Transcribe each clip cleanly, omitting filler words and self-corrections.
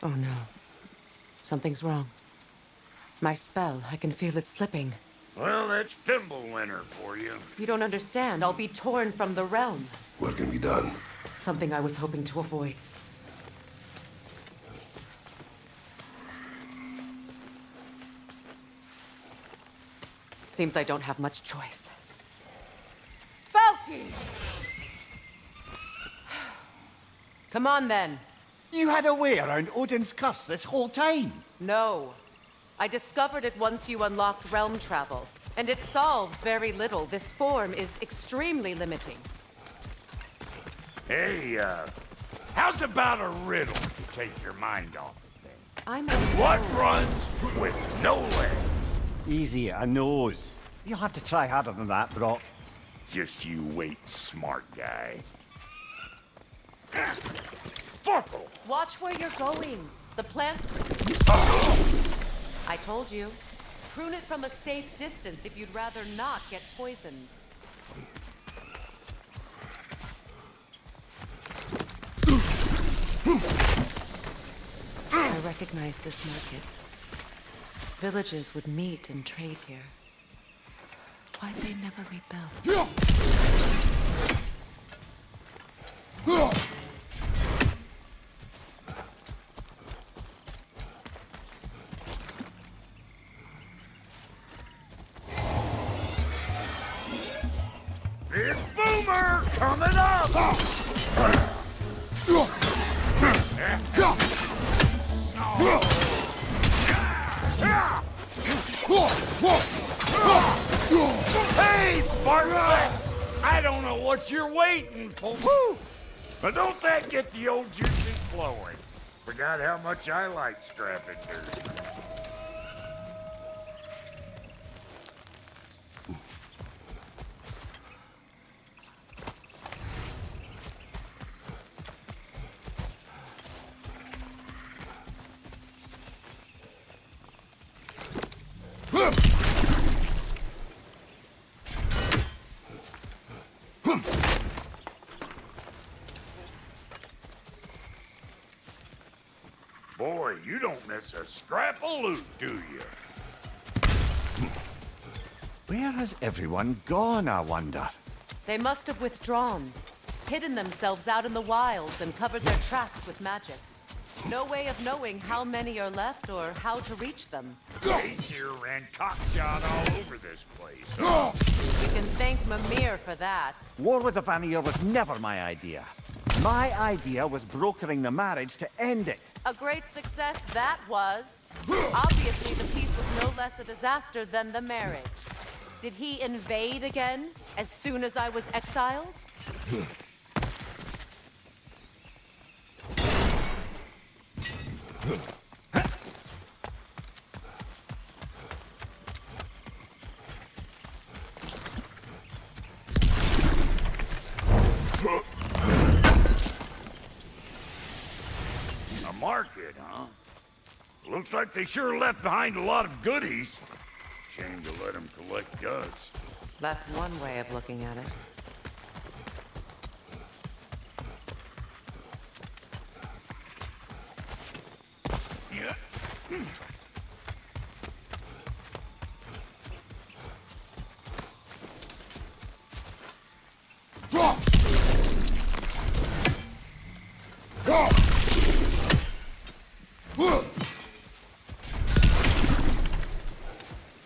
Oh no. Something's wrong. My spell, I can feel it slipping. Well, that's Thimblewinter for you. You don't understand. I'll be torn from the realm. What can be done? Something I was hoping to avoid. Seems I don't have much choice. Falky! Come on, then. You had a way around Odin's curse this whole time? No. I discovered it once you unlocked realm travel, and it solves very little. This form is extremely limiting. Hey, how's about a riddle to take your mind off of things? I'm a... What runs with no legs? Easy, a nose. You'll have to try harder than that, Brock. Just you wait, smart guy. Farkle! Watch where you're going. The plant... I told you. Prune it from a safe distance if you'd rather not get poisoned. I recognize this market. Villages would meet and trade here. Why'd they never rebuild? Big Boomer coming up! Hey, Bartlett! I don't know what you're waiting for. Woo! But don't that get the old juices flowing? Forgot how much I like scrapping dirt. Boy, you don't miss a scrap of loot, do you? Where has everyone gone, I wonder? They must have withdrawn, hidden themselves out in the wilds and covered their tracks with magic. No way of knowing how many are left or how to reach them. Aesir ran cockshot all over this place. You can thank Mimir for that. War with the Vanir was never my idea. My idea was brokering the marriage to end it. A great success that was. Obviously, the peace was no less a disaster than the marriage. Did he invade again as soon as I was exiled? A market, huh? Looks like they sure left behind a lot of goodies. Shame to let them collect dust. That's one way of looking at it. Yeah.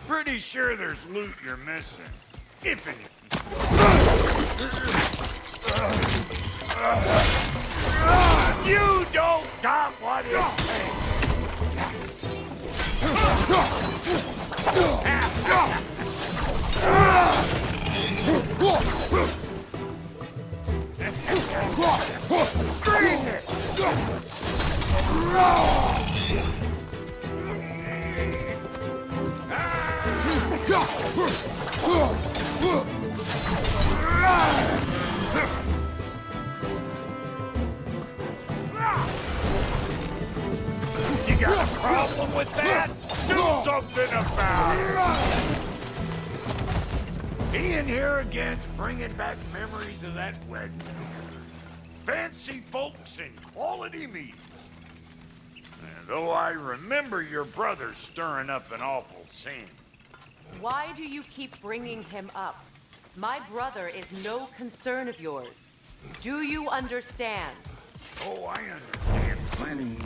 Pretty sure there's loot you're missing. If any. You don't got what it takes. Bring it! You got a problem with that? Do something about it! He in here again's bringing back memories of that wedding. Fancy folks and quality meats. Though I remember your brother stirring up an awful scene. Why do you keep bringing him up? My brother is no concern of yours. Do you understand? Oh, I understand plenty.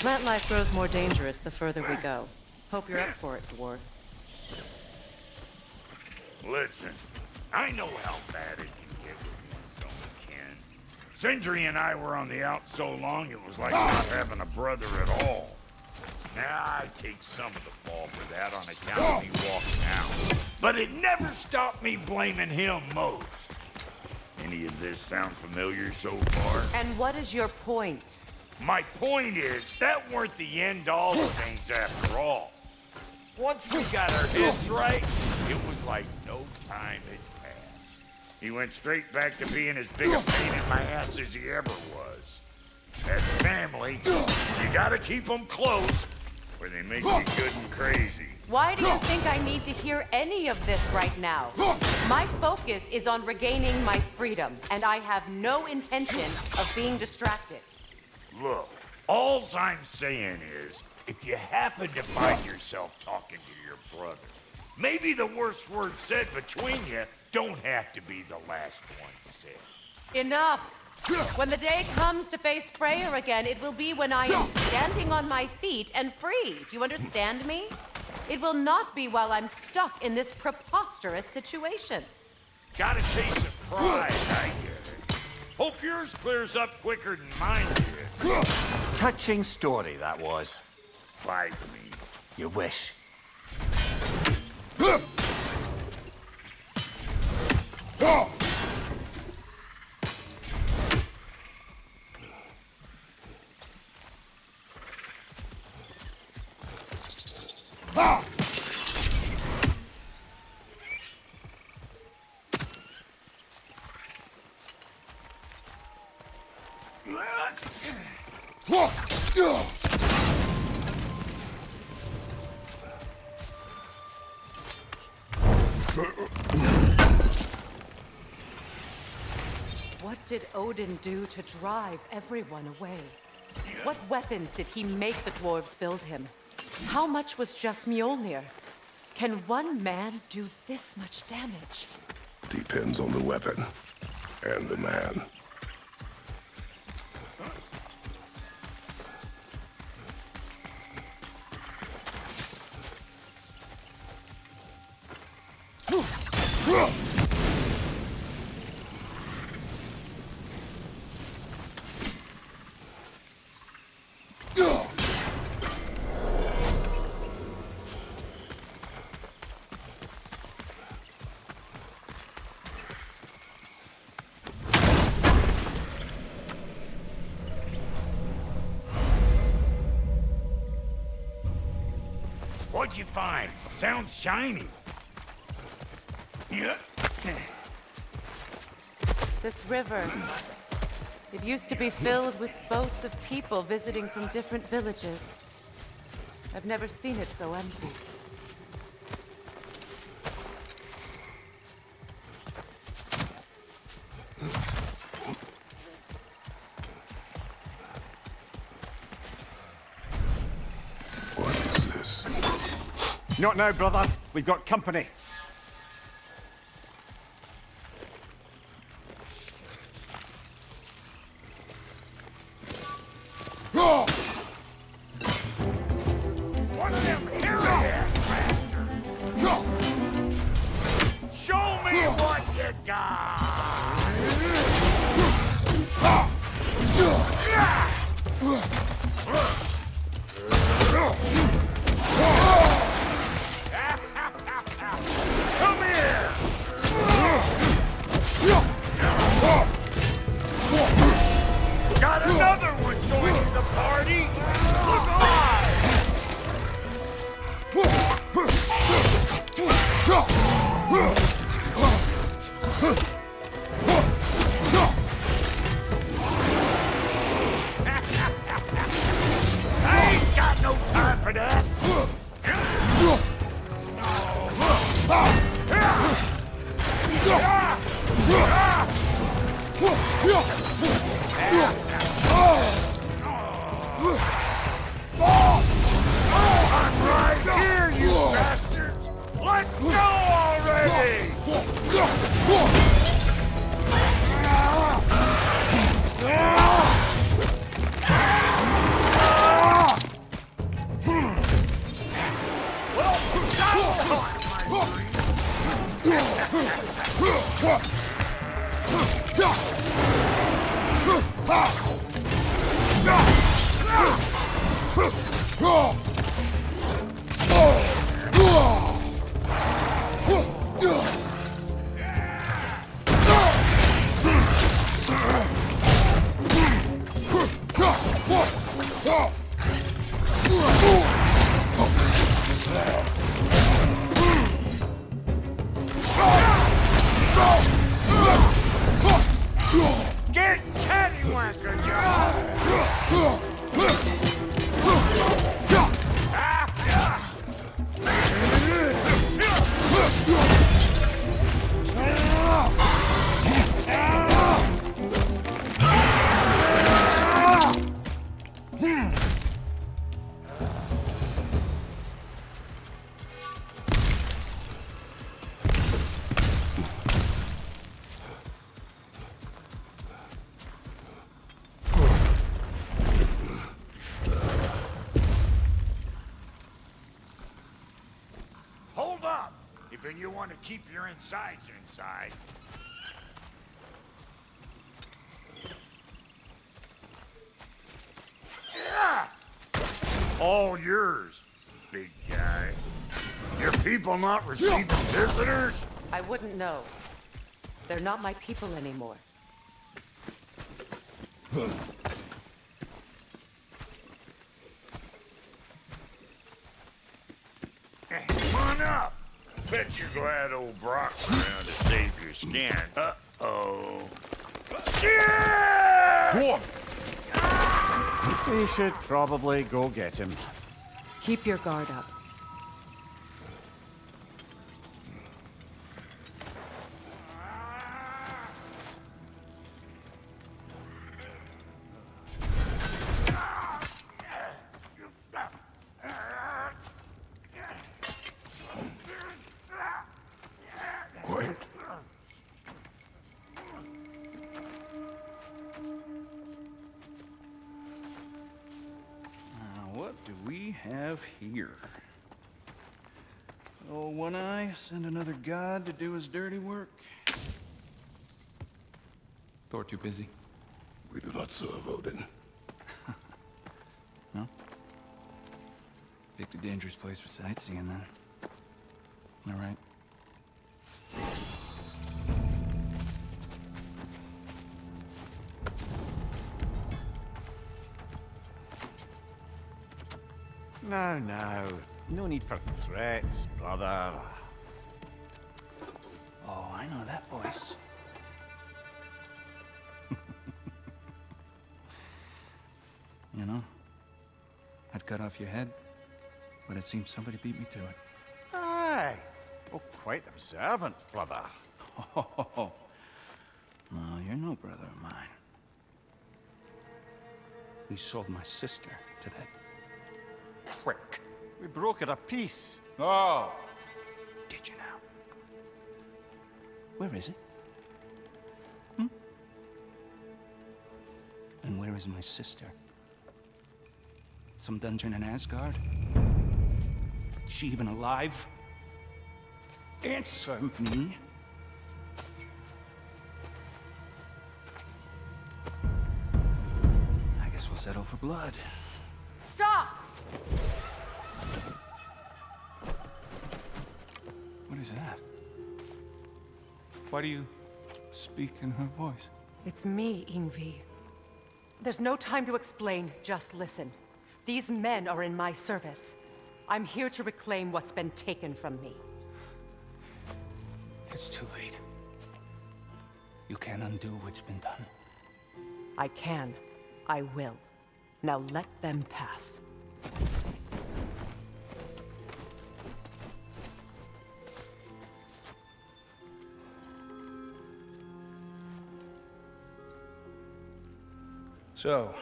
Plant life grows more dangerous the further we go. Hope you're up for it, dwarf. Listen, I know how bad it can get with one's own kin. Sindri and I were on the out so long it was like not having a brother at all. Now I take some of the fall for that on account of me walking out. But it never stopped me blaming him most. Any of this sound familiar so far? And what is your point? My point is, that weren't the end-all of things after all. Once we got our heads right, it was like no time had passed. He went straight back to being as big a pain in my ass as he ever was. As family, you gotta keep them close, or they make you good and crazy. Why do you think I need to hear any of this right now? My focus is on regaining my freedom, and I have no intention of being distracted. Look, all I'm saying is, if you happen to find yourself talking to your brother, maybe the worst word said between you don't have to be the last one said. Enough! When the day comes to face Freya again, it will be when I am standing on my feet and free. Do you understand me? It will not be while I'm stuck in this preposterous situation. Got a case of pride, I get it. Hope yours clears up quicker than mine did. Touching story, that was. Bite me. You wish. What did Odin do to drive everyone away? What weapons did he make the dwarves build him? How much was just Mjolnir? Can one man do this much damage? Depends on the weapon and the man. What'd you find? Sounds shiny. Yeah. This river. It used to be filled with boats of people visiting from different villages. I've never seen it so empty. What is this? Not now, brother. We've got company. One of them arrogant bastards! Show me what you got! Another one joining the party! Look alive! I ain't got no time for that! I'm right here, you bastards! Let's go already! Get cattywacker, John! Hold up! If you want to keep your insides inside. Yeah! All yours, big guy. Your people not receiving visitors? I wouldn't know. They're not my people anymore. Come on up. Bet you're glad old Brock's around to save your skin. Uh-oh. Shit! We should probably go get him. Keep your guard up. Quiet. What do we have here? Oh, One Eye, send another god to do his dirty work. Thor too busy? We do not serve Odin. No? Picked a dangerous place for sightseeing, then. All right. Now. No need for threats, brother. Oh, I know that voice. You know, I'd cut off your head, but it seems somebody beat me to it. Aye. Oh, quite observant, brother. Oh, no, you're no brother of mine. We sold my sister to that prick. We broke it a piece. Oh! Did you now? Where is it? And where is my sister? Some dungeon in Asgard? Is she even alive? Answer me. I guess we'll settle for blood. Stop! What is that? Why do you speak in her voice? It's me, Ingvi. There's no time to explain, just listen. These men are in my service. I'm here to reclaim what's been taken from me. It's too late. You can't undo what's been done. I can. I will. Now let them pass. So,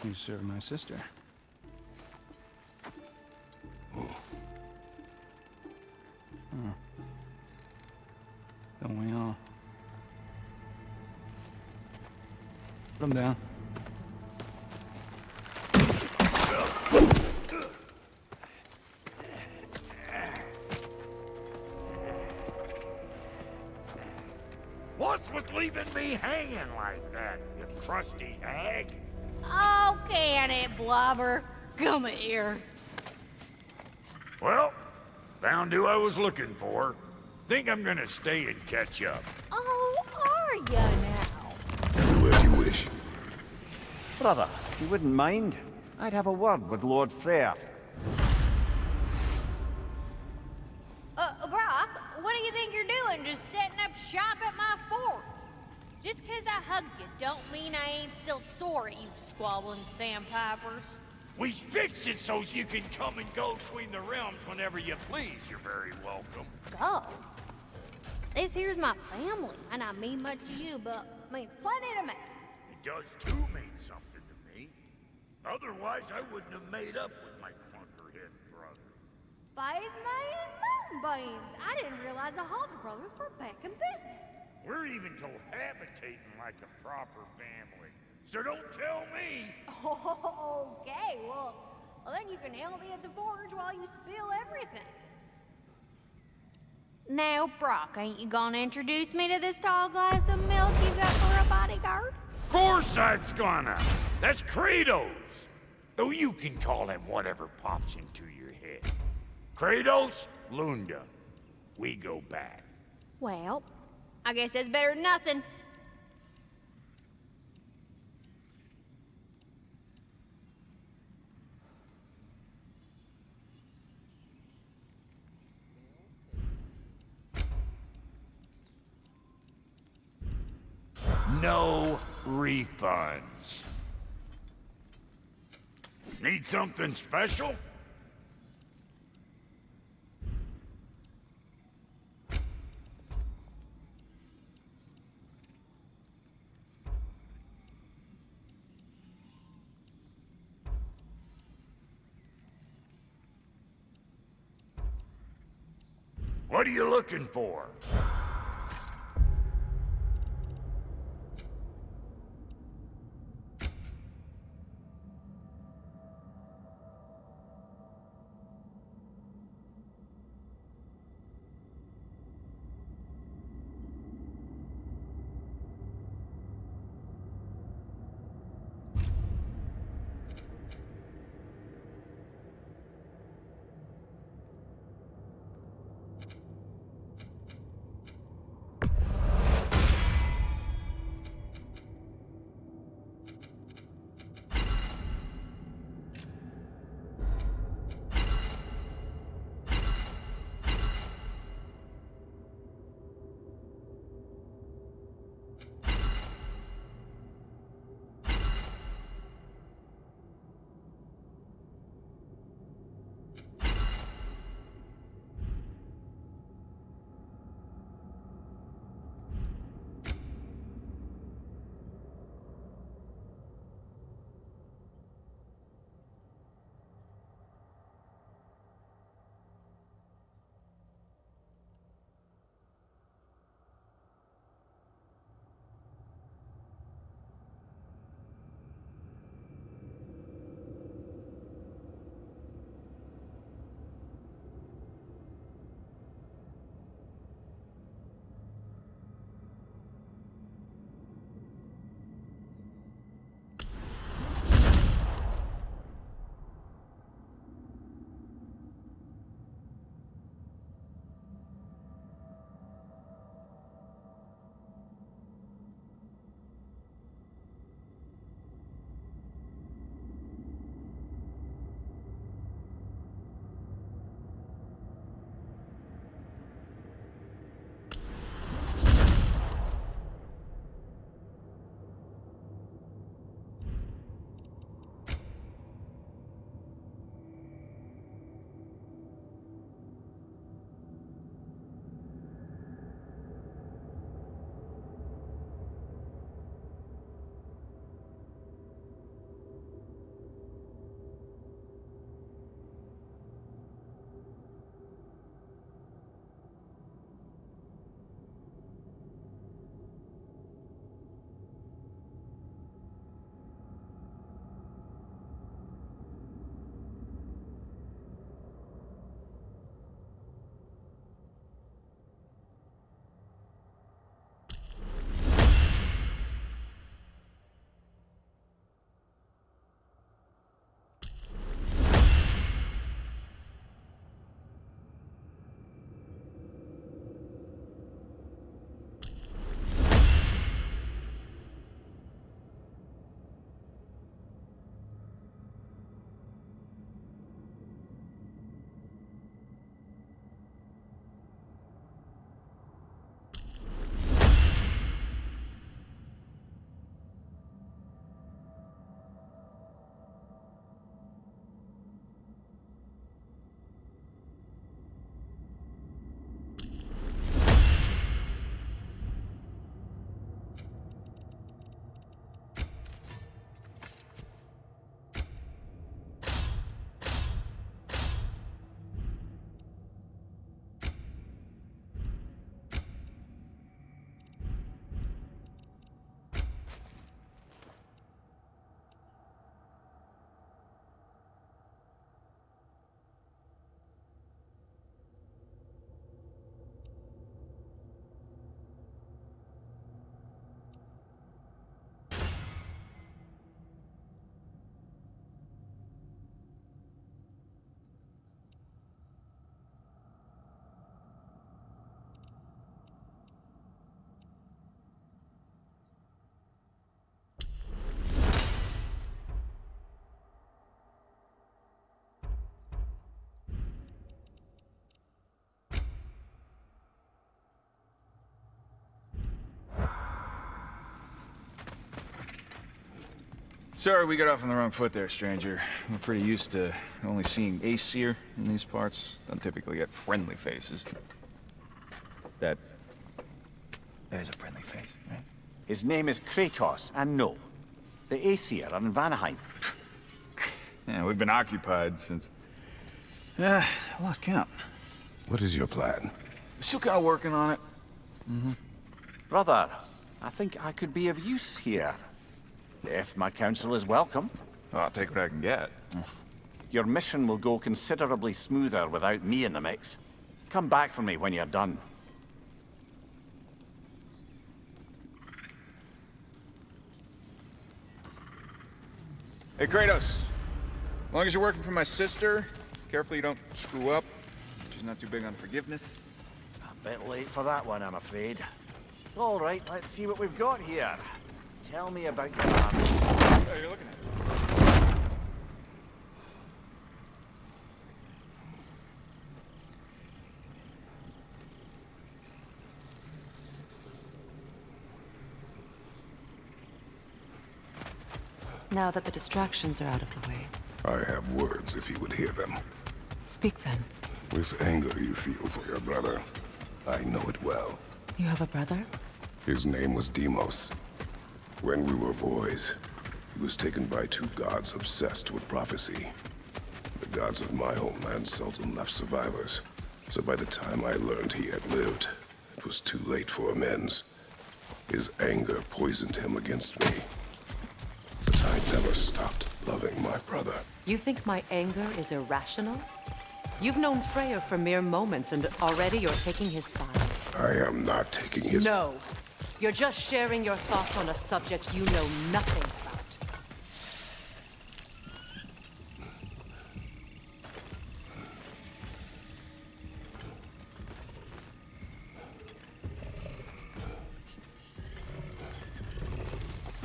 you serve my sister. Don't we all? Put him down. What's with leaving me hanging like that, you crusty hag? Oh, can it, Blubber? Come here. Well, found who I was looking for. Think I'm gonna stay and catch up. Oh, are ya now? Do as you wish. Brother, if you wouldn't mind, I'd have a word with Lord Freya. Brock, what do you think you're doing? Just setting up shop at my fort? Just 'cause I hugged you don't mean I ain't still sore at you squabbling sandpipers. We fixed it so you can come and go between the realms whenever you please. You're very welcome. Go. This here's my family, and I mean much to you, but means plenty to me. It does too mean something to me. Otherwise, I wouldn't have made up with my clunkerhead brother. 5 million moonbeams. I didn't realize the Hodge brothers were back in business. We're even cohabitating like a proper family. So don't tell me. Okay, well, then you can help me at the forge while you spill everything. Now, Brock, ain't you gonna introduce me to this tall glass of milk you got for a bodyguard? Of course I'm gonna. That's Kratos. Though you can call him whatever pops into your head. Kratos, Lunda. We go back. Well, I guess that's better than nothing. No refunds. Need something special? What are you looking for? Sorry we got off on the wrong foot there, stranger. We're pretty used to only seeing Aesir in these parts. Don't typically get friendly faces. That is a friendly face, right? His name is Kratos, and no, the Aesir are in Vanaheim. Yeah, we've been occupied since... I lost count. What is your plan? Still kind of working on it. Brother, I think I could be of use here. If my counsel is welcome. Well, I'll take what I can get. Your mission will go considerably smoother without me in the mix. Come back for me when you're done. Hey, Kratos. As long as you're working for my sister, careful you don't screw up. She's not too big on forgiveness. A bit late for that one, I'm afraid. All right, let's see what we've got here. Tell me about your army. Oh, you're looking at it. Now that the distractions are out of the way. I have words if you would hear them. Speak then. This anger you feel for your brother, I know it well. You have a brother? His name was Deimos. When we were boys, he was taken by two gods obsessed with prophecy. The gods of my homeland seldom left survivors, so by the time I learned he had lived, it was too late for amends. His anger poisoned him against me. But I never stopped loving my brother. You think my anger is irrational? You've known Freya for mere moments, and already you're taking his side. I am not taking his... No. You're just sharing your thoughts on a subject you know nothing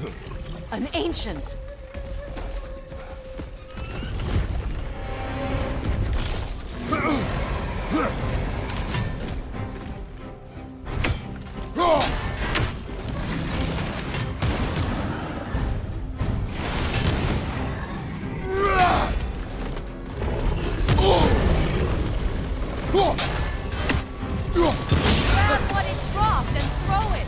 about. An ancient! Grab what it dropped and throw it!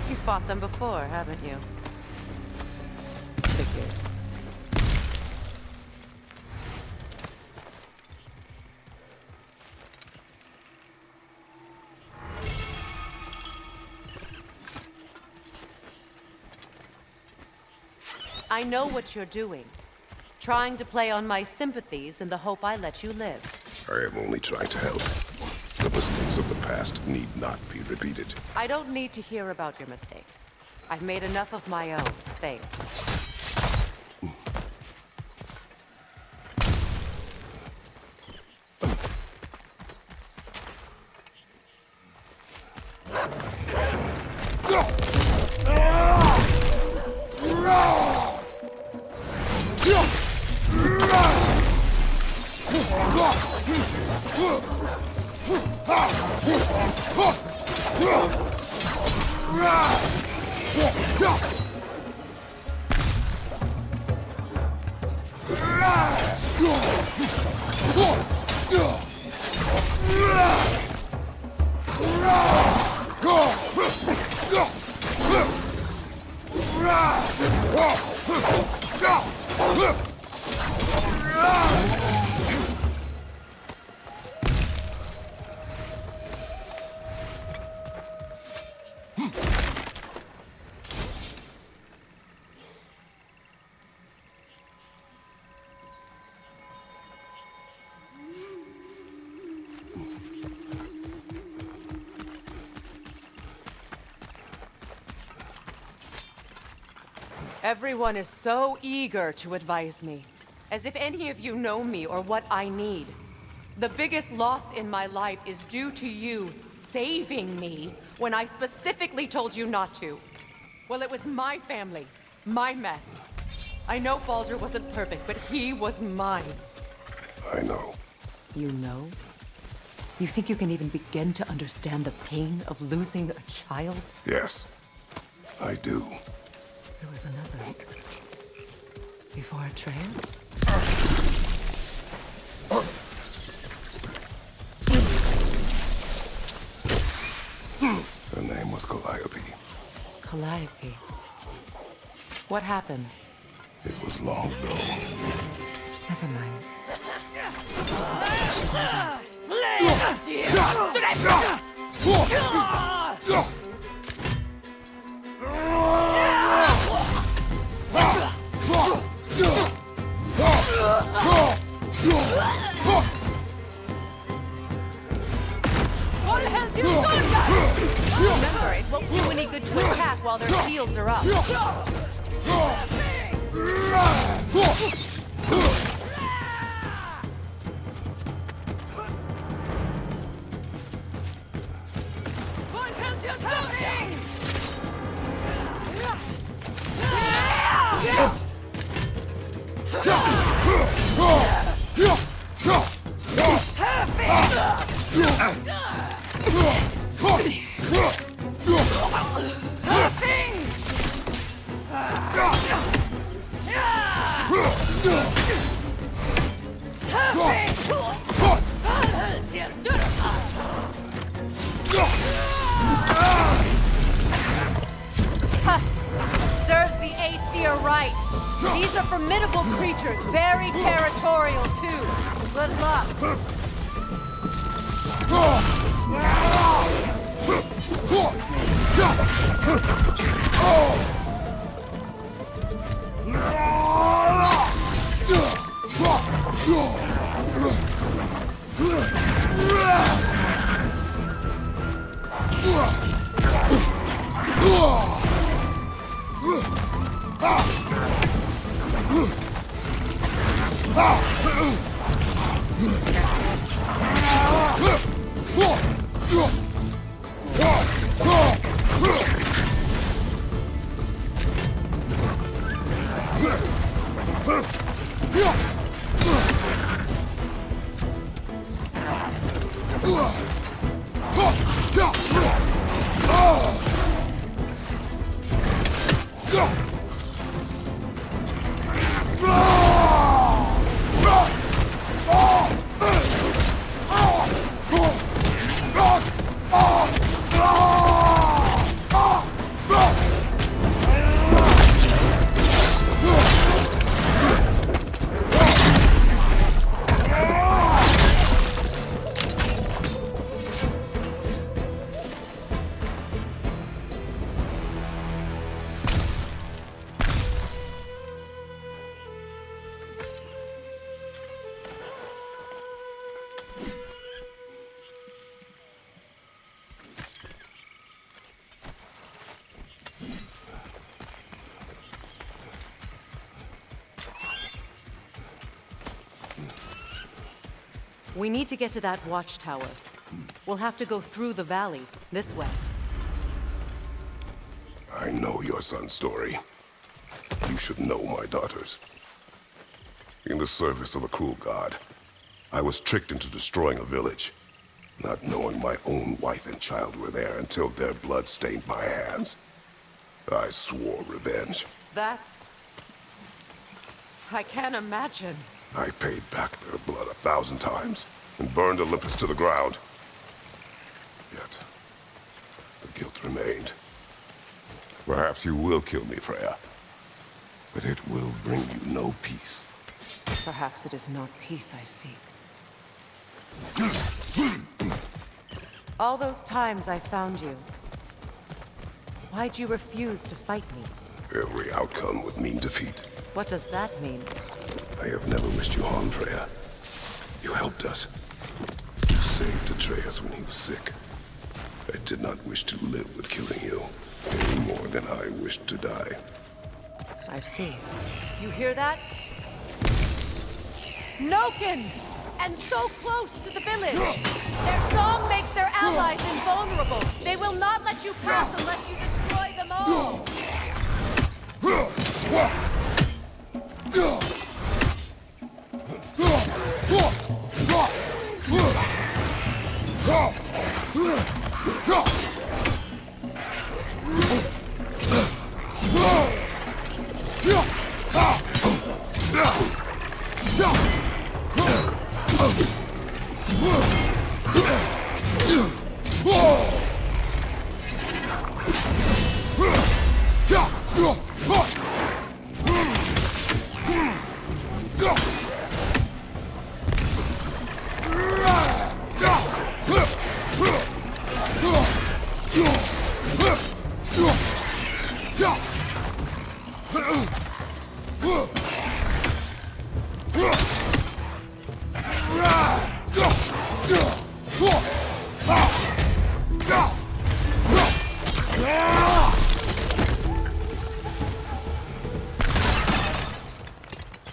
You've fought them before, haven't you? Figures. I know what you're doing. Trying to play on my sympathies in the hope I let you live. I am only trying to help. The mistakes of the past need not be repeated. I don't need to hear about your mistakes. I've made enough of my own, thanks. Everyone is so eager to advise me, as if any of you know me or what I need. The biggest loss in my life is due to you saving me when I specifically told you not to. Well, it was my family, my mess. I know Baldur wasn't perfect, but he was mine. I know. You know? You think you can even begin to understand the pain of losing a child? Yes, I do. There was another. Before Atreus? Her name was Calliope. Calliope. What happened? It was long ago. Never mind. Remember, it won't do any good to attack while their shields are up. Serves the Aesir right. These are formidable creatures, very territorial too. Good luck. We need to get to that watchtower. We'll have to go through the valley, this way. I know your son's story. You should know my daughter's. In the service of a cruel god, I was tricked into destroying a village, not knowing my own wife and child were there until their blood stained my hands. I swore revenge. That's... I can't imagine. I paid back their blood 1,000 times and burned Olympus to the ground. Yet, the guilt remained. Perhaps you will kill me, Freya. but it will bring you no peace. Perhaps it is not peace I seek. All those times I found you, why'd you refuse to fight me? Every outcome would mean defeat. What does that mean? I have never wished you harm, Freya. You helped us. You saved Atreus when he was sick. I did not wish to live with killing you, any more than I wished to die. I see. You hear that? Noken! And so close to the village! Their song makes their allies invulnerable! They will not let you pass unless you destroy them all!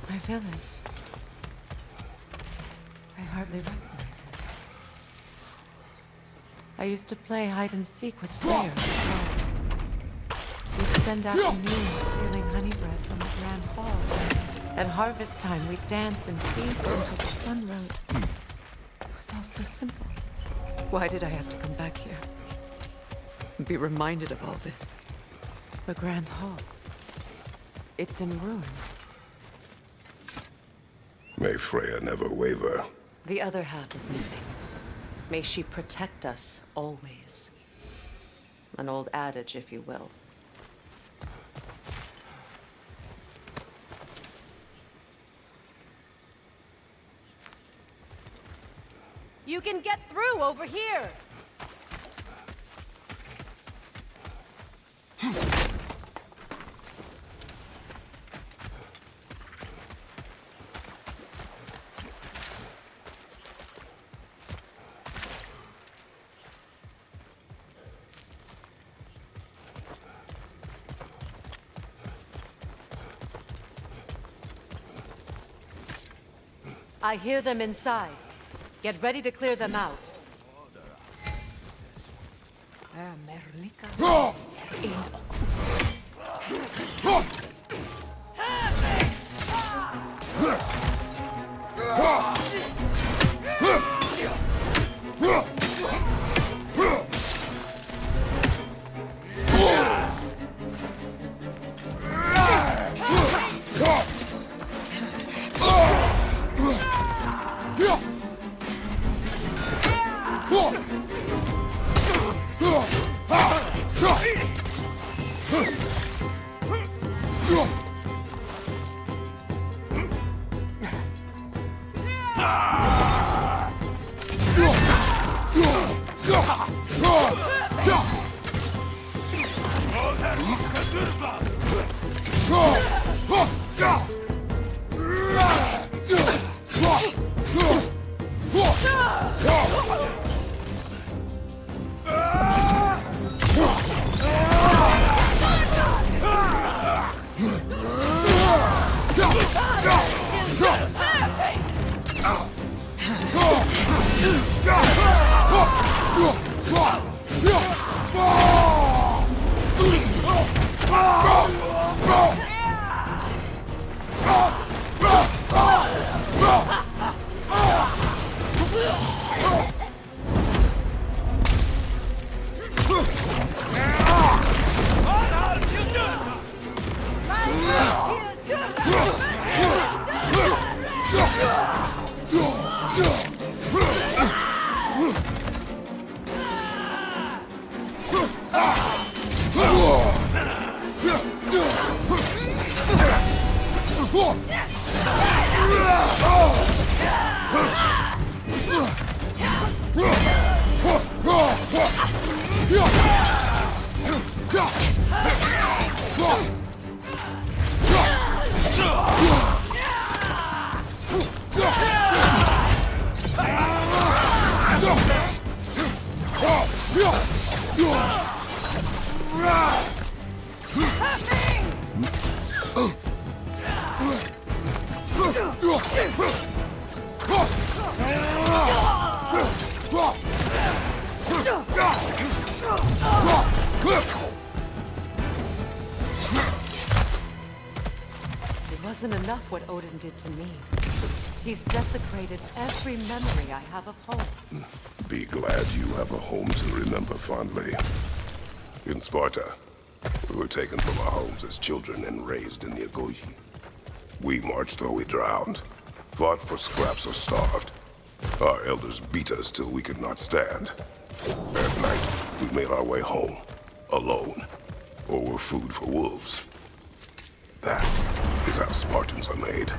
My village. I hardly recognize it. I used to play hide and seek with Freya and the dogs. We'd spend afternoons stealing honey bread from the grand hall. At harvest time, we'd dance and feast until the sun rose. It was all so simple. Why did I have to come back here? And be reminded of all this? The grand hall. It's in ruin. May Freya never waver. The other half is missing. May she protect us always. An old adage, if you will. You can get through over here! I hear them inside. Get ready to clear them out. It wasn't enough what Odin did to me. He's desecrated every memory I have of home. Be glad you have a home to remember fondly. In Sparta, we were taken from our homes as children and raised in the Agogi. We marched or we drowned, fought for scraps or starved. Our elders beat us till we could not stand. At night, we made our way home, alone, or were food for wolves. That is how Spartans are made.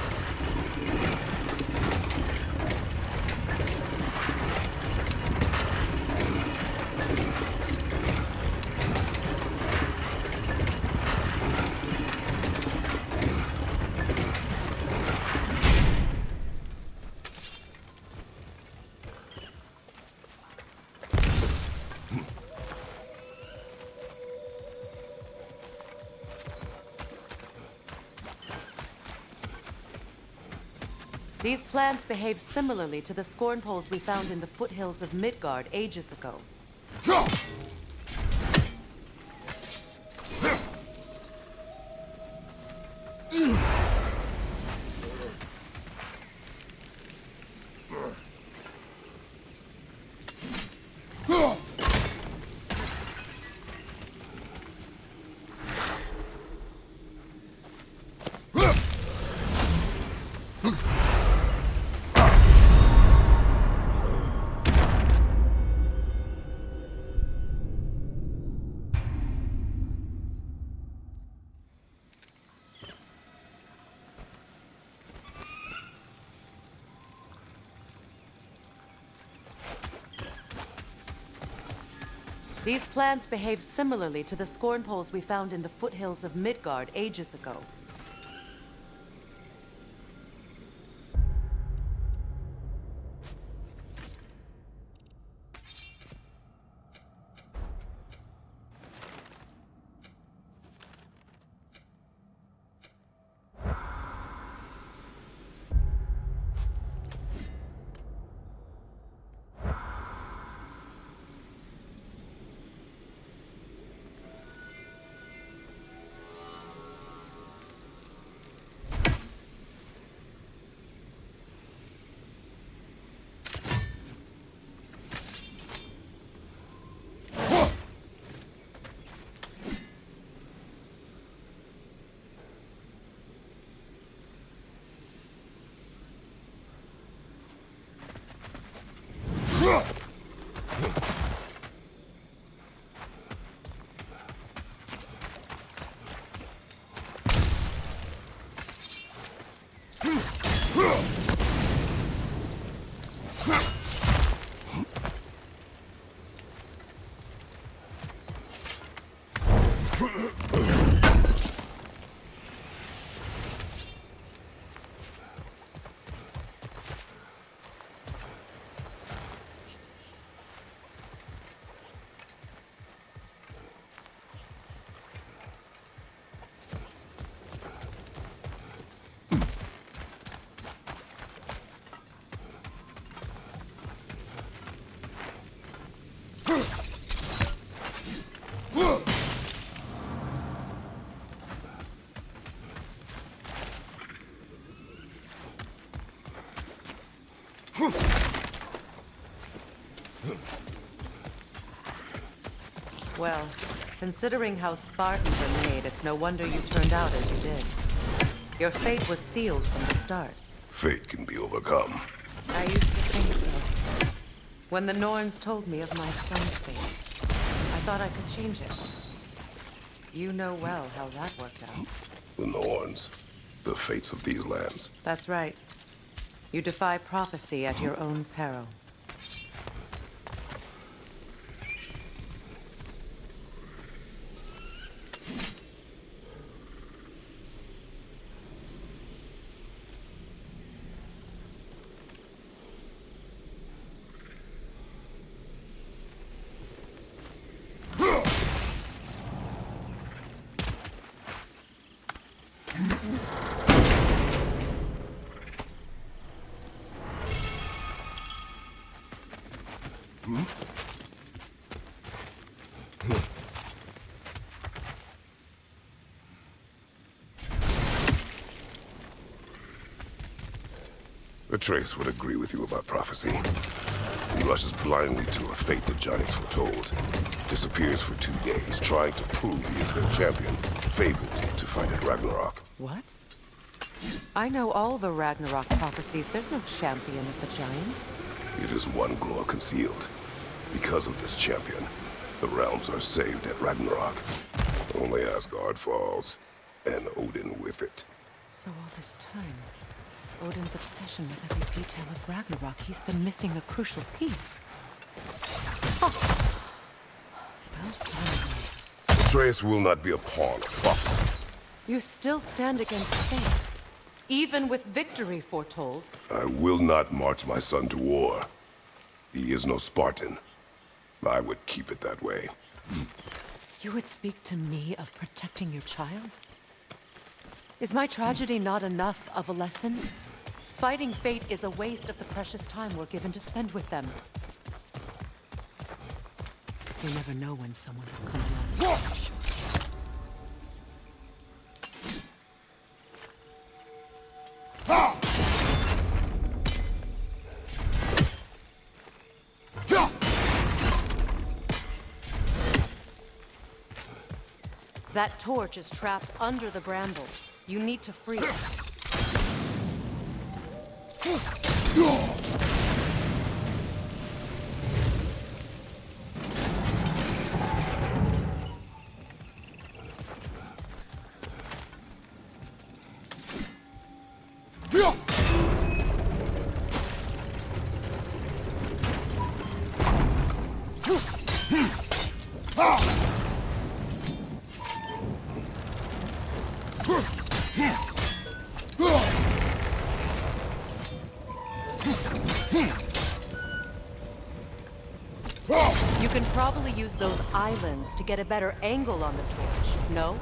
These plants behave similarly to the scorn poles we found in the foothills of Midgard ages ago. These plants behave similarly to the scorn poles we found in the foothills of Midgard ages ago. Well, considering how Spartans are made, it's no wonder you turned out as you did. Your fate was sealed from the start. Fate can be overcome. I used to think so. When the Norns told me of my son's fate, I thought I could change it. You know well how that worked out. The Norns. The fates of these lands. That's right. You defy prophecy at your own peril. Atreus would agree with you about prophecy. He rushes blindly to a fate the giants foretold. Disappears for 2 days, trying to prove he is their champion. Fabled to fight at Ragnarok. What? I know all the Ragnarok prophecies. There's no champion of the giants. It is one glow concealed. Because of this champion, the realms are saved at Ragnarok. Only Asgard falls, and Odin with it. So all this time, Odin's obsession with every detail of Ragnarok, he's been missing a crucial piece. Huh. Well done. Atreus will not be a pawn of prophecy. You still stand against fate, even with victory foretold. I will not march my son to war. He is no Spartan. I would keep it that way. You would speak to me of protecting your child? Is my tragedy not enough of a lesson? Fighting fate is a waste of the precious time we're given to spend with them. You never know when someone will come along. That torch is trapped under the brambles. You need to free it. You can probably use those islands to get a better angle on the torch, no?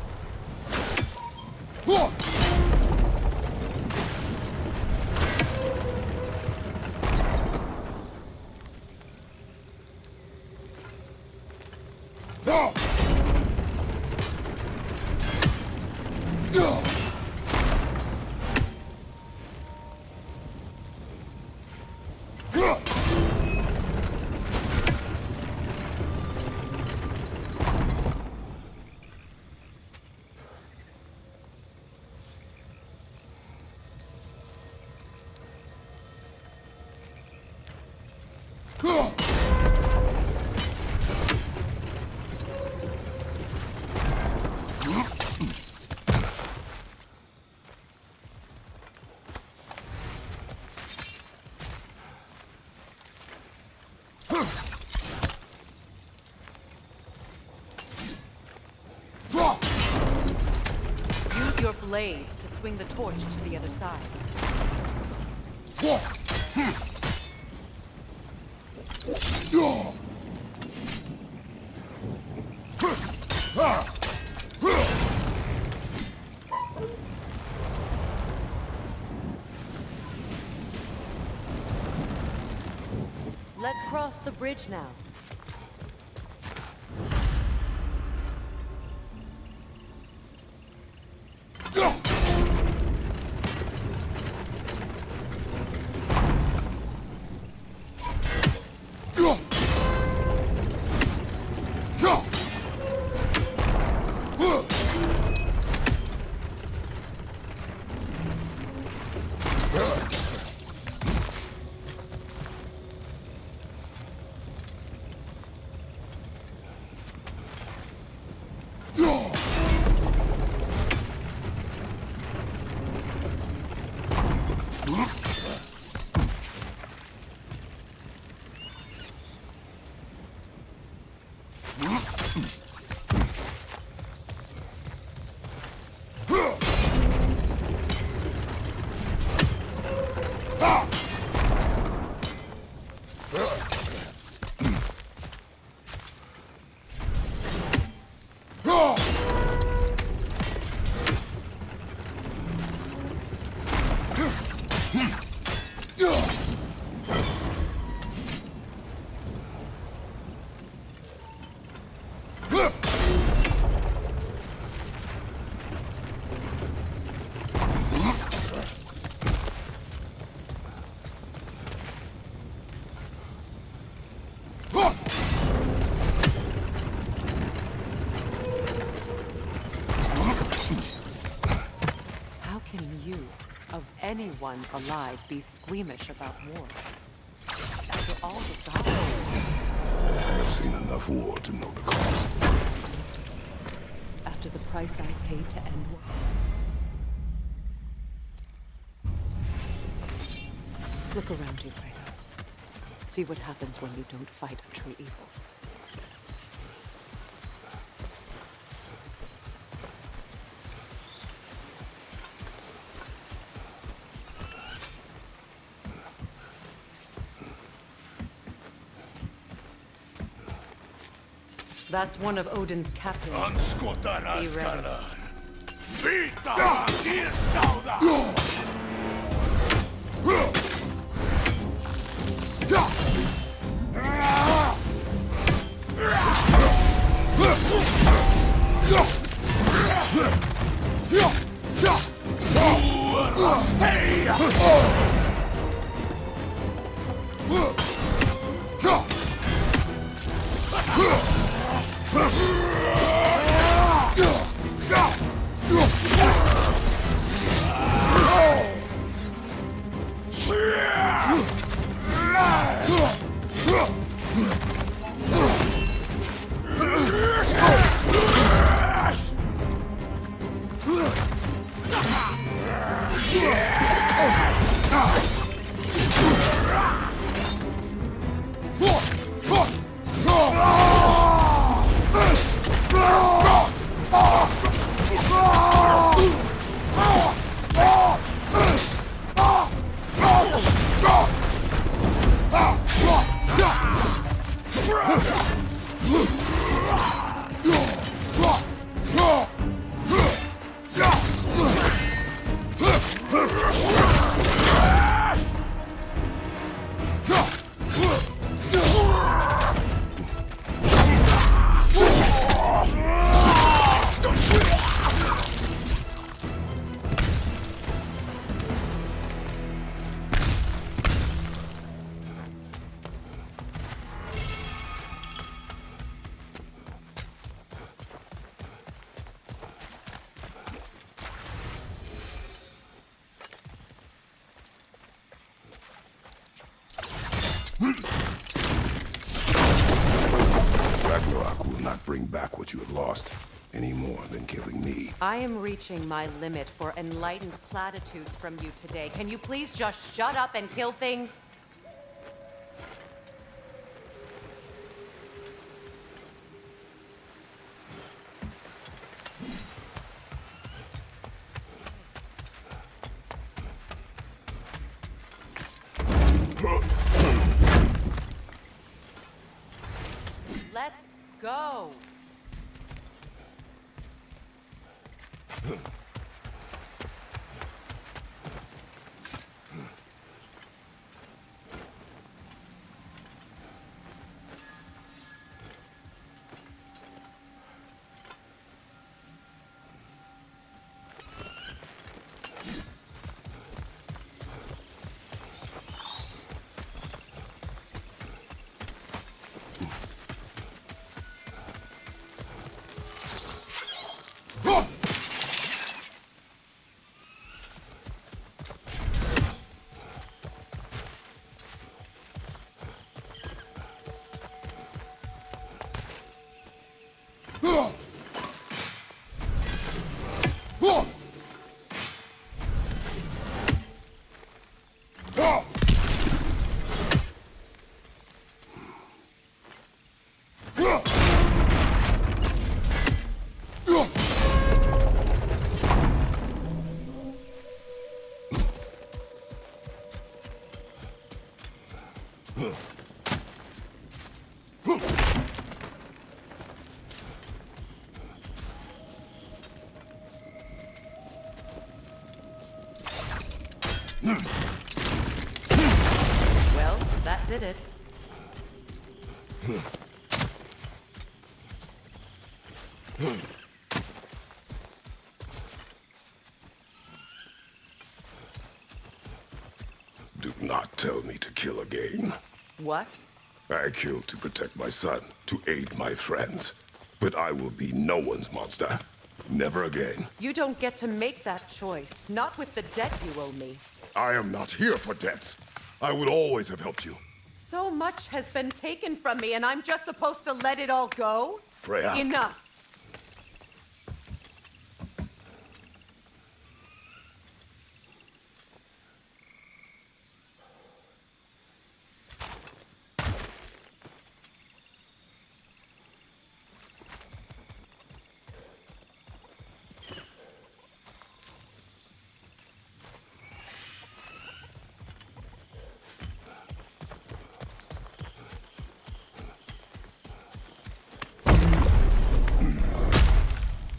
Use your blades to swing the torch to the other side. Let's cross the bridge now. anyone alive be squeamish about war? After all the gods. I have seen enough war to know the cost. After the price I paid to end war. Look around you, Kratos. See what happens when you don't fight a true evil. That's one of Odin's captains. Be ready. Ragnarok will not bring back what you have lost, any more than killing me. I am reaching my limit for enlightened platitudes from you today. Can you please just shut up and kill things? Let's go. Well, that did it. Do not tell me to kill again. What? I killed to protect my son, to aid my friends. But I will be no one's monster. Never again. You don't get to make that choice. Not with the debt you owe me. I am not here for debts. I would always have helped you. So much has been taken from me, and I'm just supposed to let it all go? Freya. Enough.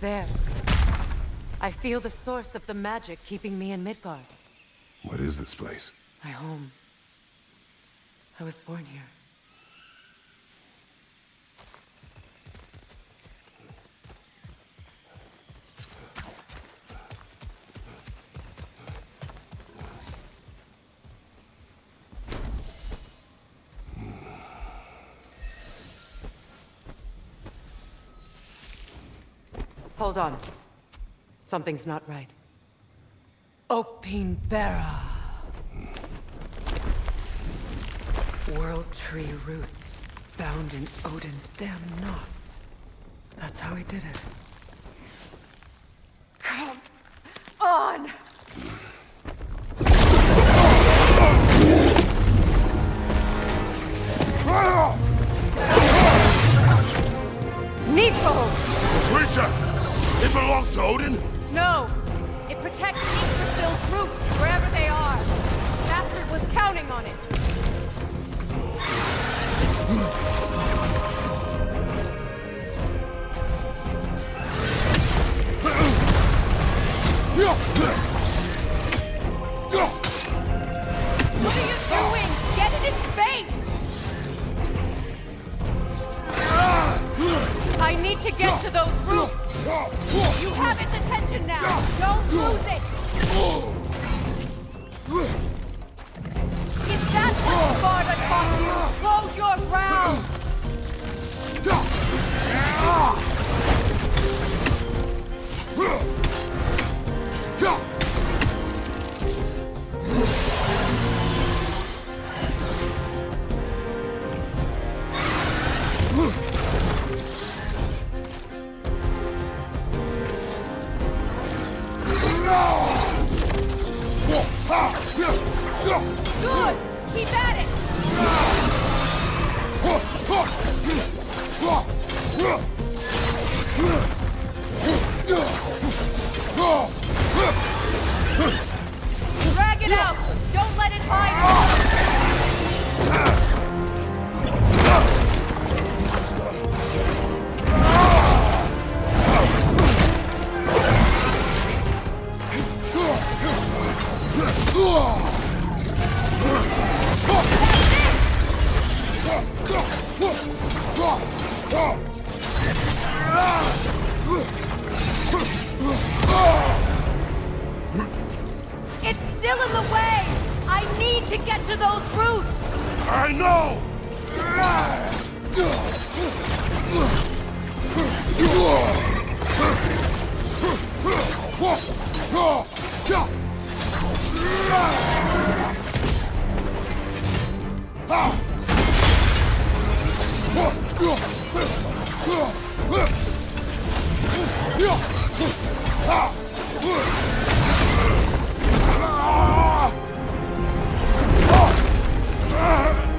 There. I feel the source of the magic keeping me in Midgard. What is this place? My home. I was born here. Hold on. Something's not right. Opinbera. World tree roots found in Odin's damn knots. That's how he did it. Come on! Needful! Creature! It belongs to Odin? No! It protects Yggdrasil's roots, wherever they are. Bastard was counting on it. What are you doing? Get it in space! I need to get to those roots! You have its attention now! Don't lose it! If that's what Sparta taught you, close your ground! Good! Keep at it! Drag it out! Don't let it hide! It's still in the way! I need to get to those roots! I know!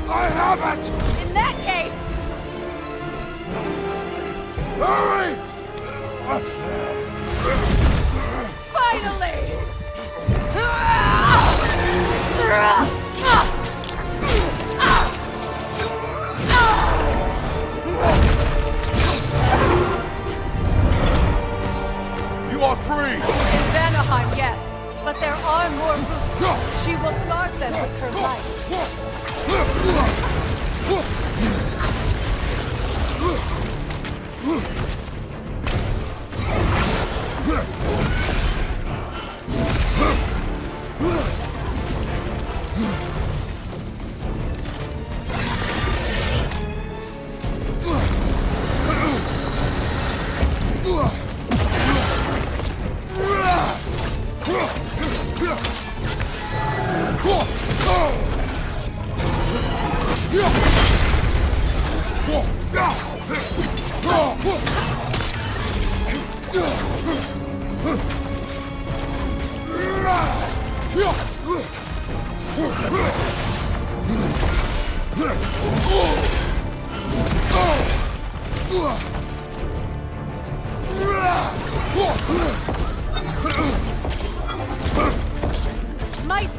I have it! In that case, Hurry! finally! You are free! In Vanaheim, yes, but there are more roots. She will guard them with her life. My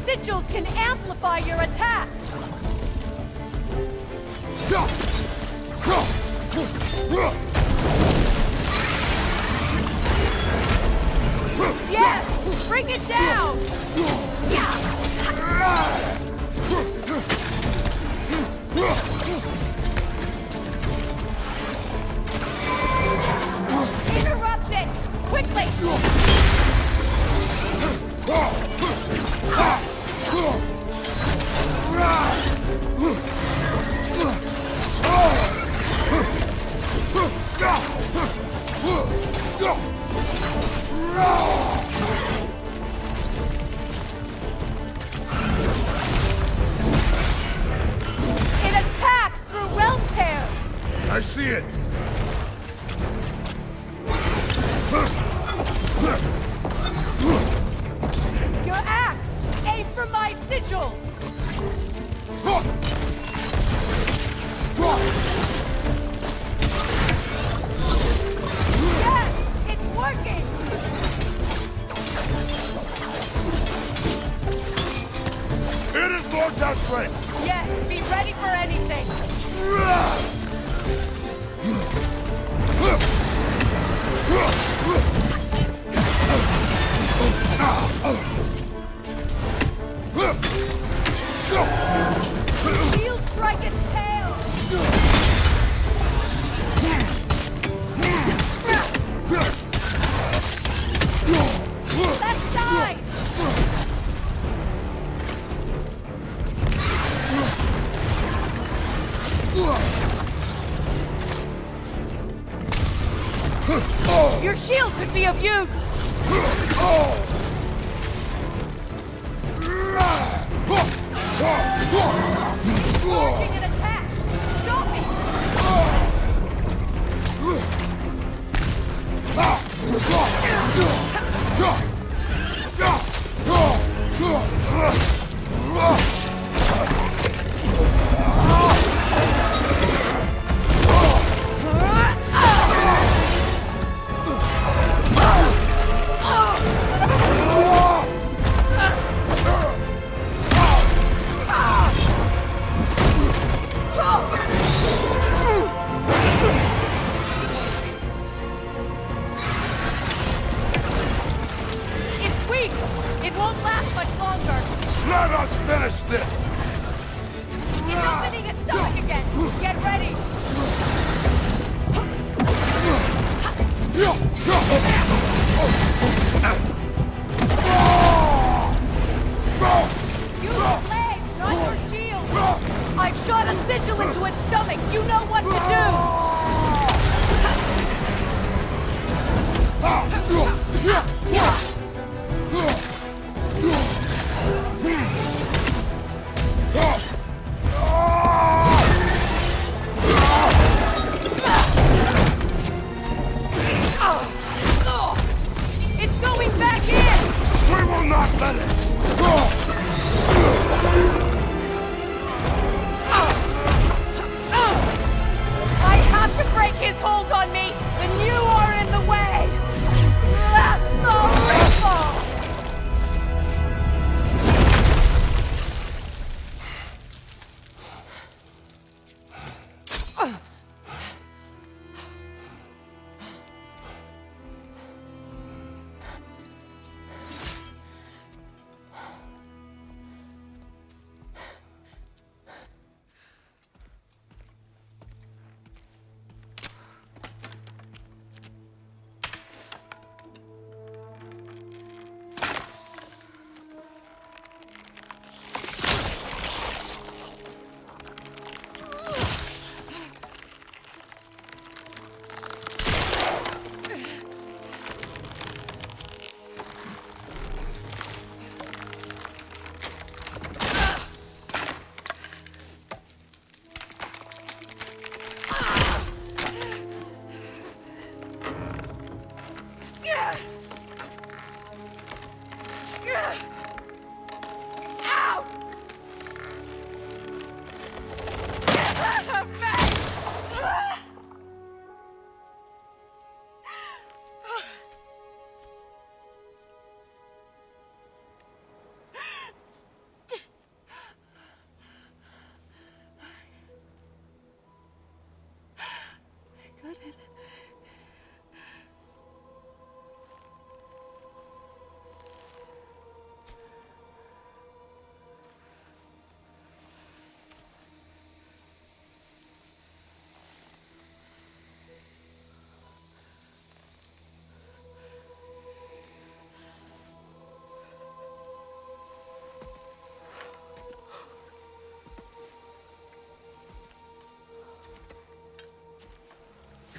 sigils can amplify your attacks! Yes! Bring it down! Interrupt it! Quickly! It attacks through realm tears! I see it. Your axe! Aim for my sigils! Yes! It's working! It is Lord out strength. Yes, be ready for anything! Shield strike its tail! Left side! Your shield could be of use! Launching an attack! Stop it!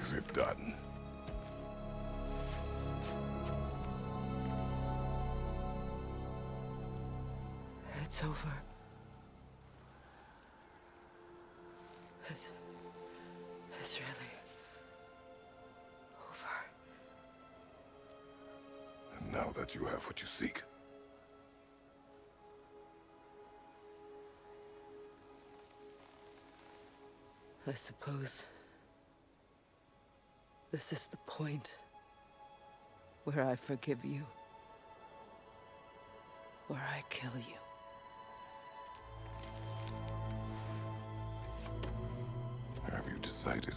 Is it done? It's over. It's really over. And now that you have what you seek, I suppose this is the point where I forgive you, where I kill you. have you decided?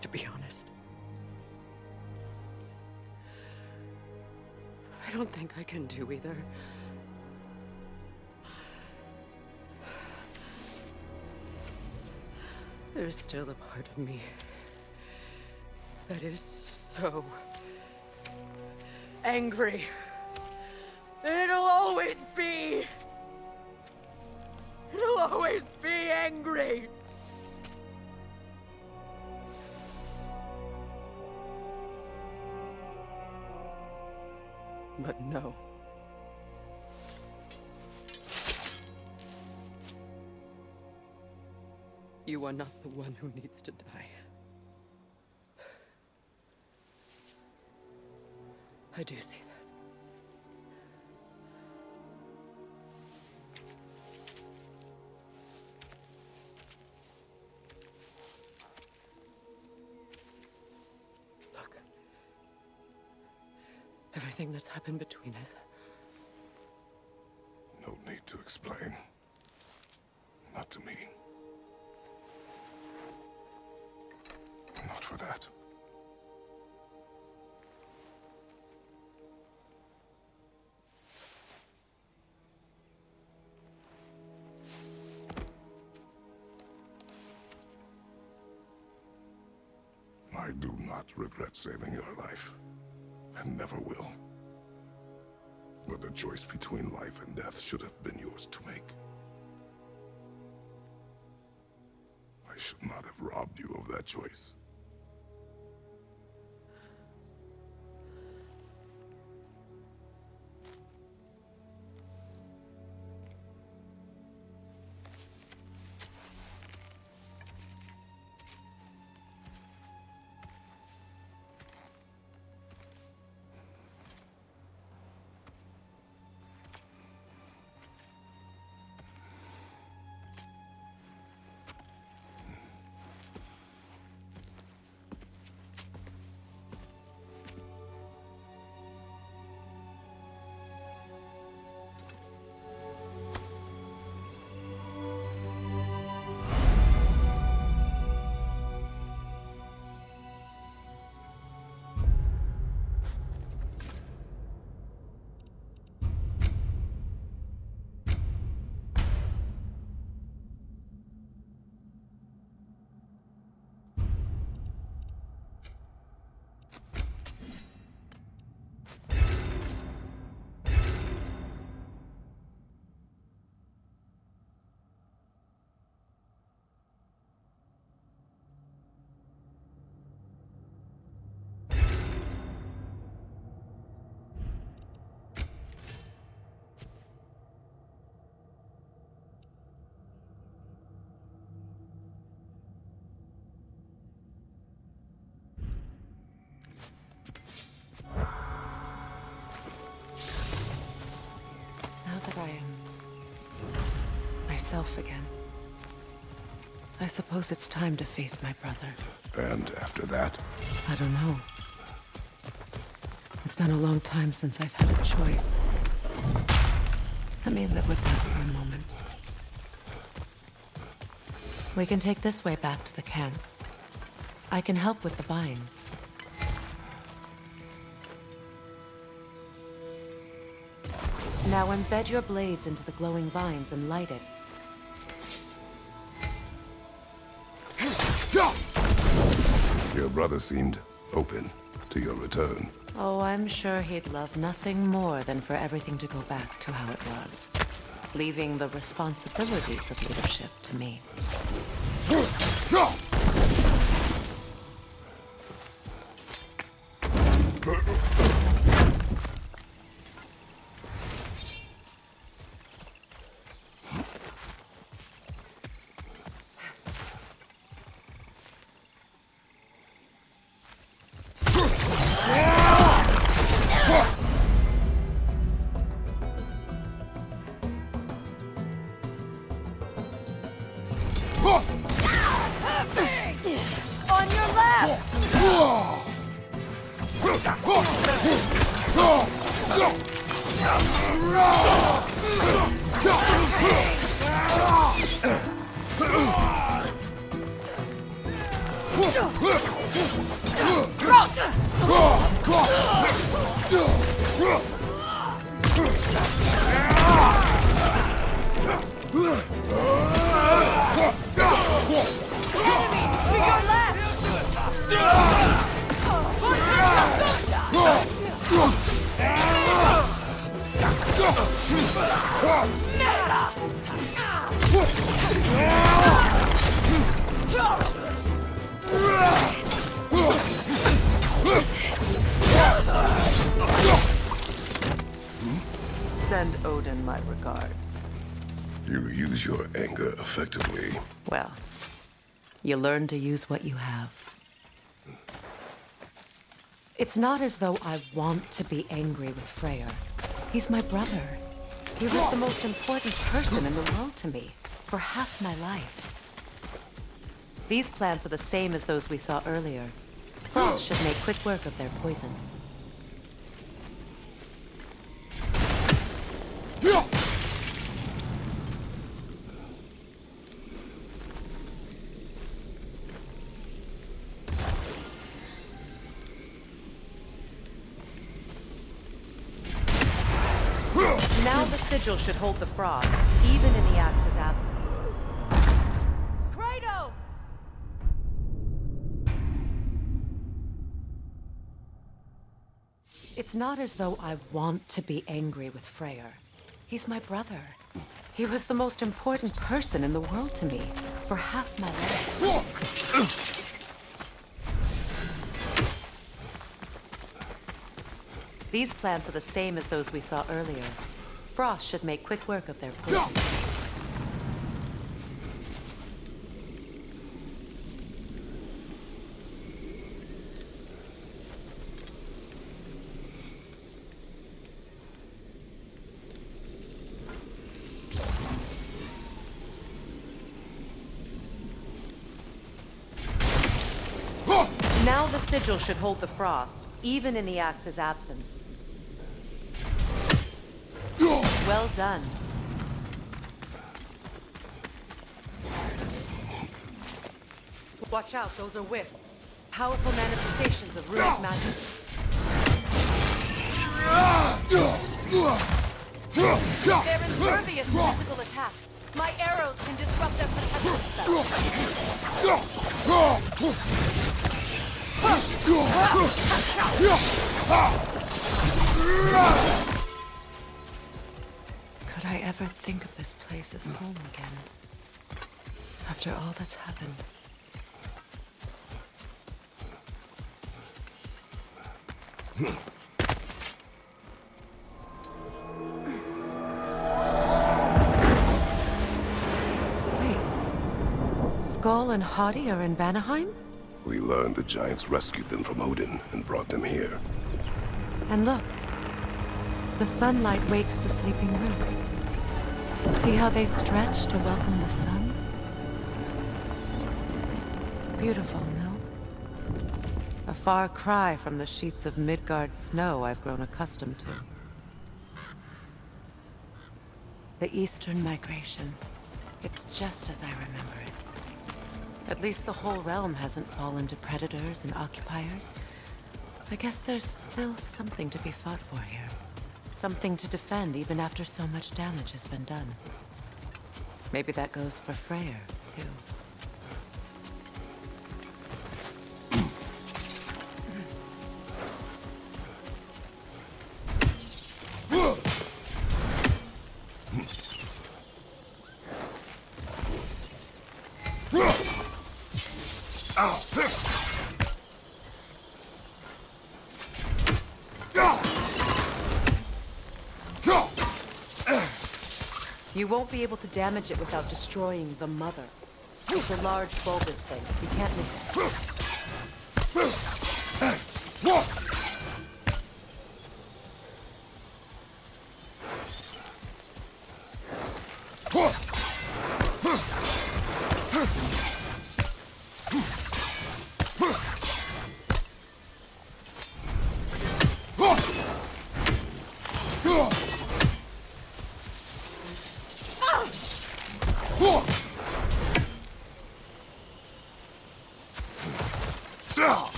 To be honest, I don't think I can do either. There's still a part of me that is so angry. And it'll always be. It'll always be angry. But no. You are not the one who needs to die. I do see that. Look. Everything that's happened between us. No need to explain. Not to me. Not for that. I do not regret saving your life, and never will. But the choice between life and death should have been yours to make. I should not have robbed you of that choice. Now that I am myself again, I suppose it's time to face my brother. And after that? I don't know. It's been a long time since I've had a choice. Let me live with that for a moment. We can take this way back to the camp. I can help with the vines. Now embed your blades into the glowing vines and light it. Your brother seemed open to your return. Oh, I'm sure he'd love nothing more than for everything to go back to how it was, leaving the responsibilities of leadership to me. On your left! Send Odin my regards. You use your anger effectively. Well, you learn to use what you have. It's not as though I want to be angry with Freya. He's my brother. He was the most important person in the world to me for half my life. These plants are the same as those we saw earlier. Frost should make quick work of their poison. Now the sigil should hold the frost, even in the axe's absence. Kratos! It's not as though I want to be angry with Freya. He's my brother. He was the most important person in the world to me for half my life. These plants are the same as those we saw earlier. Frost should make quick work of their poison. Now the sigil should hold the frost, even in the axe's absence. Well done. Watch out, those are wisps. Powerful manifestations of runic magic. They're impervious to physical attacks. My arrows can disrupt their protection spells. Could I ever think of this place as home again? After all that's happened. Wait. Skull and Hati are in Vanaheim? We learned the giants rescued them from Odin and brought them here. And look. The sunlight wakes the sleeping roots. See how they stretch to welcome the sun? Beautiful, no? A far cry from the sheets of Midgard snow I've grown accustomed to. The Eastern Migration. It's just as I remember it. At least the whole realm hasn't fallen to predators and occupiers. I guess there's still something to be fought for here. Something to defend even after so much damage has been done. Maybe that goes for Freya, too. You won't be able to damage it without destroying the mother. It's a large bulbous thing. You can't miss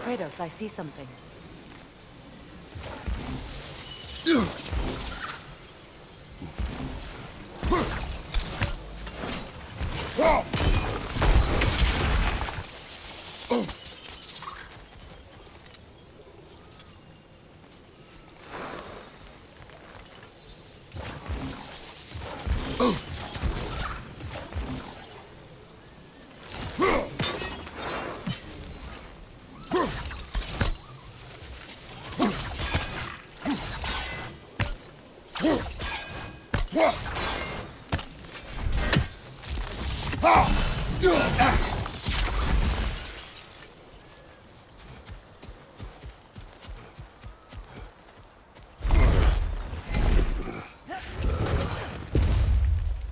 Kratos, I see something.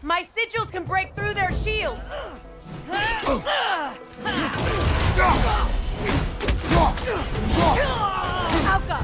My sigils can break through their shields! Alka!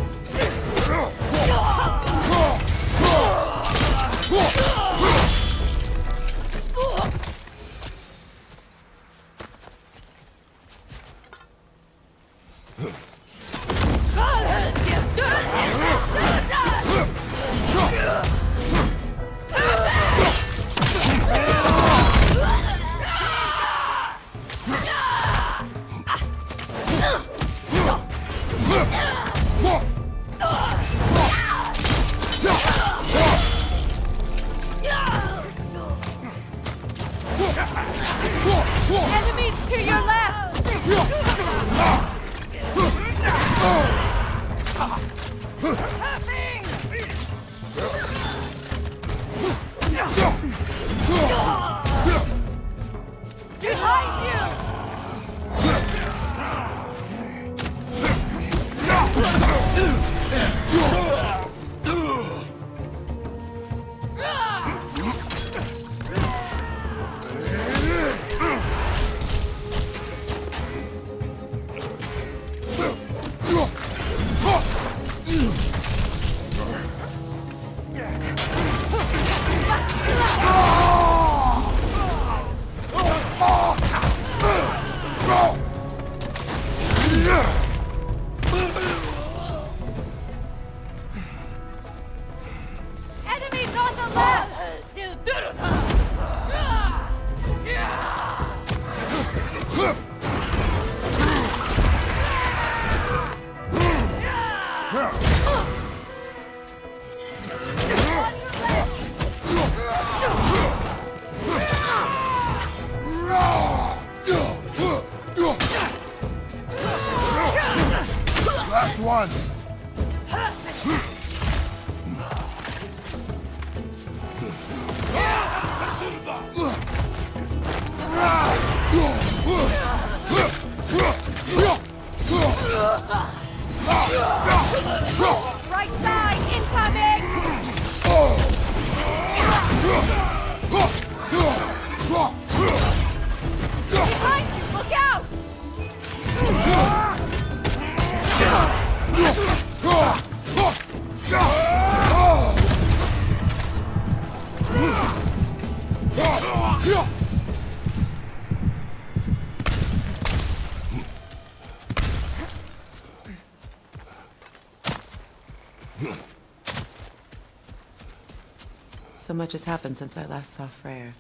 So much has happened since I last saw Freya.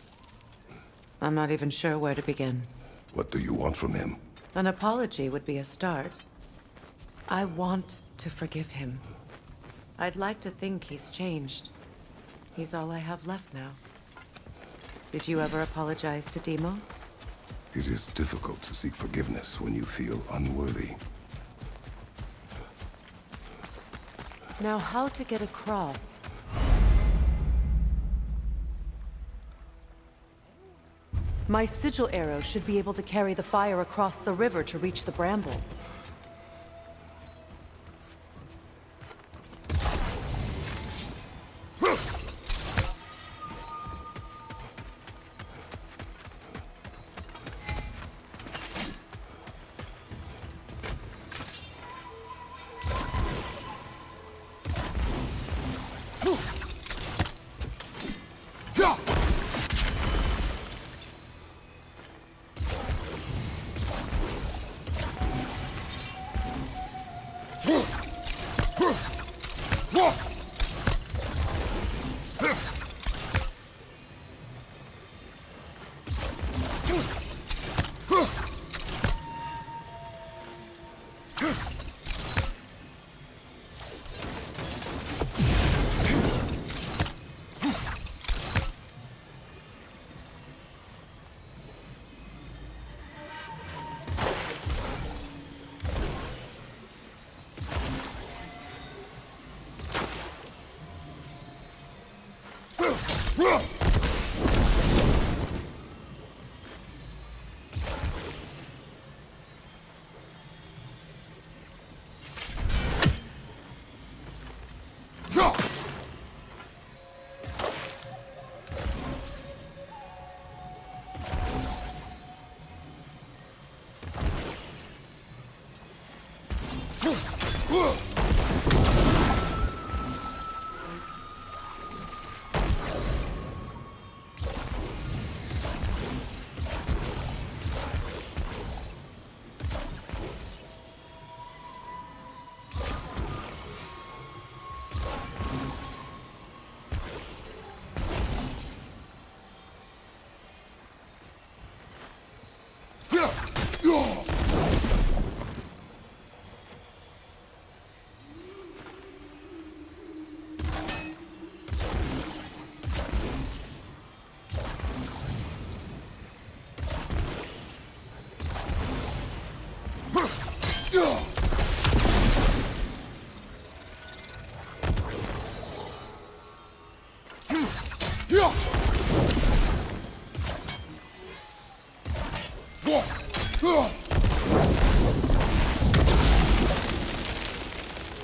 I'm not even sure where to begin. What do you want from him? An apology would be a start. I want to forgive him. I'd like to think he's changed. He's all I have left now. Did you ever apologize to Deimos? It is difficult to seek forgiveness when you feel unworthy. Now, how to get across? My sigil arrow should be able to carry the fire across the river to reach the bramble.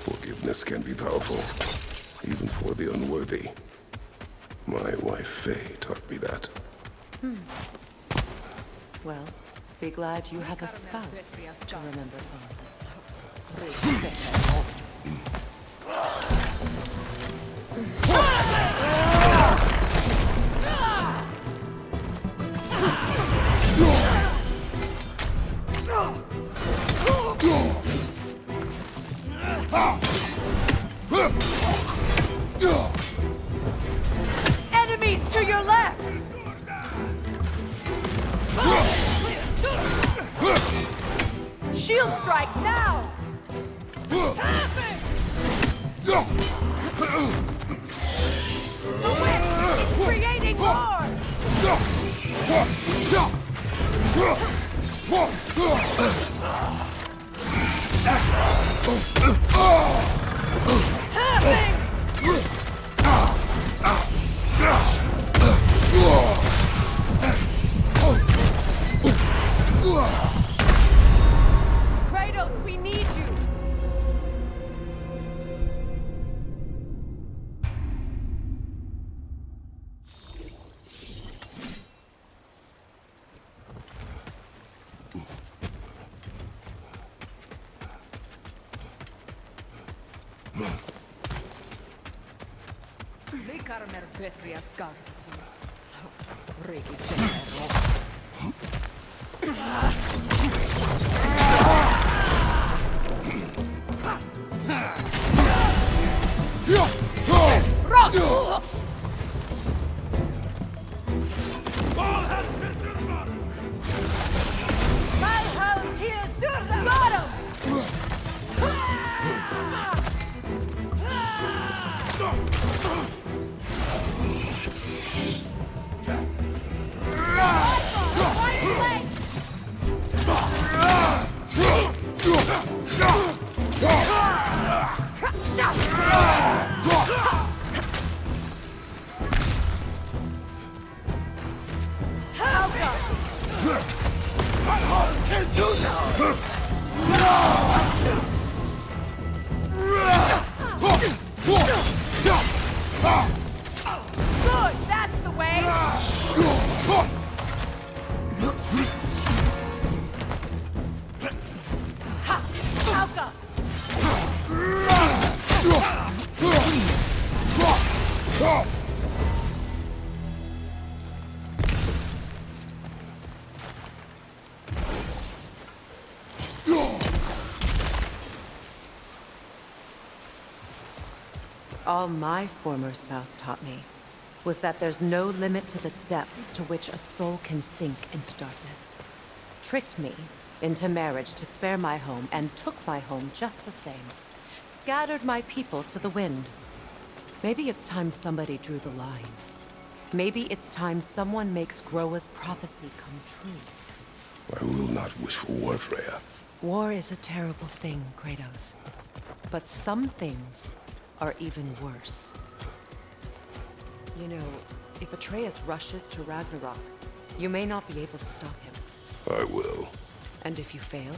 Forgiveness can be powerful, even for the unworthy. My wife, Faye, taught me that. Well, be glad you have a spouse to remember Enemies to your left! Shield strike now! The wind is creating more! Kratos, we need you! Good, that's the way! All my former spouse taught me was that there's no limit to the depth to which a soul can sink into darkness. Tricked me into marriage to spare my home and took my home just the same. Scattered my people to the wind. Maybe it's time somebody drew the line. Maybe it's time someone makes Groa's prophecy come true. I will not wish for war, Freya. War is a terrible thing, Kratos. But some things are even worse. You know, if Atreus rushes to Ragnarok, you may not be able to stop him. I will. And if you fail?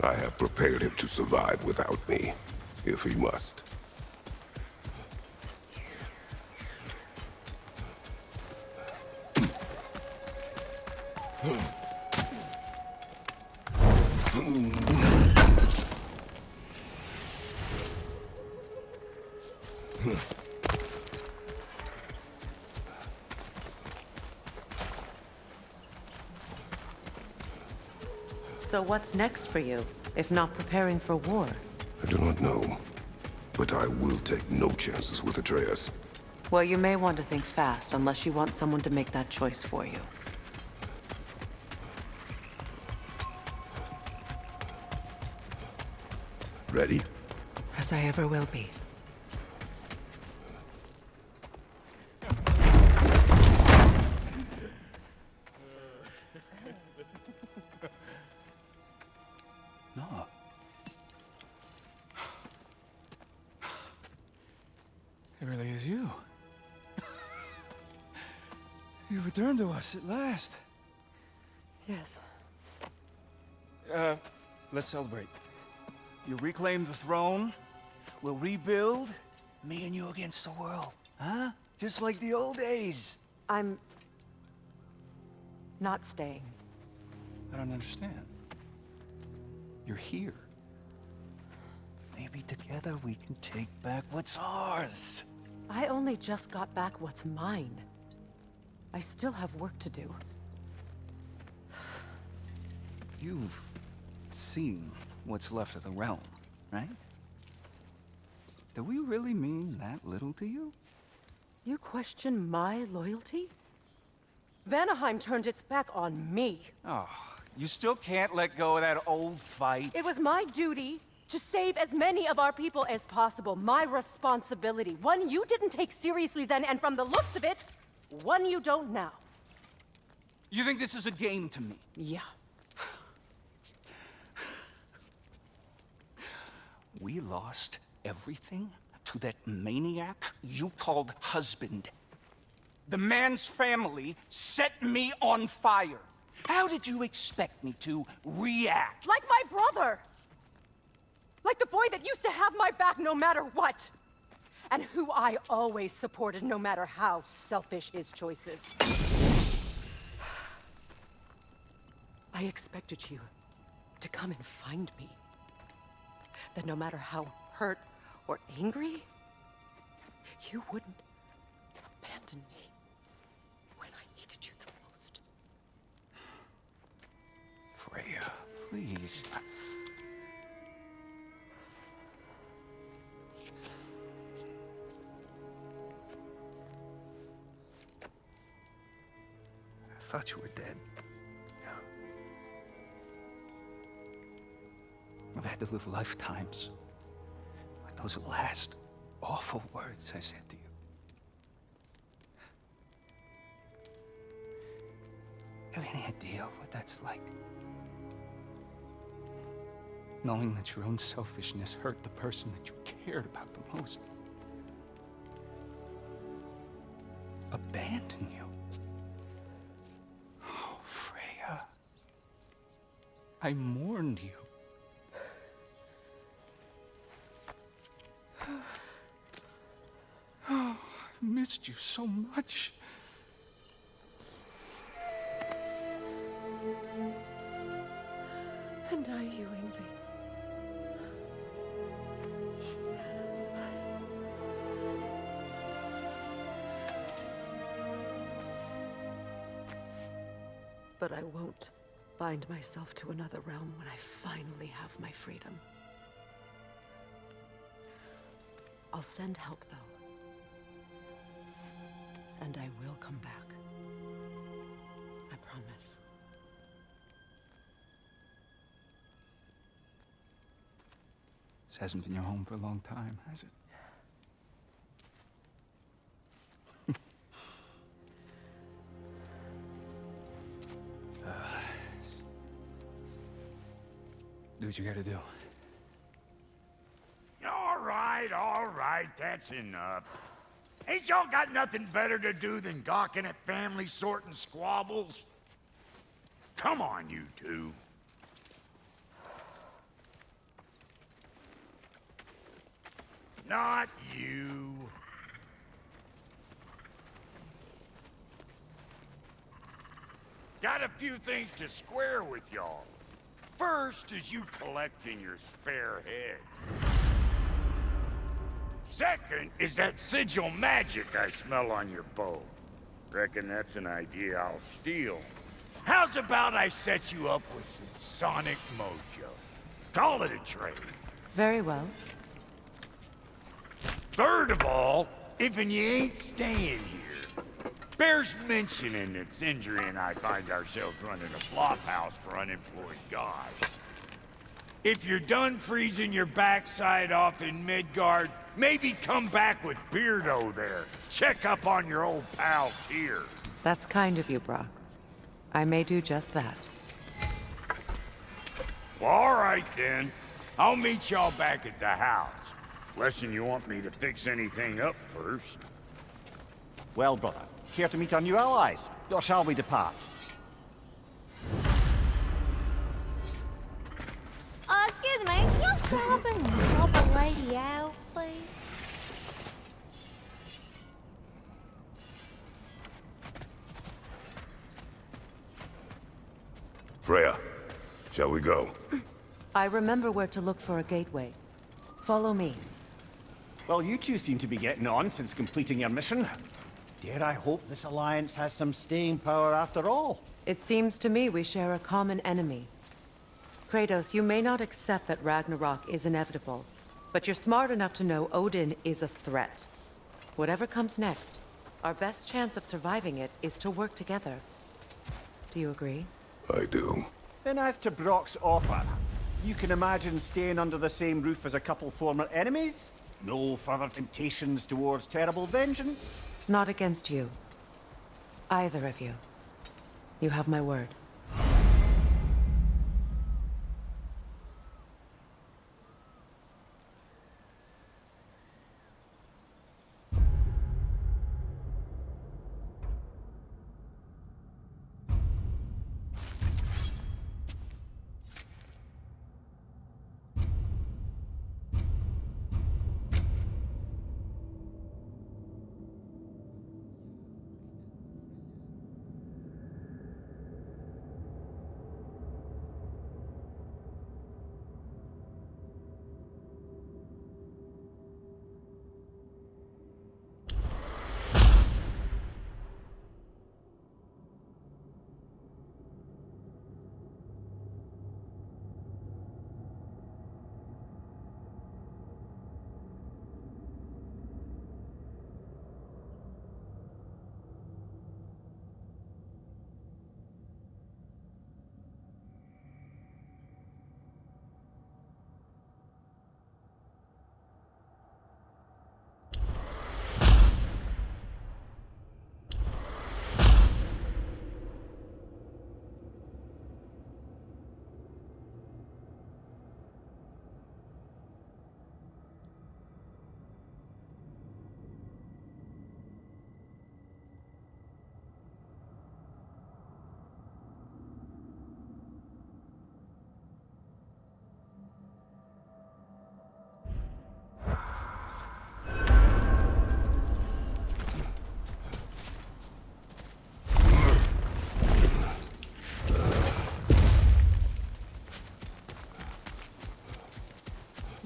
I have prepared him to survive without me, if he must. So what's next for you, if not preparing for war? I do not know, but I will take no chances with Atreus. Well, you may want to think fast, unless you want someone to make that choice for you. Ready? As I ever will be. No. It really is you. You returned to us at last. Yes. Let's celebrate. You reclaim the throne. We'll rebuild. Me and you against the world. Huh? Just like the old days. I'm not staying. I don't understand. You're here. Maybe together we can take back what's ours. I only just got back what's mine. I still have work to do. You've seen what's left of the realm, right? Do we really mean that little to you? You question my loyalty? Vanaheim turned its back on me. Oh, you still can't let go of that old fight? It was my duty to save as many of our people as possible. My responsibility. One you didn't take seriously then, and from the looks of it, one you don't now. You think this is a game to me? Yeah. We lost everything to that maniac you called husband. The man's family set me on fire. How did you expect me to react? Like my brother! Like the boy that used to have my back no matter what! And who I always supported no matter how selfish his choices. I expected you to come and find me. That no matter how hurt or angry, you wouldn't abandon me when I please. I thought you were dead. I've had to live lifetimes with those last awful words I said to you. Have any idea what that's like? Knowing that your own selfishness hurt the person that you cared about the most. Abandon you. Oh, Freya. I mourned you. Oh, I've missed you so much. And are you, Ingvi? But I won't bind myself to another realm when I finally have my freedom. I'll send help, though. And I will come back. I promise. This hasn't been your home for a long time, has it? Do what you gotta do. All right, that's enough. Ain't y'all got nothing better to do than gawking at family sorting squabbles? Come on, you two. Not you. Got a few things to square with y'all. First is you collecting your spare heads. Second is that sigil magic I smell on your bow. Reckon that's an idea I'll steal. How's about I set you up with some sonic mojo? Call it a trade. Very well. Third of all, if you ain't staying here, bears mentioning that Sindri and I find ourselves running a flop house for unemployed guys. If you're done freezing your backside off in Midgard, maybe come back with Beardo there. Check up on your old pal Tyr. That's kind of you, Brock. I may do just that. Well, all right then. I'll meet y'all back at the house. Lesson you want me to fix anything up first. Well, brother, care to meet our new allies? Or shall we depart? Excuse me, can you stop and drop a lady out, please? Freya, shall we go? I remember where to look for a gateway. Follow me. Well, you two seem to be getting on since completing your mission. Dare I hope this alliance has some staying power after all? It seems to me we share a common enemy. Kratos, you may not accept that Ragnarok is inevitable, but you're smart enough to know Odin is a threat. Whatever comes next, our best chance of surviving it is to work together. Do you agree? I do. Then as to Brock's offer, you can imagine staying under the same roof as a couple former enemies? No further temptations towards terrible vengeance? Not against you. Either of you. You have my word.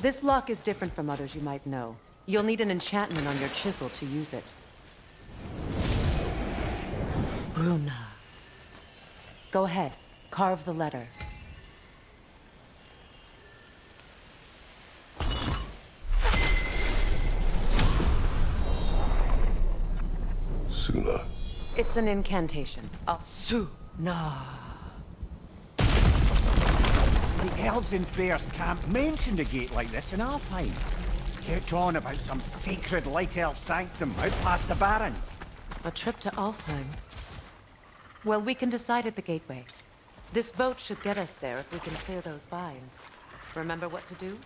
This lock is different from others you might know. You'll need an enchantment on your chisel to use it. Bruna. Go ahead. Carve the letter. Suna. It's an incantation. Asuna. The elves in Freya's camp mentioned a gate like this in Alfheim. Kept on about some sacred light elf sanctum out past the barrens. A trip to Alfheim. Well, we can decide at the gateway. This boat should get us there if we can clear those vines. Remember what to do?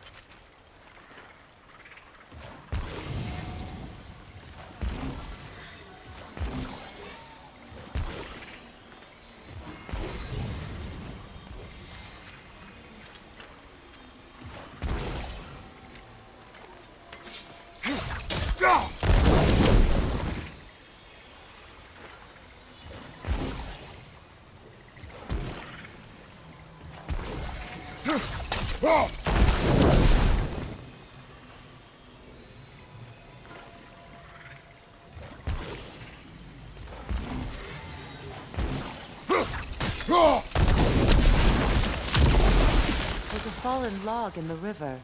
There's a fallen log in the river.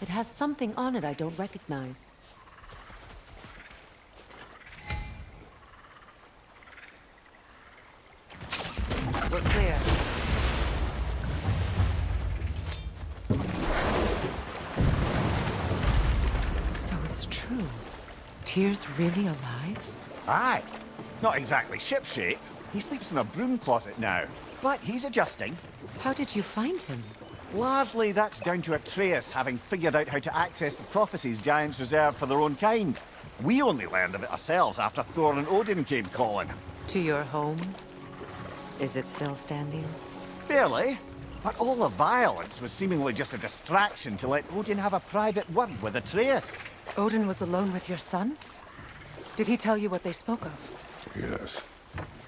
It has something on it I don't recognize. We're clear. So it's true. Tyr's really alive? Aye. Not exactly shipshape. He sleeps in a broom closet now. But he's adjusting. How did you find him? Largely, that's down to Atreus having figured out how to access the prophecies giants reserve for their own kind. We only learned of it ourselves after Thor and Odin came calling. To your home? Is it still standing? Barely. But all the violence was seemingly just a distraction to let Odin have a private word with Atreus. Odin was alone with your son? Did he tell you what they spoke of? Yes.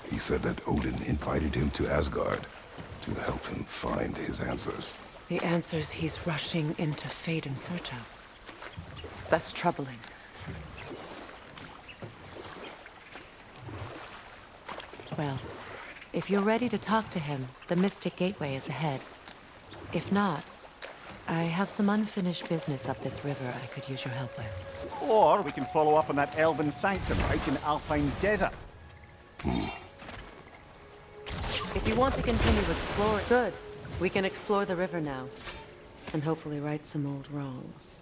He said that Odin invited him to Asgard to help him find his answers. The answers he's rushing into fate in search of. That's troubling. Well, if you're ready to talk to him, the Mystic Gateway is ahead. If not, I have some unfinished business up this river I could use your help with. Or we can follow up on that elven sanctum out in Alfheim's desert. If you want to continue exploring, good. We can explore the river now, and hopefully right some old wrongs.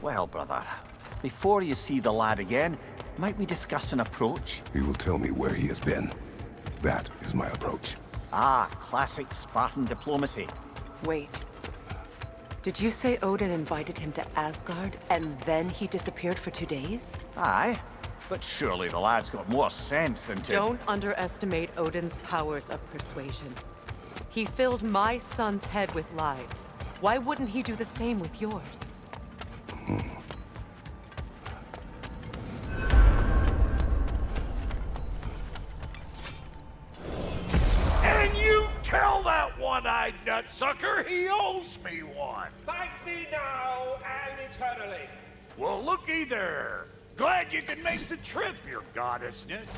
Well, brother, before you see the lad again, might we discuss an approach? He will tell me where he has been. That is my approach. Ah, classic Spartan diplomacy. Wait. Did you say Odin invited him to Asgard, and then he disappeared for 2 days? Aye, but surely the lad's got more sense than to... Don't underestimate Odin's powers of persuasion. He filled my son's head with lies. Why wouldn't he do the same with yours? And you tell that one-eyed nutsucker he owes me one. Thank me now and eternally. Well, looky there. Glad you can make the trip, your goddessness.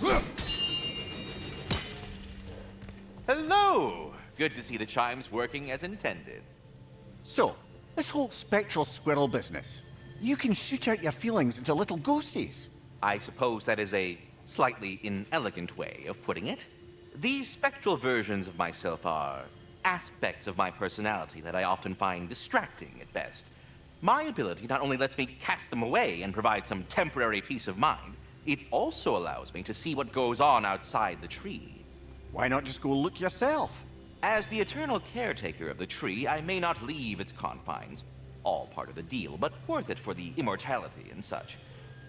Hello! Good to see the chimes working as intended. So, this whole spectral squirrel business. You can shoot out your feelings into little ghosties. I suppose that is a slightly inelegant way of putting it. These spectral versions of myself are aspects of my personality that I often find distracting at best. My ability not only lets me cast them away and provide some temporary peace of mind, it also allows me to see what goes on outside the tree. Why not just go look yourself? As the eternal caretaker of the tree, I may not leave its confines. All part of the deal, but worth it for the immortality and such.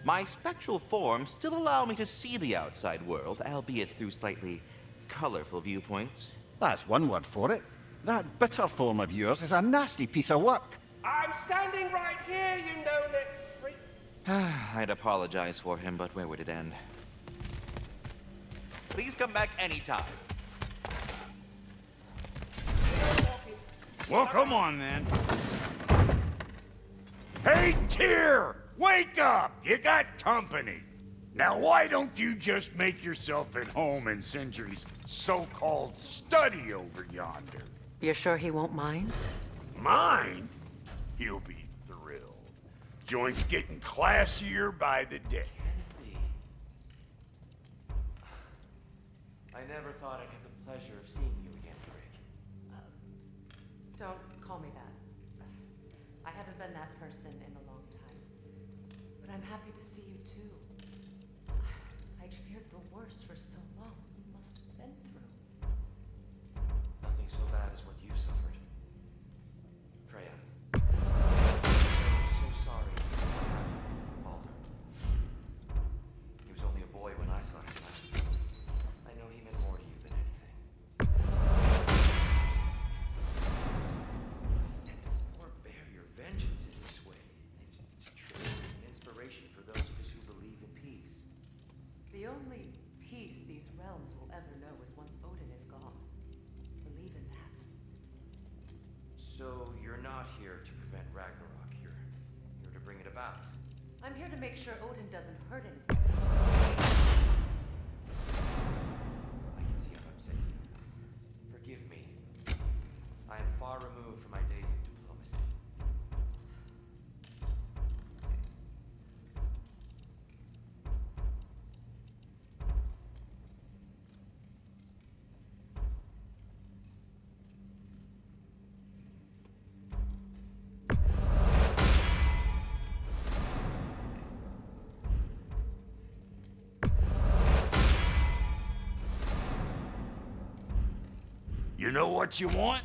My spectral forms still allow me to see the outside world, albeit through slightly colorful viewpoints. That's one word for it. That bitter form of yours is a nasty piece of work. I'm standing right here, you no-net freak. I'd apologize for him, but where would it end? Please come back anytime. Well, come on then. Hey, Tyr! Wake up! You got company. Now, why don't you just make yourself at home in Sindri's so-called study over yonder? You're sure he won't mind? Mine? He'll be thrilled. Joint's getting classier by the day. I never thought I'd have the pleasure of seeing you again, Rick. Don't call me that. I haven't been that person in a long time. But I'm happy to see you too. I'd feared the worst for so long. You must have been through. Nothing so bad as what you suffered. Freya. I'm so sorry for what happened to Baldur. He was only a boy when I saw him last. I know he meant more to you than anything. Or bear your vengeance in this way. It's truly an inspiration for those of us who believe in peace. The only peace these realms will ever know is once Odin is gone. Believe in that. So you're not here to prevent Ragnarok. You're here to bring it about. I'm here to make sure Odin doesn't hurt anyone. I can see I'm upsetting you. Forgive me. I am far removed from my days of diplomacy. You know what you want?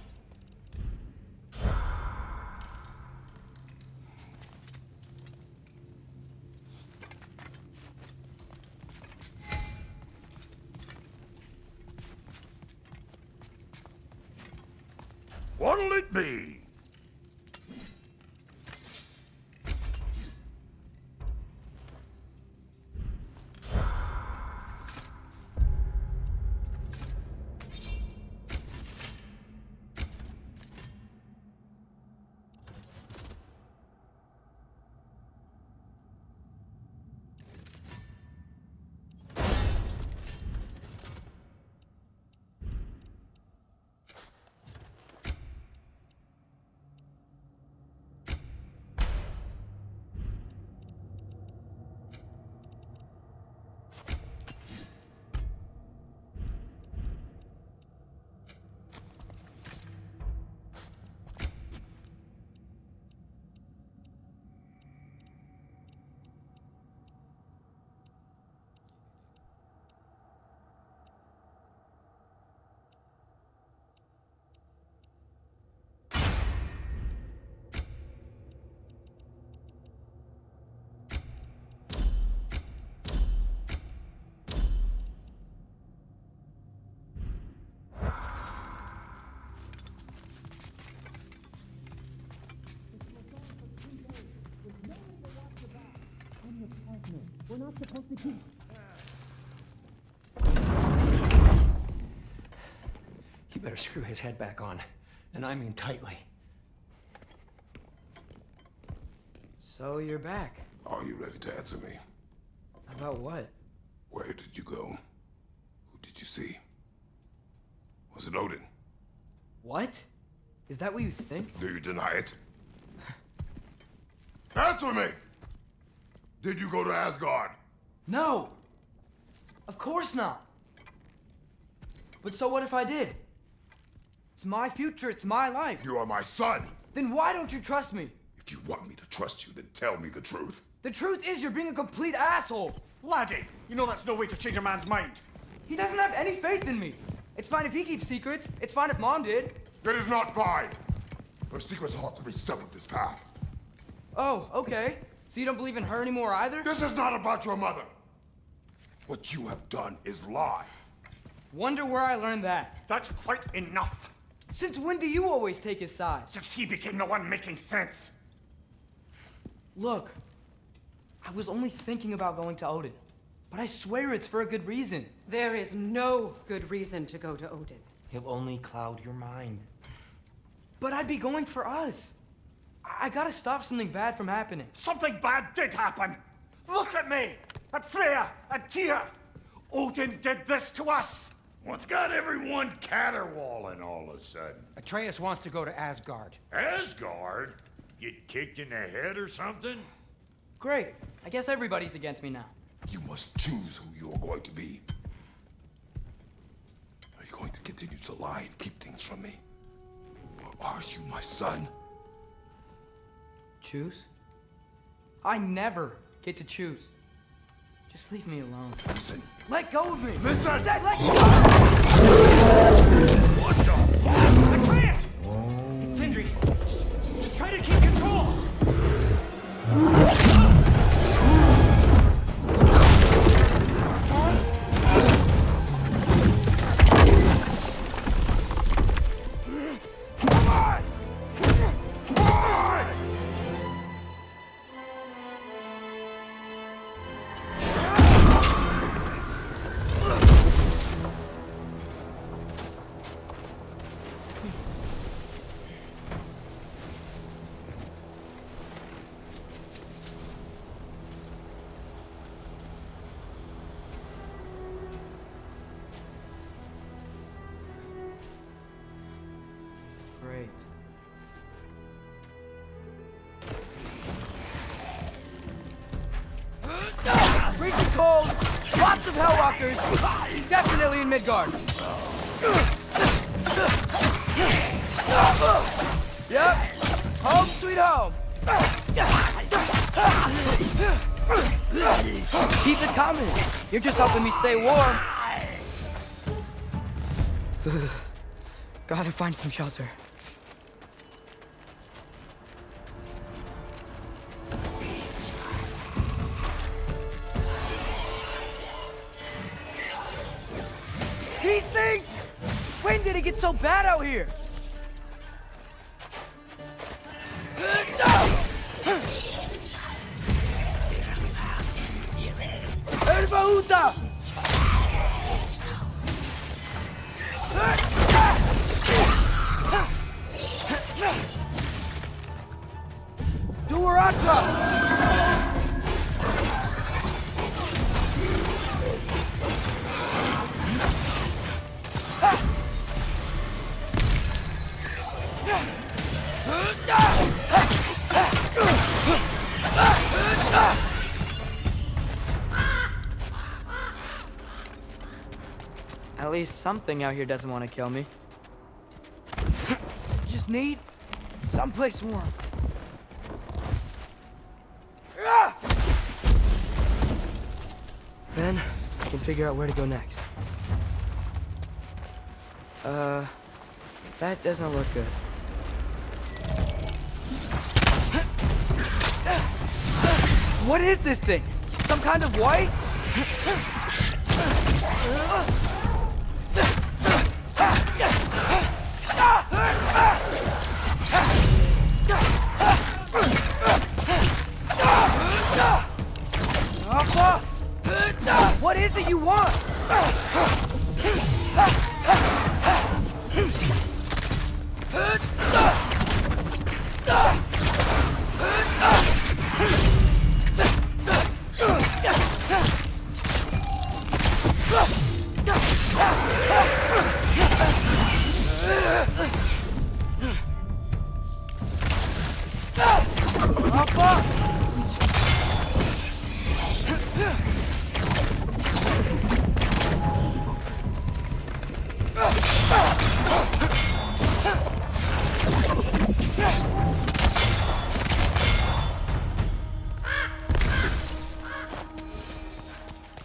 What'll it be? We're not supposed to keep... You better screw his head back on, and I mean tightly. So you're back. Are you ready to answer me? About what? Where did you go? Who did you see? Was it Odin? What? Is that what you think? Do you deny it? Answer me! Did you go to Asgard? No! Of course not! But so what if I did? It's my future, it's my life. You are my son! Then why don't you trust me? If you want me to trust you, then tell me the truth. The truth is you're being a complete asshole! Laddie, you know that's no way to change a man's mind. He doesn't have any faith in me! It's fine if he keeps secrets. It's fine if Mom did. It is not fine. Her secrets ought to be stuck with this path. Oh, okay. So you don't believe in her anymore either? This is not about your mother. What you have done is lie. Wonder where I learned that. That's quite enough. Since when do you always take his side? Since he became the one making sense. Look, I was only thinking about going to Odin, but I swear it's for a good reason. There is no good reason to go to Odin. He'll only cloud your mind. But I'd be going for us. I gotta stop something bad from happening. Something bad did happen. Look at me, at Freya, at Tyr. Odin did this to us. What's got everyone caterwauling all of a sudden? Atreus wants to go to Asgard. Asgard? Get kicked in the head or something? Great. I guess everybody's against me now. You must choose who you're going to be. Are you going to continue to lie and keep things from me? Or are you my son? Choose? I never get to choose. Just leave me alone. Listen. Let go of me! Listen! I said let go! What the? Atreus! It's Sindri. Just try to keep control. Great. Freezing cold, lots of Hellwalkers, definitely in Midgard. Yep, home sweet home. Keep it coming. You're just helping me stay warm. Gotta find some shelter. These things! When did it get so bad out here? Erbaúta! Duarata! At least something out here doesn't want to kill me. Just need someplace warm. Then I can figure out where to go next. That doesn't look good. What is this thing? Some kind of white? What is it you want?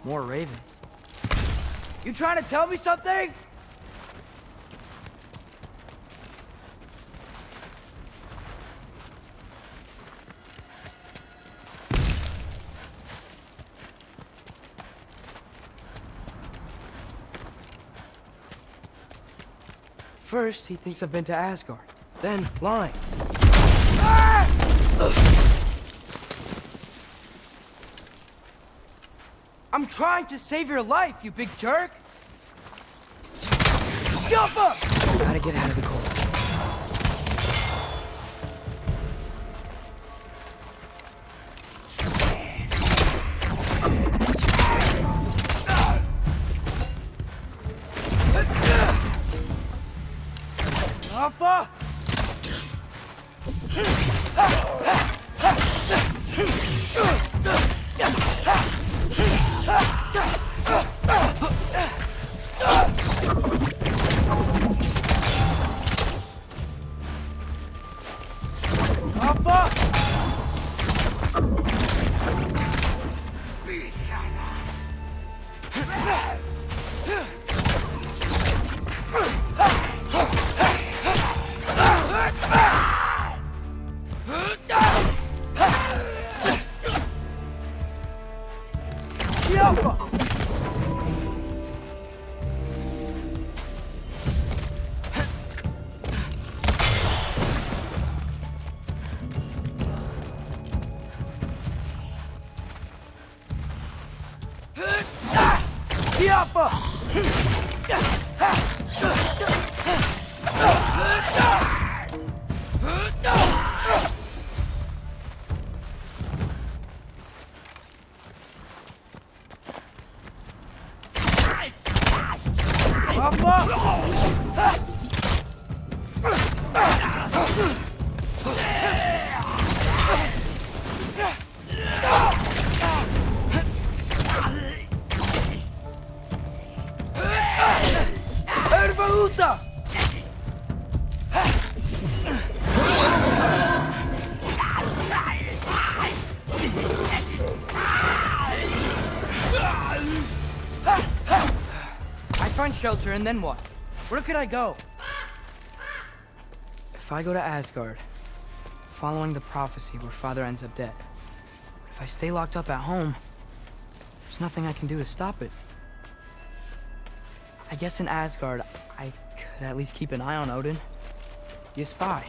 More ravens. You trying to tell me something? First, he thinks I've been to Asgard. Then, lying. I'm trying to save your life, you big jerk! Jump up! Gotta get out of the cold. Alpha! Shelter, and then what? Where could I go? If I go to Asgard, following the prophecy where Father ends up dead. If I stay locked up at home, there's nothing I can do to stop it. I guess in Asgard, I could at least keep an eye on Odin. Be a spy.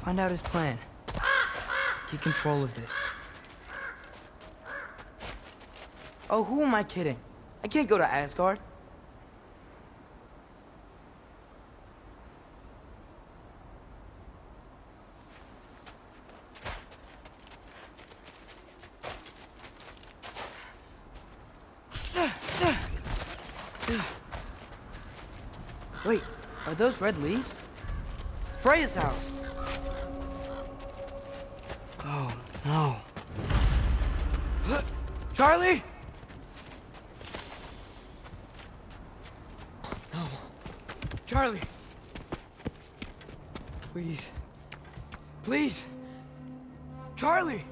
Find out his plan. Get control of this. Oh, who am I kidding? I can't go to Asgard. Wait, are those red leaves? Freya's house! Oh, no. Charlie! No. Charlie! Please. Please! Charlie!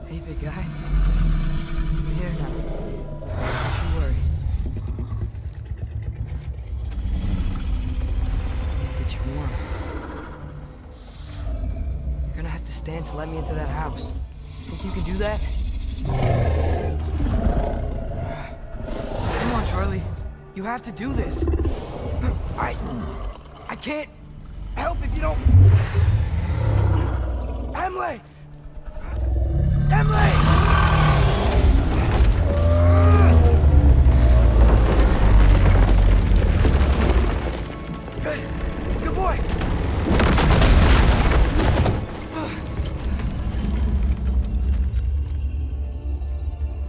Hey, big guy. We're here now. Don't worry. Get you warm. You're gonna have to stand to let me into that house. Think you can do that? Come on, Charlie. You have to do this. I can't help if you don't... Emily! Emily! Good boy!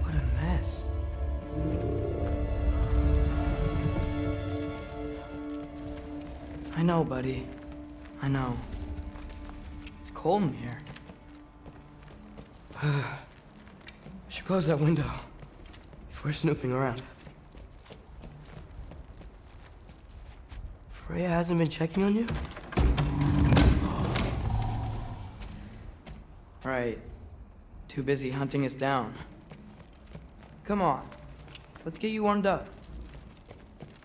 What a mess. I know, buddy. I know. It's cold in here. I should close that window if we're snooping around. Freya hasn't been checking on you? Right. Too busy hunting us down. Come on. Let's get you warmed up.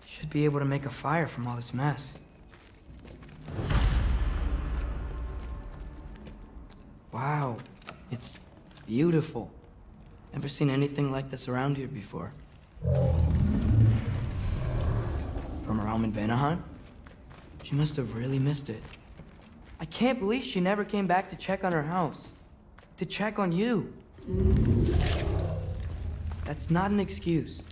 Should be able to make a fire from all this mess. Wow. It's Beautiful. Never seen anything like this around here before. From her home in Vanaheim? She must have really missed it. I can't believe she never came back to check on her house. To check on you. That's not an excuse.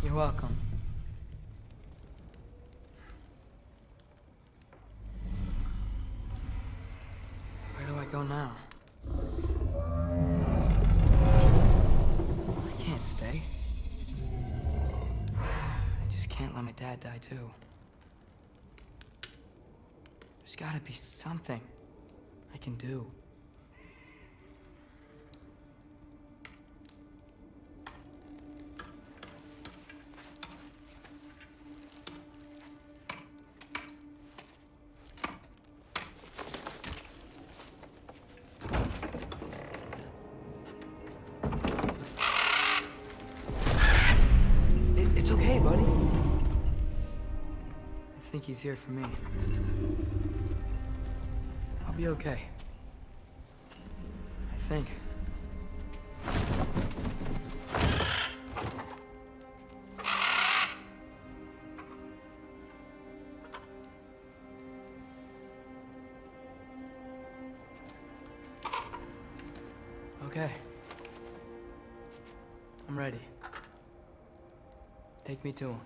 You're welcome. Where do I go now? I can't stay. I just can't let my dad die too. There's gotta be something I can do. It's okay, buddy. I think he's here for me. I'll be okay. I think. Okay. I'm ready. Take me to him.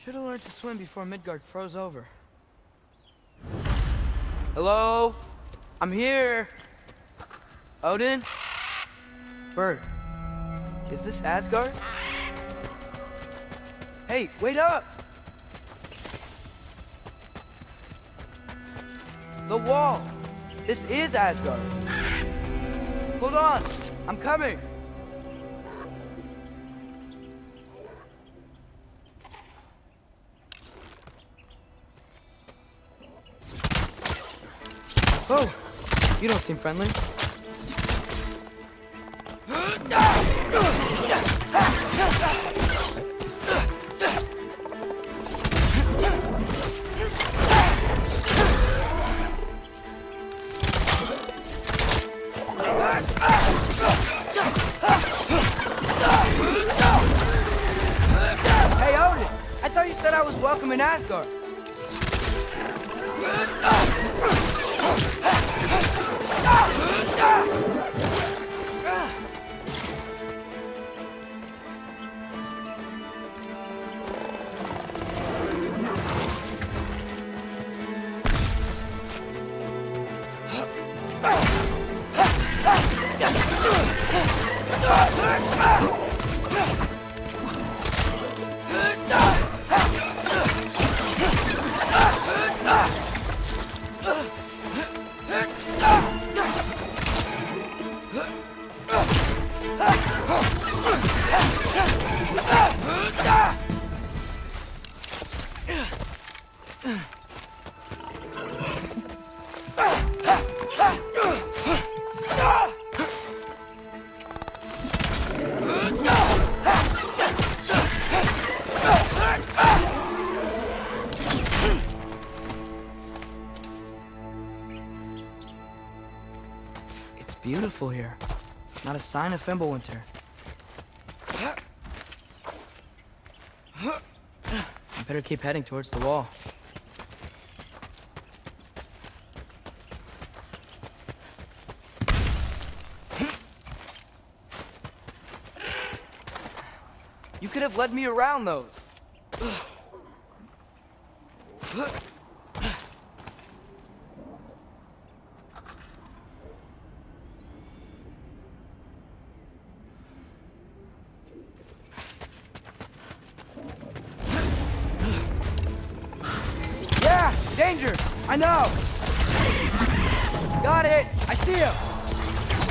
Should have learned to swim before Midgard froze over. Hello? I'm here. Odin? Bird. Is this Asgard? Hey, wait up! The wall! This is Asgard! Hold on! I'm coming! Oh! You don't seem friendly. Hey, Odin! I thought you said I was welcome in Asgard. peaceful here. Not a sign of Fimbulwinter. I better keep heading towards the wall. You could have led me around those. Yeah, danger! I know! Got it! I see him!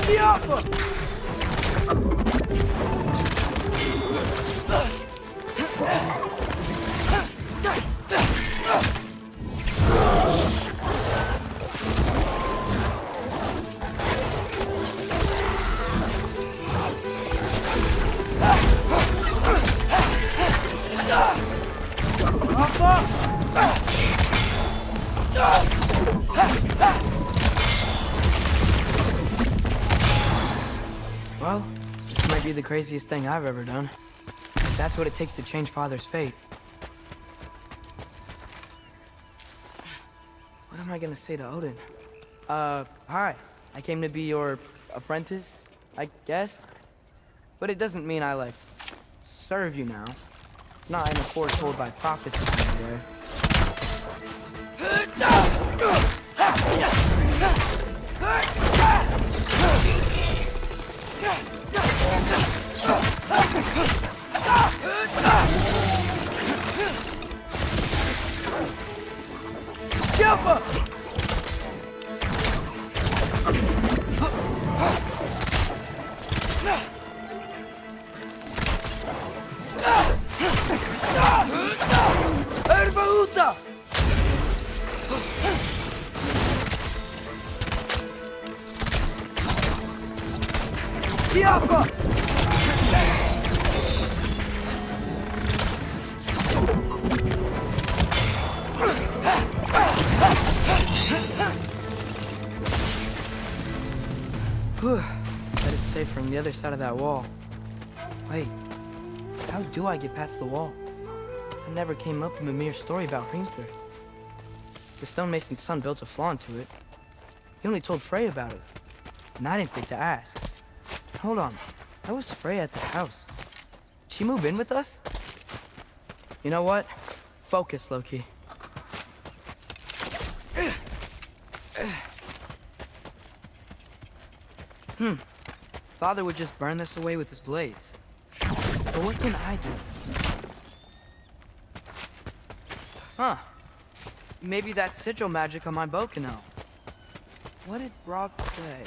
See off him! Well, this might be the craziest thing I've ever done. If that's what it takes to change Father's fate. What am I gonna say to Odin? Hi. I came to be your apprentice, I guess? But it doesn't mean I, like, serve you now. Not in a foretold by prophecy kind of way. Jump! Erbaúta! Diapa! Whew. Bet it's safe from the other side of that wall. Wait, how do I get past the wall? I never came up with a mere story about Hrimthur. The stonemason's son built a flaw into it. He only told Freya about it, and I didn't think to ask. Hold on, how was Freya at the house? Did she move in with us? You know what? Focus, Loki. Father would just burn this away with his blades. But what can I do? Huh. Maybe that sigil magic on my bow can help. What did Brock say?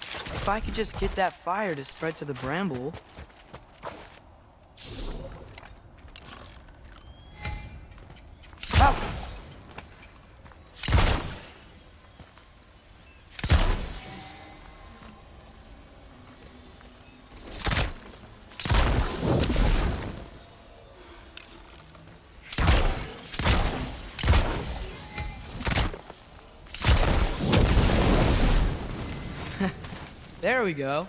If I could just get that fire to spread to the bramble... Oh! There we go.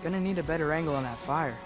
Gonna need a better angle on that fire.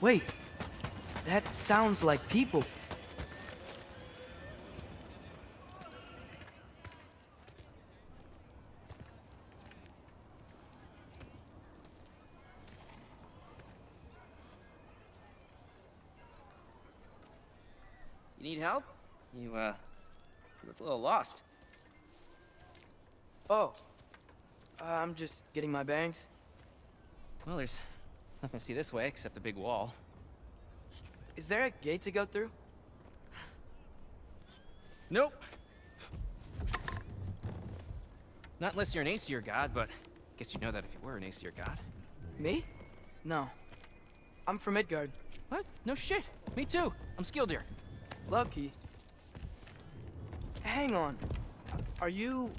Wait, That sounds like people. You need help? You look a little lost. Oh. I'm just getting my bearings. Well, there's nothing to see this way except the big wall. Is there a gate to go through? Nope. Not unless you're an Aesir god, but I guess you'd know that if you were an Aesir god. Me? No. I'm from Midgard. What? No shit. Me too. I'm skilled here. Lucky. Hang on. Are you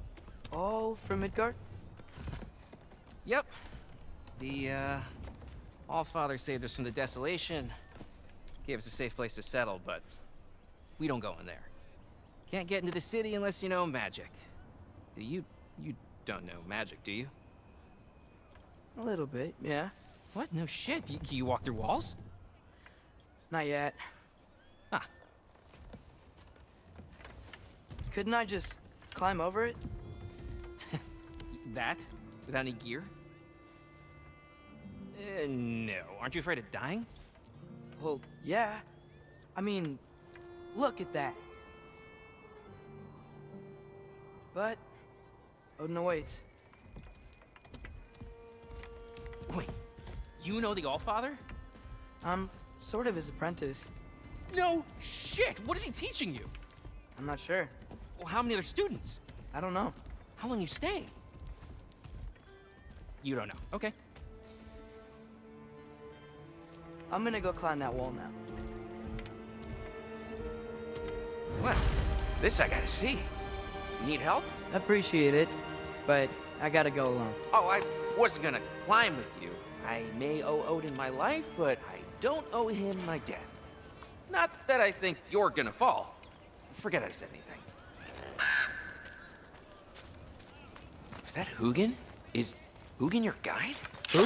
all from Midgard? Yep. The, Allfather saved us from the desolation. Gave us a safe place to settle, but we don't go in there. Can't get into the city unless you know magic. You don't know magic, do you? A little bit, yeah. What? No shit. Can you walk through walls? Not yet. Huh. Couldn't I just climb over it? That? Without any gear? No. Aren't you afraid of dying? Well, yeah. I mean, look at that. But Odin awaits. Wait, you know the Allfather? I'm sort of his apprentice. No shit! What is he teaching you? I'm not sure. Well, how many other students? I don't know. How long you stay? You don't know. Okay. I'm gonna go climb that wall now. Well, this I gotta see. Need help? Appreciate it, but I gotta go alone. Oh, I wasn't gonna climb with you. I may owe Odin my life, but I don't owe him my death. Not that I think you're gonna fall. Forget I said anything. Is that Hugin? Is Hugin your guide? Who?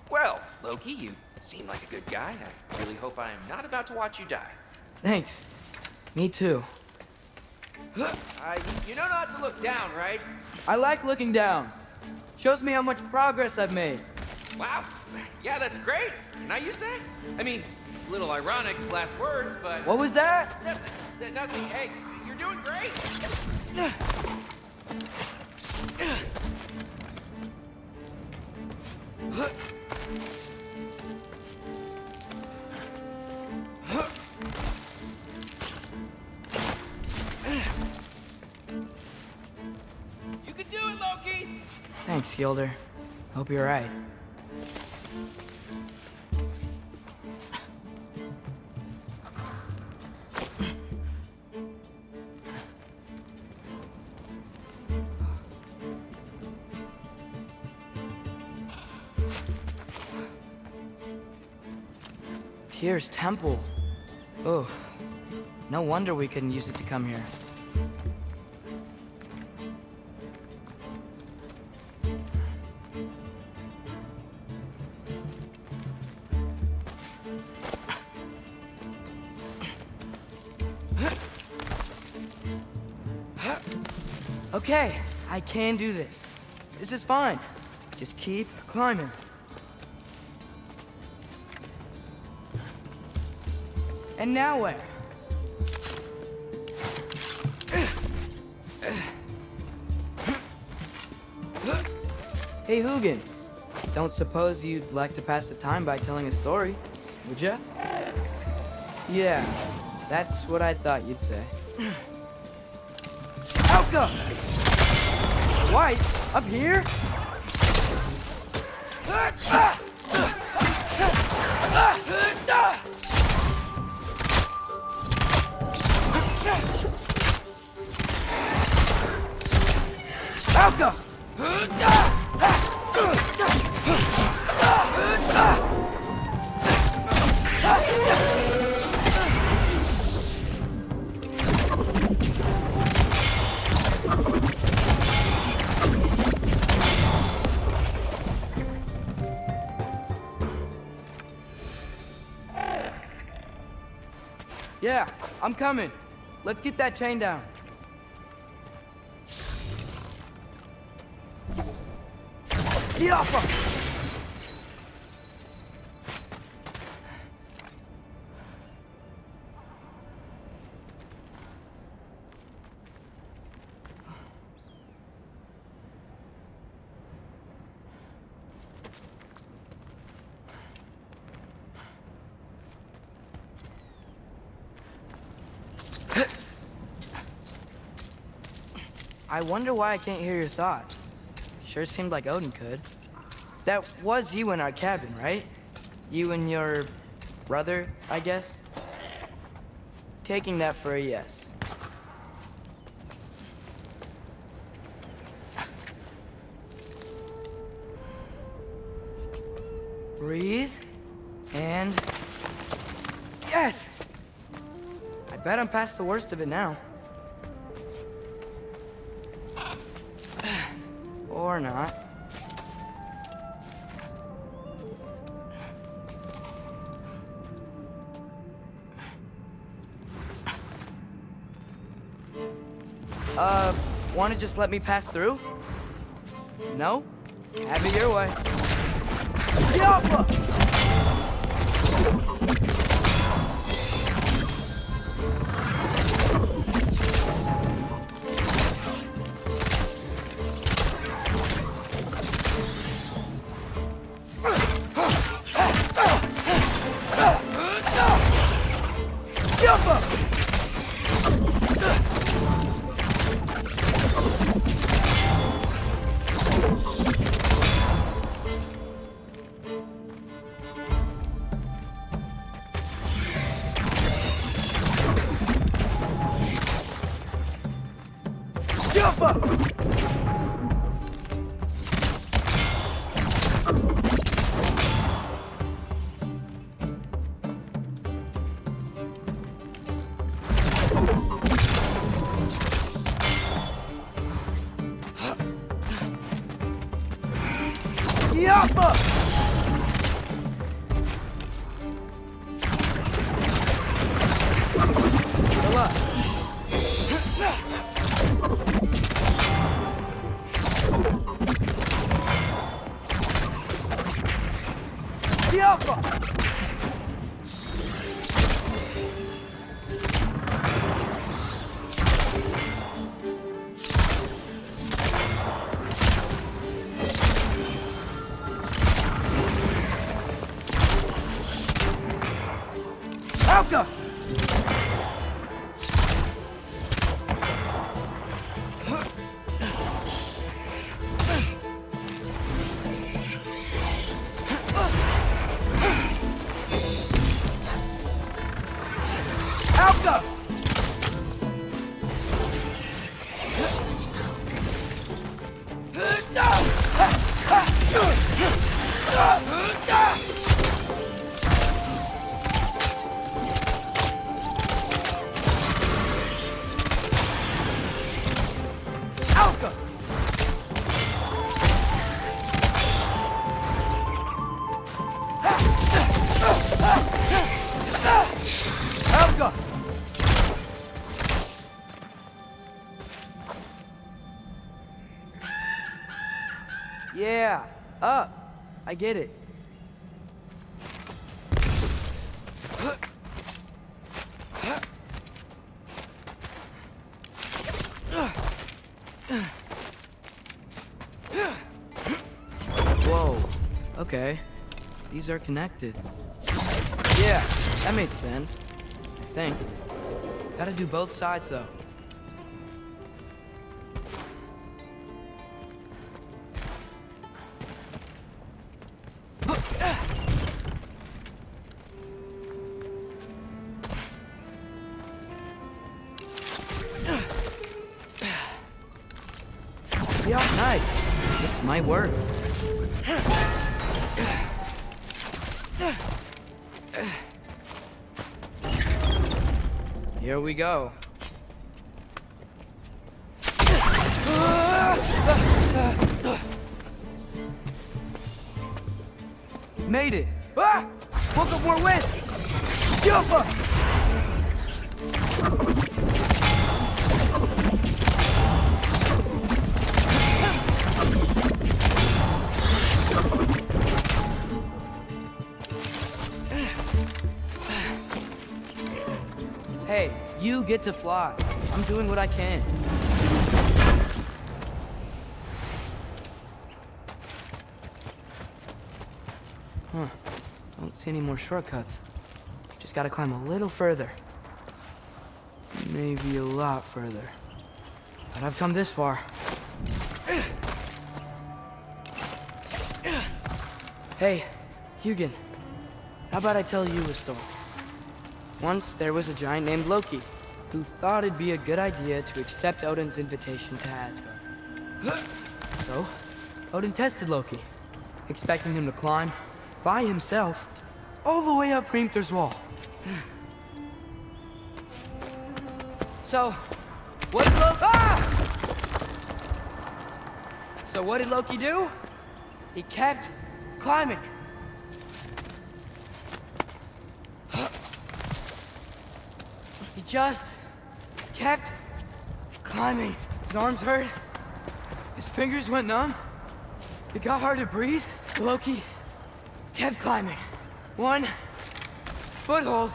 Well, Loki, you seem like a good guy. I really hope I am not about to watch you die. Thanks. Me too. You know not to look down, right? I like looking down. Shows me how much progress I've made. Wow. Yeah, that's great. Now you say? I mean, a little ironic last words, but... What was that? Nothing. Hey, you're doing great. You can do it, Loki! Thanks, Gilder. Hope you're right. Tyr's temple. Oof. No wonder we couldn't use it to come here. Okay, I can do this. This is fine. Just keep climbing. And now where? Hey, Hugin. Don't suppose you'd like to pass the time by telling a story, would ya? Yeah, that's what I thought you'd say. Alka! White? Up here? Alka! Yeah, I'm coming. Let's get that chain down. Get off him! I wonder why I can't hear your thoughts. Sure seemed like Odin could. That was you in our cabin, right? You and your brother, I guess? Taking that for a yes. Breathe, and... Yes! I bet I'm past the worst of it now. Or not. Wanna just let me pass through? No? Have it your way. Yappa! Yeah, up. I get it. Whoa. Okay. These are connected. Yeah, that made sense. I think. Gotta do both sides, though. Yeah, nice. This might work. Here we go. Made it. Ah! Woke up more wind. Jump up. Hey, you get to fly. I'm doing what I can. Huh. Don't see any more shortcuts. Just gotta climb a little further. Maybe a lot further. But I've come this far. Hey, Hugin. How about I tell you a story? Once there was a giant named Loki, who thought it'd be a good idea to accept Odin's invitation to Asgard. So, Odin tested Loki, expecting him to climb, by himself, all the way up Hrimthur's wall. So, what did Loki do? He kept climbing. He just kept climbing. His arms hurt. His fingers went numb. It got hard to breathe. Loki kept climbing. One foothold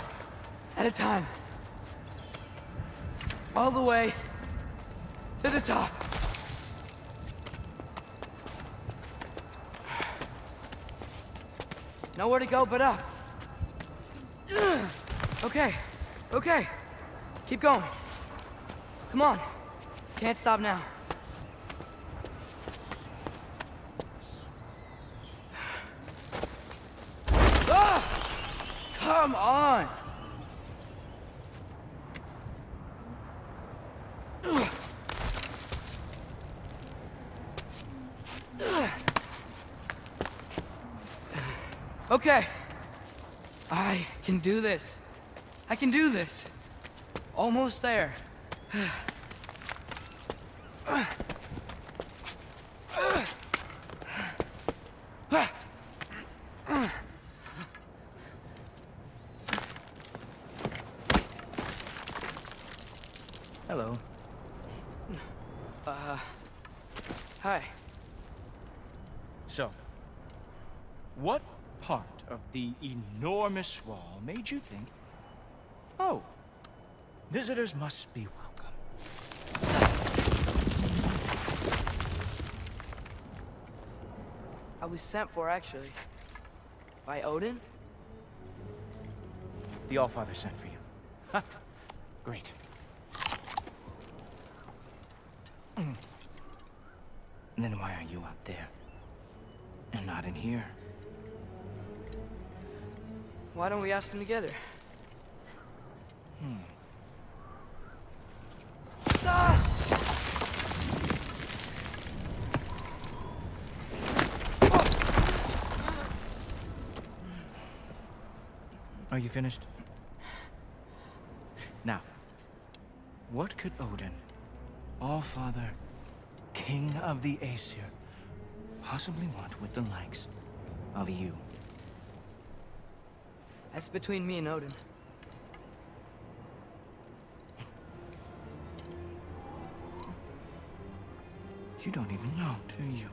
at a time. All the way to the top. Nowhere to go but up. Okay, okay. Keep going. Come on. Can't stop now. Come on! Okay. I can do this. I can do this. Almost there. Hello. Hi. So, what part of the enormous wall made you think, oh, visitors must be welcome? I was sent for, actually. By Odin? The Allfather sent for you. Huh. Great. Then why are you out there? And not in here? Why don't we ask them together? Are you finished? Now, what could Odin, Allfather, King of the Aesir, possibly want with the likes of you? That's between me and Odin. You don't even know, do you?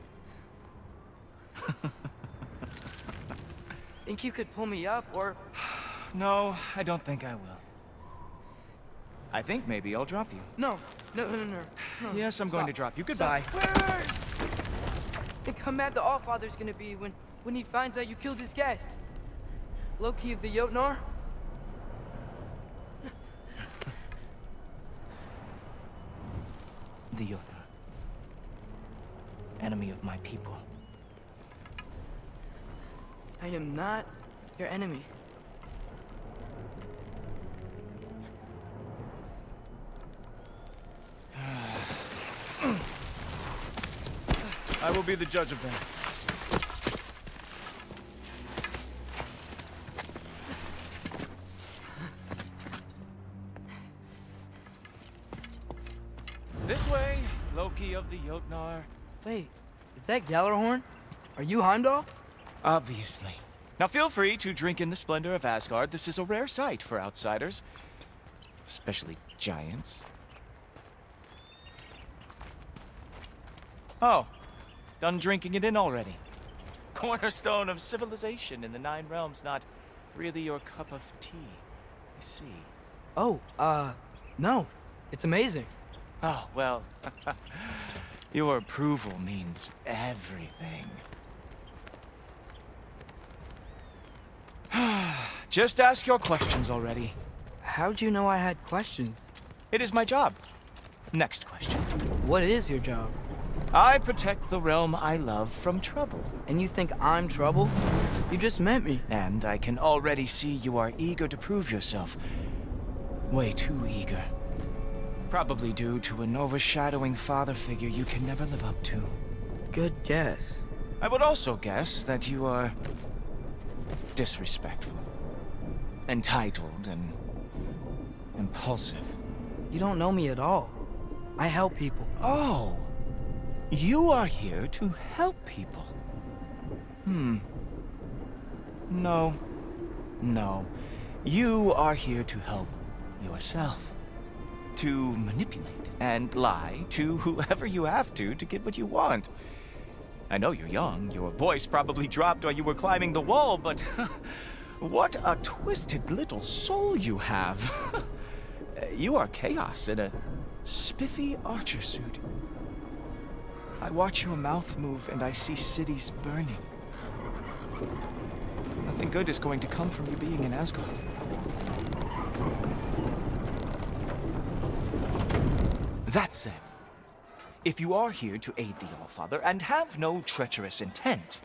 Think you could pull me up, or... No, I don't think I will. I think maybe I'll drop you. No. Yes, I'm going to drop you. Goodbye. Wait. Think how mad the Allfather's gonna be when he finds out you killed his guest. Loki of the Jotnar? The Jotnar. Enemy of my people. I am not your enemy. I will be the judge of that. This way, Loki of the Jotnar. Wait, is that Gjallarhorn? Are you Heimdall? especially giants. Oh, done drinking it in already. Cornerstone of civilization in the 9 realms, not really your cup of tea, I see. Oh, no. It's amazing. Oh, well, your approval means everything. Just ask your questions already. How'd you know I had questions? It is my job. Next question. What is your job? I protect the realm I love from trouble. And you think I'm trouble? You just met me. And I can already see you are eager to prove yourself. Way too eager. Probably due to an overshadowing father figure you can never live up to. Good guess. I would also guess that you are disrespectful, entitled, and impulsive. You don't know me at all. I help people. Oh, you are here to help people. No. You are here to help yourself. To manipulate and lie to whoever you have to get what you want. I know you're young. Your voice probably dropped while you were climbing the wall, but what a twisted little soul you have. You are chaos in a spiffy archer suit. I watch your mouth move and I see cities burning. Nothing good is going to come from you being in Asgard. That said, if you are here to aid the Allfather and have no treacherous intent,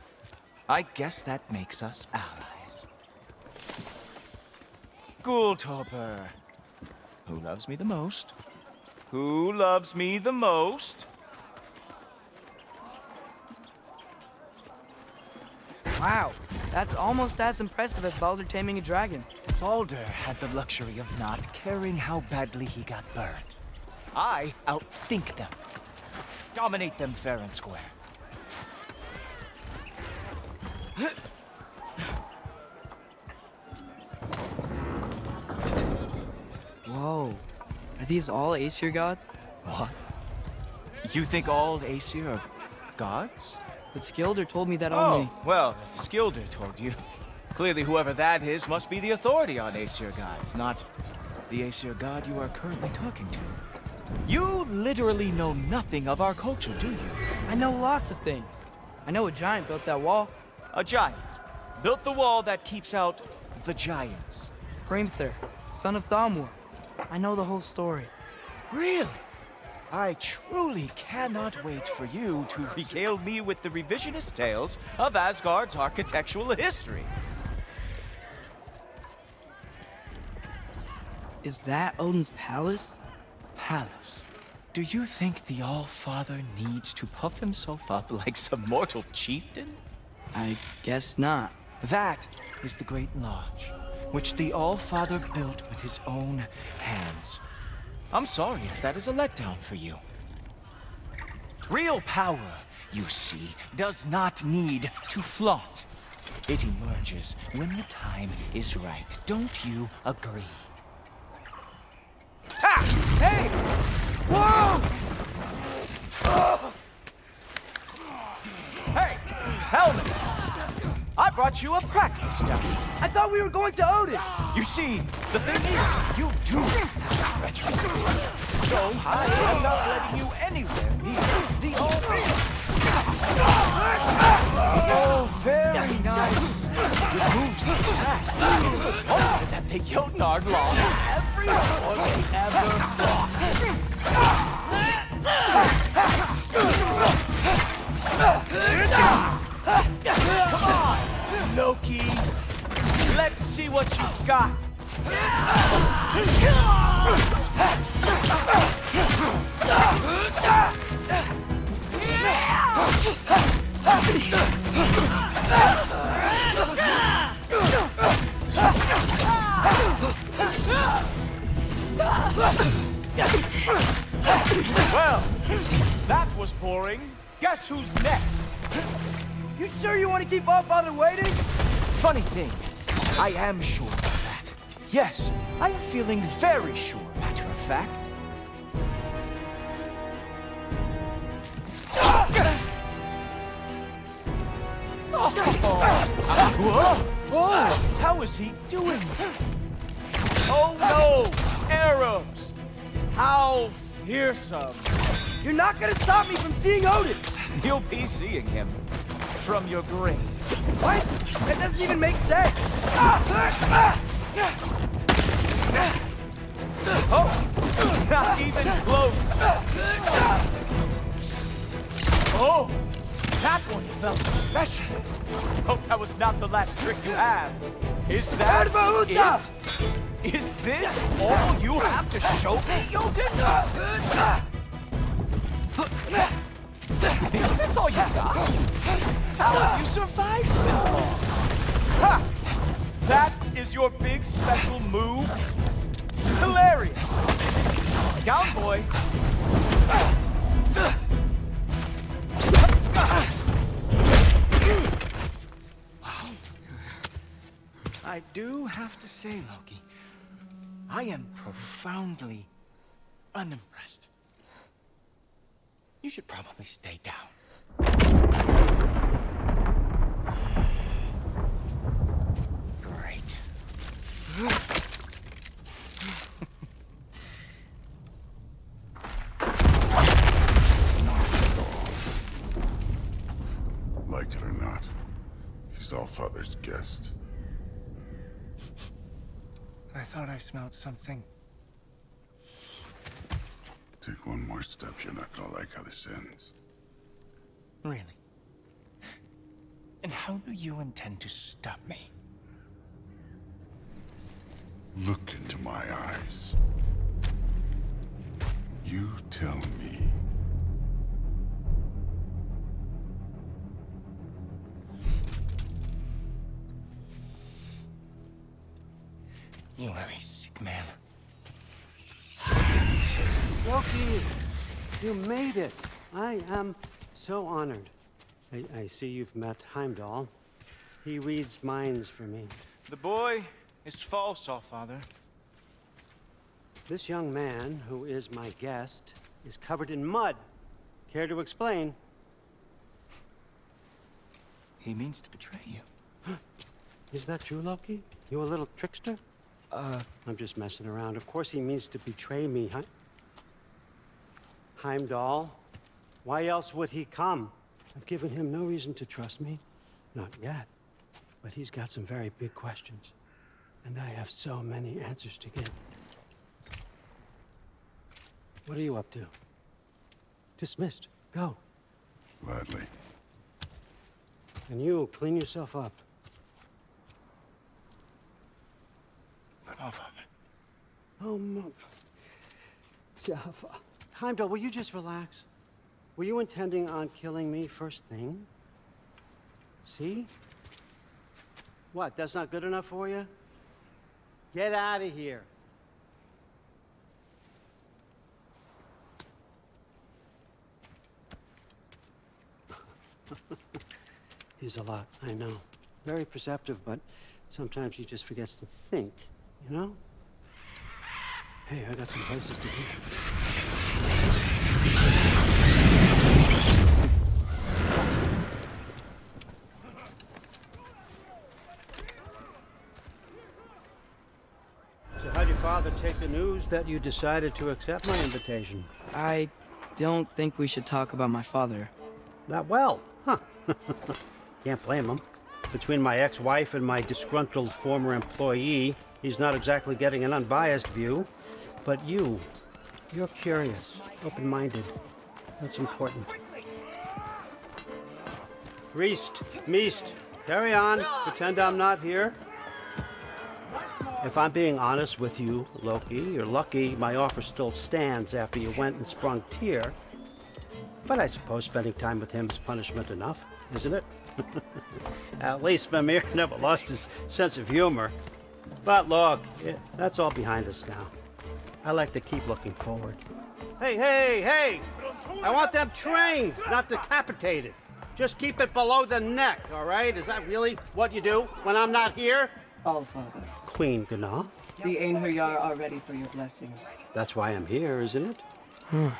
I guess that makes us allies. Ghoultoper. Who loves me the most? Who loves me the most? Wow, that's almost as impressive as Baldur taming a dragon. Baldur had the luxury of not caring how badly he got burned. I outthink them. Dominate them fair and square. Whoa. Are these all Aesir gods? What? You think all Aesir are gods? But Skilder told me that only... Oh, well, if Skilder told you, clearly whoever that is must be the authority on Aesir gods, not the Aesir god you are currently talking to. You literally know nothing of our culture, do you? I know lots of things. I know a giant built that wall. A giant built the wall that keeps out the giants. Hrimthur, son of Thamur. I know the whole story. Really? I truly cannot wait for you to regale me with the revisionist tales of Asgard's architectural history. Is that Odin's palace? Palace? Do you think the All-Father needs to puff himself up like some mortal chieftain? I guess not. That is the Great Lodge, which the All-Father built with his own hands. I'm sorry if that is a letdown for you. Real power, you see, does not need to flaunt. It emerges when the time is right. Don't you agree? Ha! Hey! Whoa! Hey! Helmets! I brought you a practice dummy. I thought we were going to Odin! You see, the thing is, you do have treacherous intent. So I am not letting you anywhere near the All-Father. Oh, very nice. With moves like that, it is a wonder that the Jotnar lost every war they ever fought. Come on, Loki. Let's see what you've got. Well, that was boring. Guess who's next? You sure you want to keep All-Father waiting? Funny thing, I am sure of that. Yes, I am feeling very sure fact? Whoa! How is he doing that? Oh no! Arrows! How fearsome! You're not gonna stop me from seeing Odin! You'll be seeing him from your grave. What? That doesn't even make sense! Oh! Not even close! Oh! That one felt special! Hope that was not the last trick you have. Is that it? Is this all you have to show me, Jotun? Is this all you got? How have you survived this long? Ha! That is your big special move? Hilarious! Down, boy! Wow. I do have to say, Loki, I am profoundly unimpressed. You should probably stay down. Great. Like it or not, he's Allfather's guest. I thought I smelled something. Take one more step, you're not gonna like how this ends. Really? And how do you intend to stop me? Look into my eyes. You tell me. You are a sick man. Loki, you made it. I am so honored. I see you've met Heimdall. He reads minds for me. The boy is false, Allfather. This young man, who is my guest, is covered in mud. Care to explain? He means to betray you. Is that true, Loki? You a little trickster? I'm just messing around. Of course he means to betray me, Heimdall. Why else would he come? I've given him no reason to trust me. Not yet. But he's got some very big questions. And I have so many answers to give. What are you up to? Dismissed. Go. Gladly. And you, clean yourself up. But Allfather. Oh, no. Heimdall, will you just relax? Were you intending on killing me first thing? See? What, that's not good enough for you? Get out of here. He's a lot, I know. Very perceptive, but sometimes he just forgets to think, you know? Hey, I got some places to be. So how'd your father take the news that you decided to accept my invitation? I don't think we should talk about my father. That well, huh? Can't blame him. Between my ex-wife and my disgruntled former employee, he's not exactly getting an unbiased view. But you're curious, open-minded. That's important. Reist, Meist, carry on. Pretend I'm not here. If I'm being honest with you, Loki, you're lucky my offer still stands after you went and sprung Tyr. But I suppose spending time with him is punishment enough, isn't it? At least Mimir never lost his sense of humor. But look, that's all behind us now. I like to keep looking forward. Hey! I want them trained, not decapitated. Just keep it below the neck, all right? Is that really what you do when I'm not here? Allfather. Queen Gná, The Einherjar are ready for your blessings. That's why I'm here, isn't it?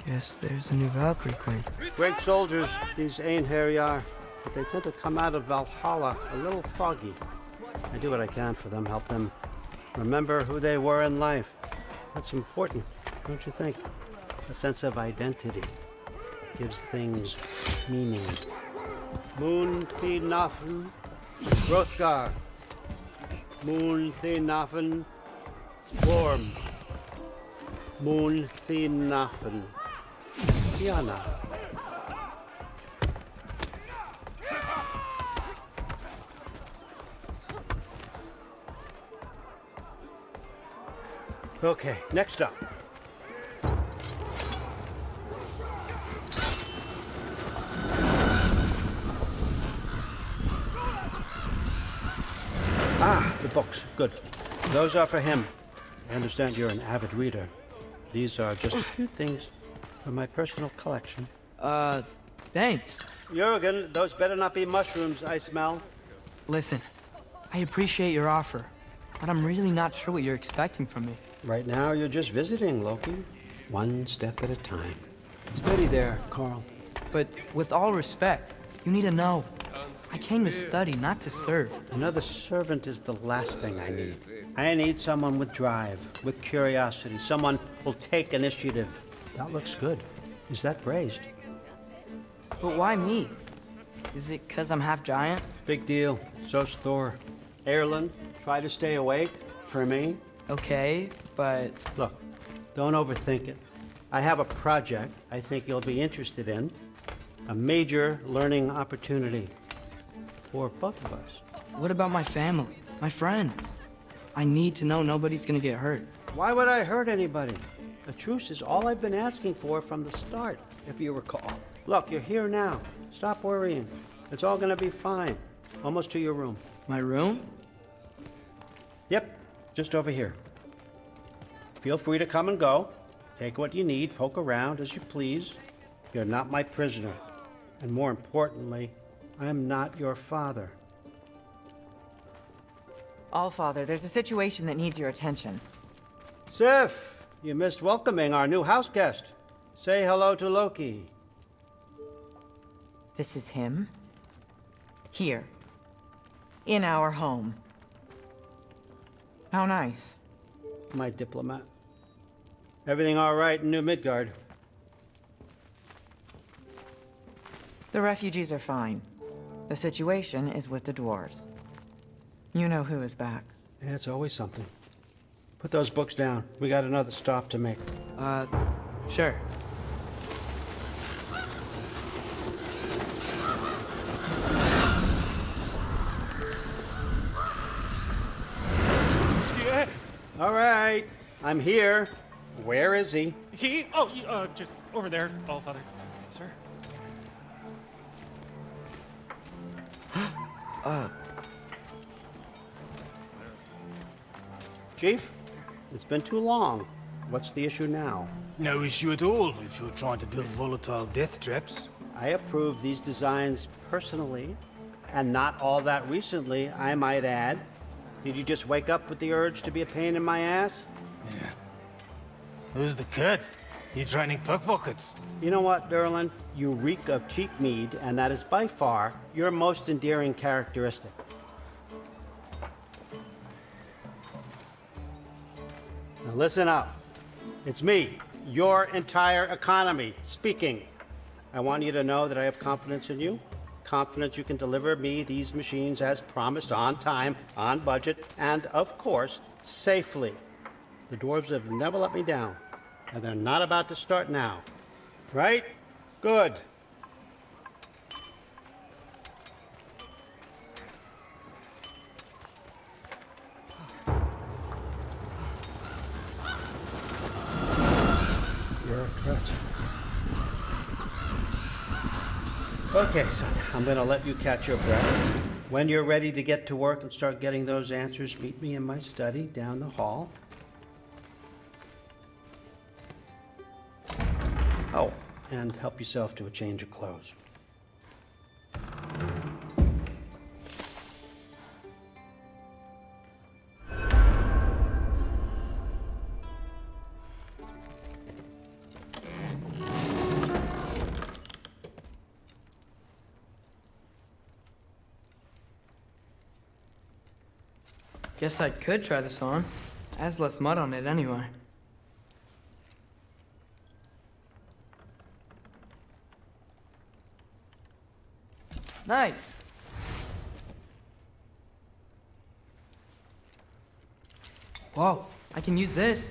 Guess there's a new Valkyrie queen. Great soldiers, these Einherjar, but they tend to come out of Valhalla a little foggy. I do what I can for them, help them remember who they were in life. That's important, don't you think? A sense of identity gives things meaning. Moon Thinafen, Hrothgar. Moon Thinafen, Worm. Moon Thinafen, Tiana. Okay, next up. Ah, the books. Good. Those are for him. I understand you're an avid reader. These are just a few things from my personal collection. Thanks. Jurgen, those better not be mushrooms I smell. Listen, I appreciate your offer, but I'm really not sure what you're expecting from me. Right now, you're just visiting, Loki. One step at a time. Steady there, Carl. But with all respect, you need to know. I came to study, not to serve. Another servant is the last thing I need. I need someone with drive, with curiosity, someone who'll take initiative. That looks good. Is that praised? But why me? Is it 'cause I'm half giant? Big deal. So's Thor. Erlen, try to stay awake. For me. Okay, but... Look, don't overthink it. I have a project I think you'll be interested in. A major learning opportunity. For both of us. What about my family? My friends? I need to know nobody's gonna get hurt. Why would I hurt anybody? A truce is all I've been asking for from the start, if you recall. Look, you're here now. Stop worrying. It's all gonna be fine. Almost to your room. My room? Yep, just over here. Feel free to come and go. Take what you need, poke around as you please. You're not my prisoner. And more importantly, I'm not your father. Allfather, there's a situation that needs your attention. Sif, you missed welcoming our new house guest. Say hello to Loki. This is him? Here. In our home. How nice. My diplomat. Everything all right in New Midgard? The refugees are fine. The situation is with the dwarves. You know who is back. Yeah, it's always something. Put those books down. We got another stop to make. Sure. Yeah. All right, I'm here. Where is he? Just over there, Allfather. Sir? Chief, it's been too long. What's the issue now? No issue at all if you're trying to build volatile death traps. I approve these designs personally, and not all that recently, I might add. Did you just wake up with the urge to be a pain in my ass? Yeah. Who's the cut? You training pickpockets? You know what, Derlin? You reek of cheap mead, and that is by far your most endearing characteristic. Now listen up. It's me, your entire economy, speaking. I want you to know that I have confidence in you. Confidence you can deliver me these machines as promised, on time, on budget, and of course, safely. The dwarves have never let me down, and they're not about to start now. Right? Good. You're a threat. Okay, son, I'm gonna let you catch your breath. When you're ready to get to work and start getting those answers, meet me in my study down the hall. Oh, and help yourself to a change of clothes. Guess I could try this on. It has less mud on it anyway. Nice. Whoa, I can use this.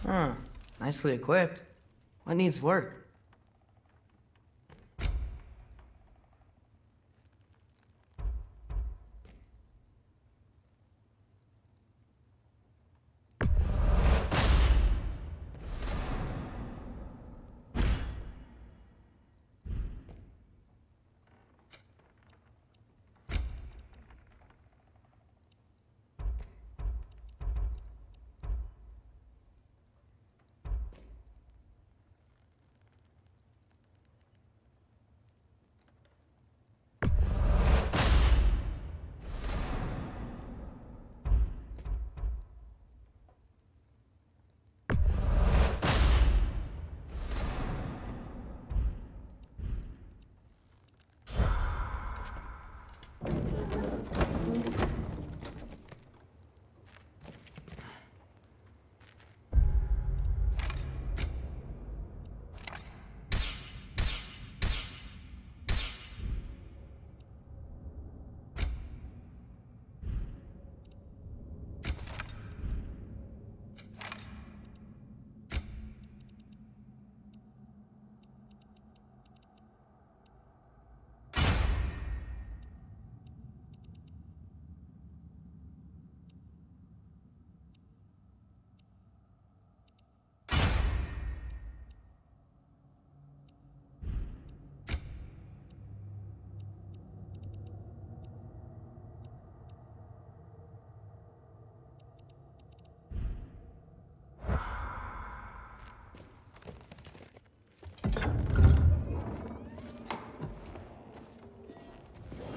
Huh, nicely equipped. What needs work?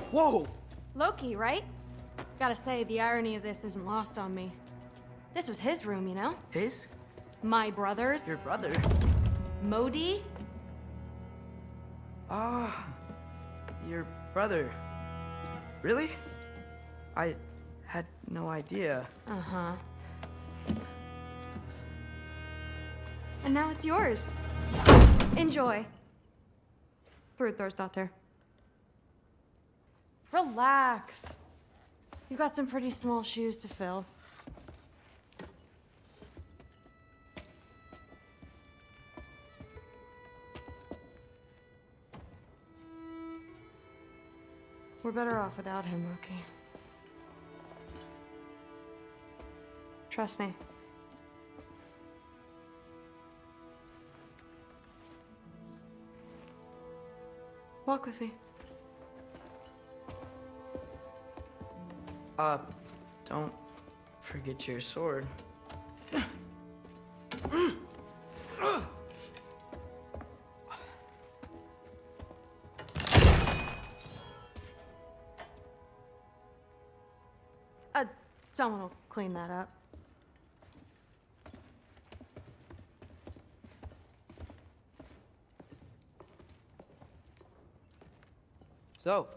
Whoa! Loki, right? Gotta say, the irony of this isn't lost on me. This was his room, you know? His? My brother's. Your brother? Modi? Ah, your brother. Really? I had no idea. Uh-huh. And now it's yours. Enjoy. Daughter. Relax. You've got some pretty small shoes to fill. We're better off without him, Loki. Trust me. Walk with me. Don't forget your sword. Someone will clean that up. So,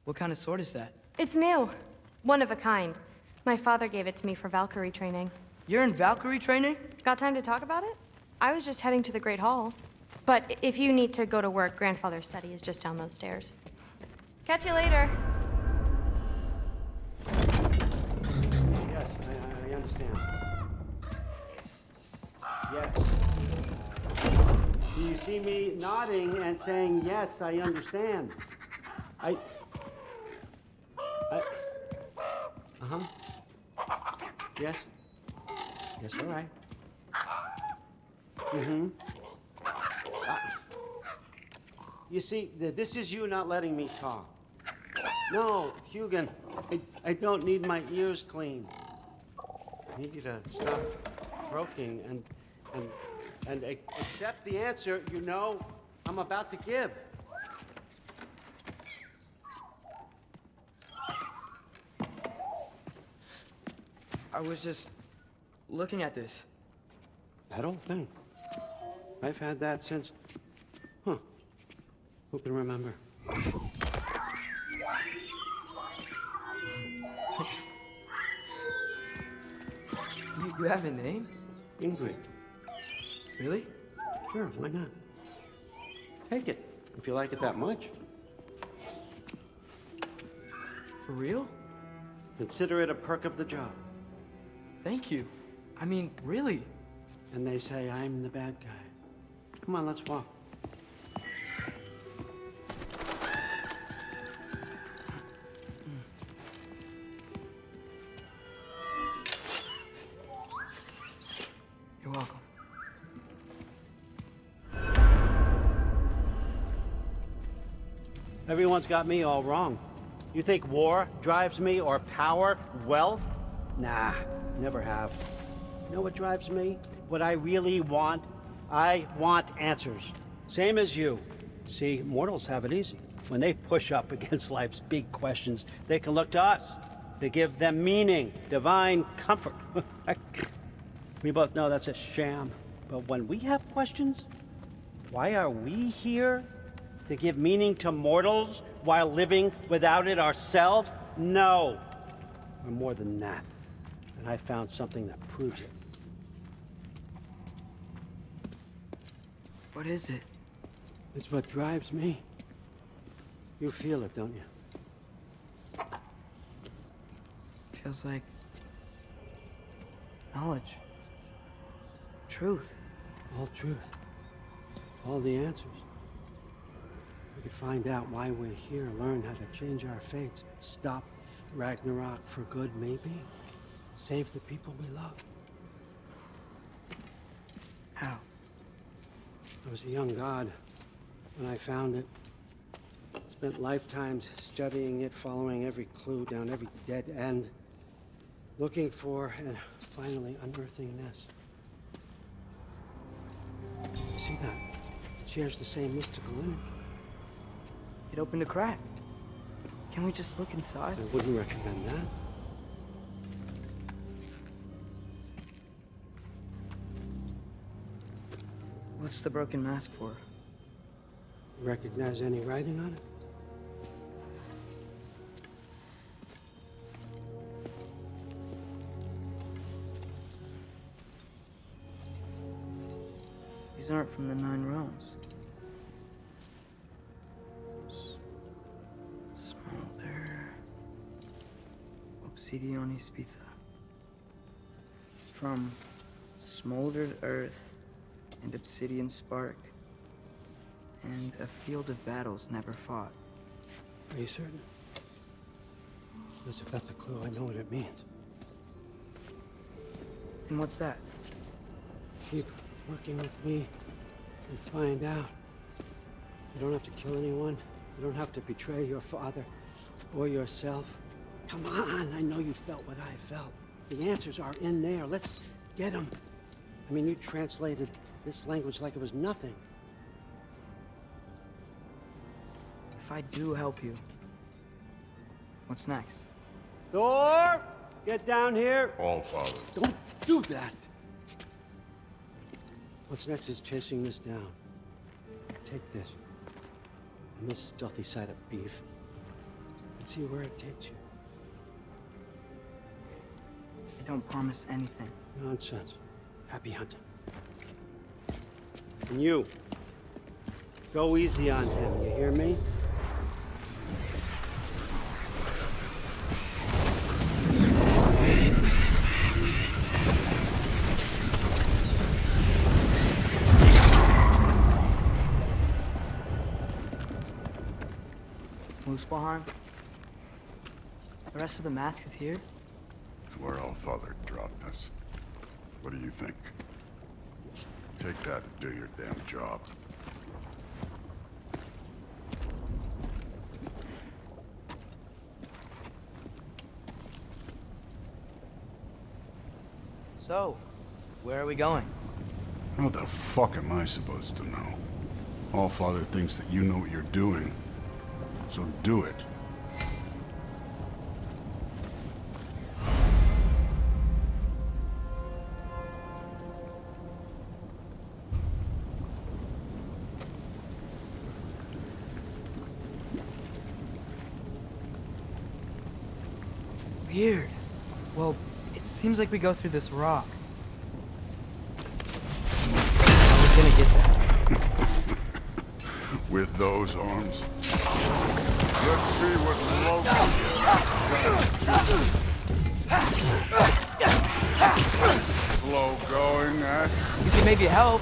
what kind of sword is that? It's new. One of a kind. My father gave it to me for Valkyrie training. You're in Valkyrie training? Got time to talk about it? I was just heading to the Great Hall. But if you need to go to work, Grandfather's study is just down those stairs. Catch you later. Yes, I understand. Yes. Do you see me nodding and saying, yes, I understand? Uh-huh. Yes. Yes, all right. Mm-hmm. You see, this is you not letting me talk. No, Hugin, I don't need my ears cleaned. I need you to stop croaking and accept the answer you know I'm about to give. I was just looking at this. That old thing. I've had that since... Huh. Who can remember? You have a name? Ingrid. Really? Sure, why not? Take it, if you like it that much. For real? Consider it a perk of the job. Thank you. I mean, really. And they say I'm the bad guy. Come on, let's walk. You're welcome. Everyone's got me all wrong. You think war drives me, or power, wealth? Nah, never have. You know what drives me? What I really want? I want answers. Same as you. See, mortals have it easy. When they push up against life's big questions, they can look to us to give them meaning, divine comfort. We both know that's a sham. But when we have questions, why are we here? To give meaning to mortals while living without it ourselves? No. We're more than that. And I found something that proves it. What is it? It's what drives me. You feel it, don't you? Feels like knowledge. Truth. All truth. All the answers. We could find out why we're here, learn how to change our fates, stop Ragnarok for good, maybe. Save the people we love. How? I was a young god when I found it. Spent lifetimes studying it, following every clue down every dead end, looking for and finally unearthing this. You see that? It shares the same mystical energy. It opened a crack. Can we just look inside? I wouldn't recommend that. What's the broken mask for? Recognize any writing on it? These aren't from the 9 realms. Smolder. Obsidione Spitha. From smoldered earth and obsidian spark, and a field of battles never fought. Are you certain? Because if that's a clue, I know what it means. And what's that? Keep working with me and find out. You don't have to kill anyone. You don't have to betray your father or yourself. Come on, I know you felt what I felt. The answers are in there. Let's get them. I mean, you translated this language like it was nothing. If I do help you, what's next? Thor! Get down here! All Father. Don't do that! What's next is chasing this down. Take this. And this stealthy side of beef. And see where it takes you. I don't promise anything. Nonsense. Happy hunting. And you, go easy on him, you hear me? Muspelheim? The rest of the mask is here? It's where All Father dropped us. What do you think? Take that and do your damn job. So, where are we going? How the fuck am I supposed to know? All Father thinks that you know what you're doing. So do it. Weird. Well, it seems like we go through this rock. I was gonna get that. With those arms. Let's see what Loki. Slow going, eh? You can maybe help.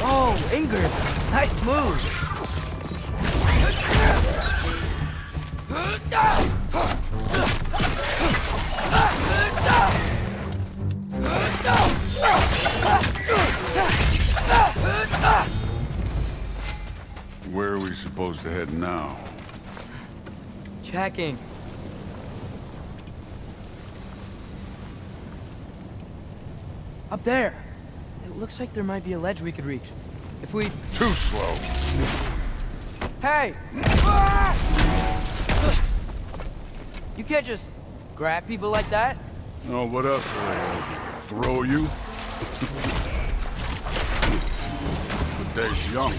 Oh, Ingrid! Nice move! Where are we supposed to head now? Checking. Up there. It looks like there might be a ledge we could reach. If we... Too slow. Hey! You can't just grab people like that. Oh, what else do I have? Throw you? The day's young.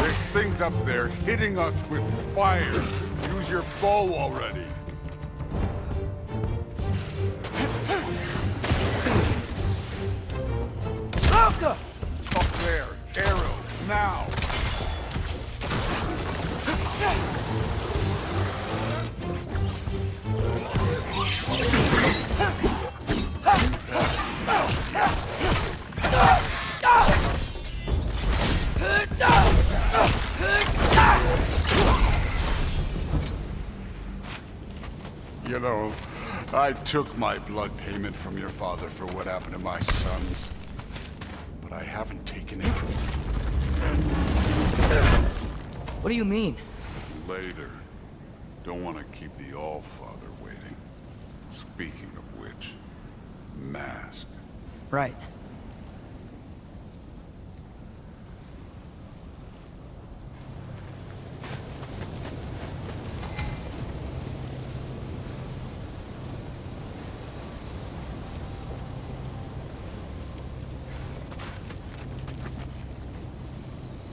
There's things up there hitting us with fire. Use your bow already. Alka! Up there, arrow, now! You know, I took my blood payment from your father for what happened to my sons. But I haven't taken it from you. What do you mean? Later. Don't want to keep the All-Father waiting. Speaking of which, mask. Right.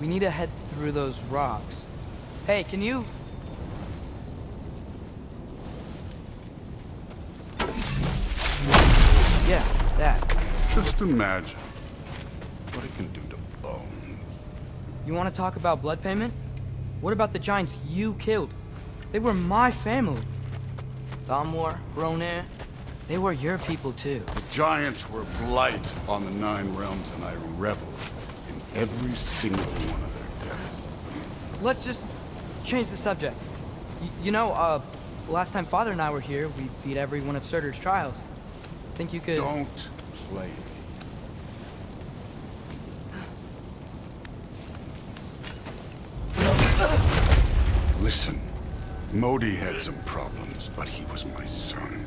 We need to head through those rocks. Hey, can you... Yeah, that. Just imagine what it can do to bone. You want to talk about blood payment? What about the giants you killed? They were my family. Thamor, Ronir, they were your people too. The giants were blight on the 9 realms, and I reveled in every single one of their deaths. Let's just change the subject. You know, last time Father and I were here, we beat every one of Surtur's trials. Think you could... Don't play me. Listen, Modi had some problems, but he was my son.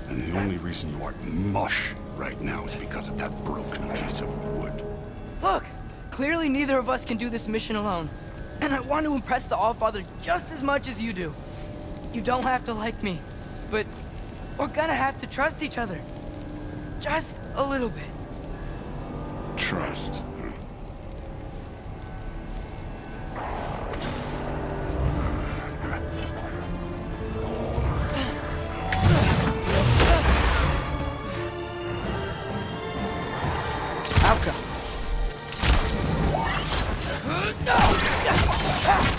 And the only reason you aren't mush right now is because of that broken piece of wood. Look! Clearly neither of us can do this mission alone. And I want to impress the All-Father just as much as you do. You don't have to like me, but we're gonna have to trust each other. Just a little bit. Trust. Alka.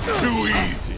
Too easy.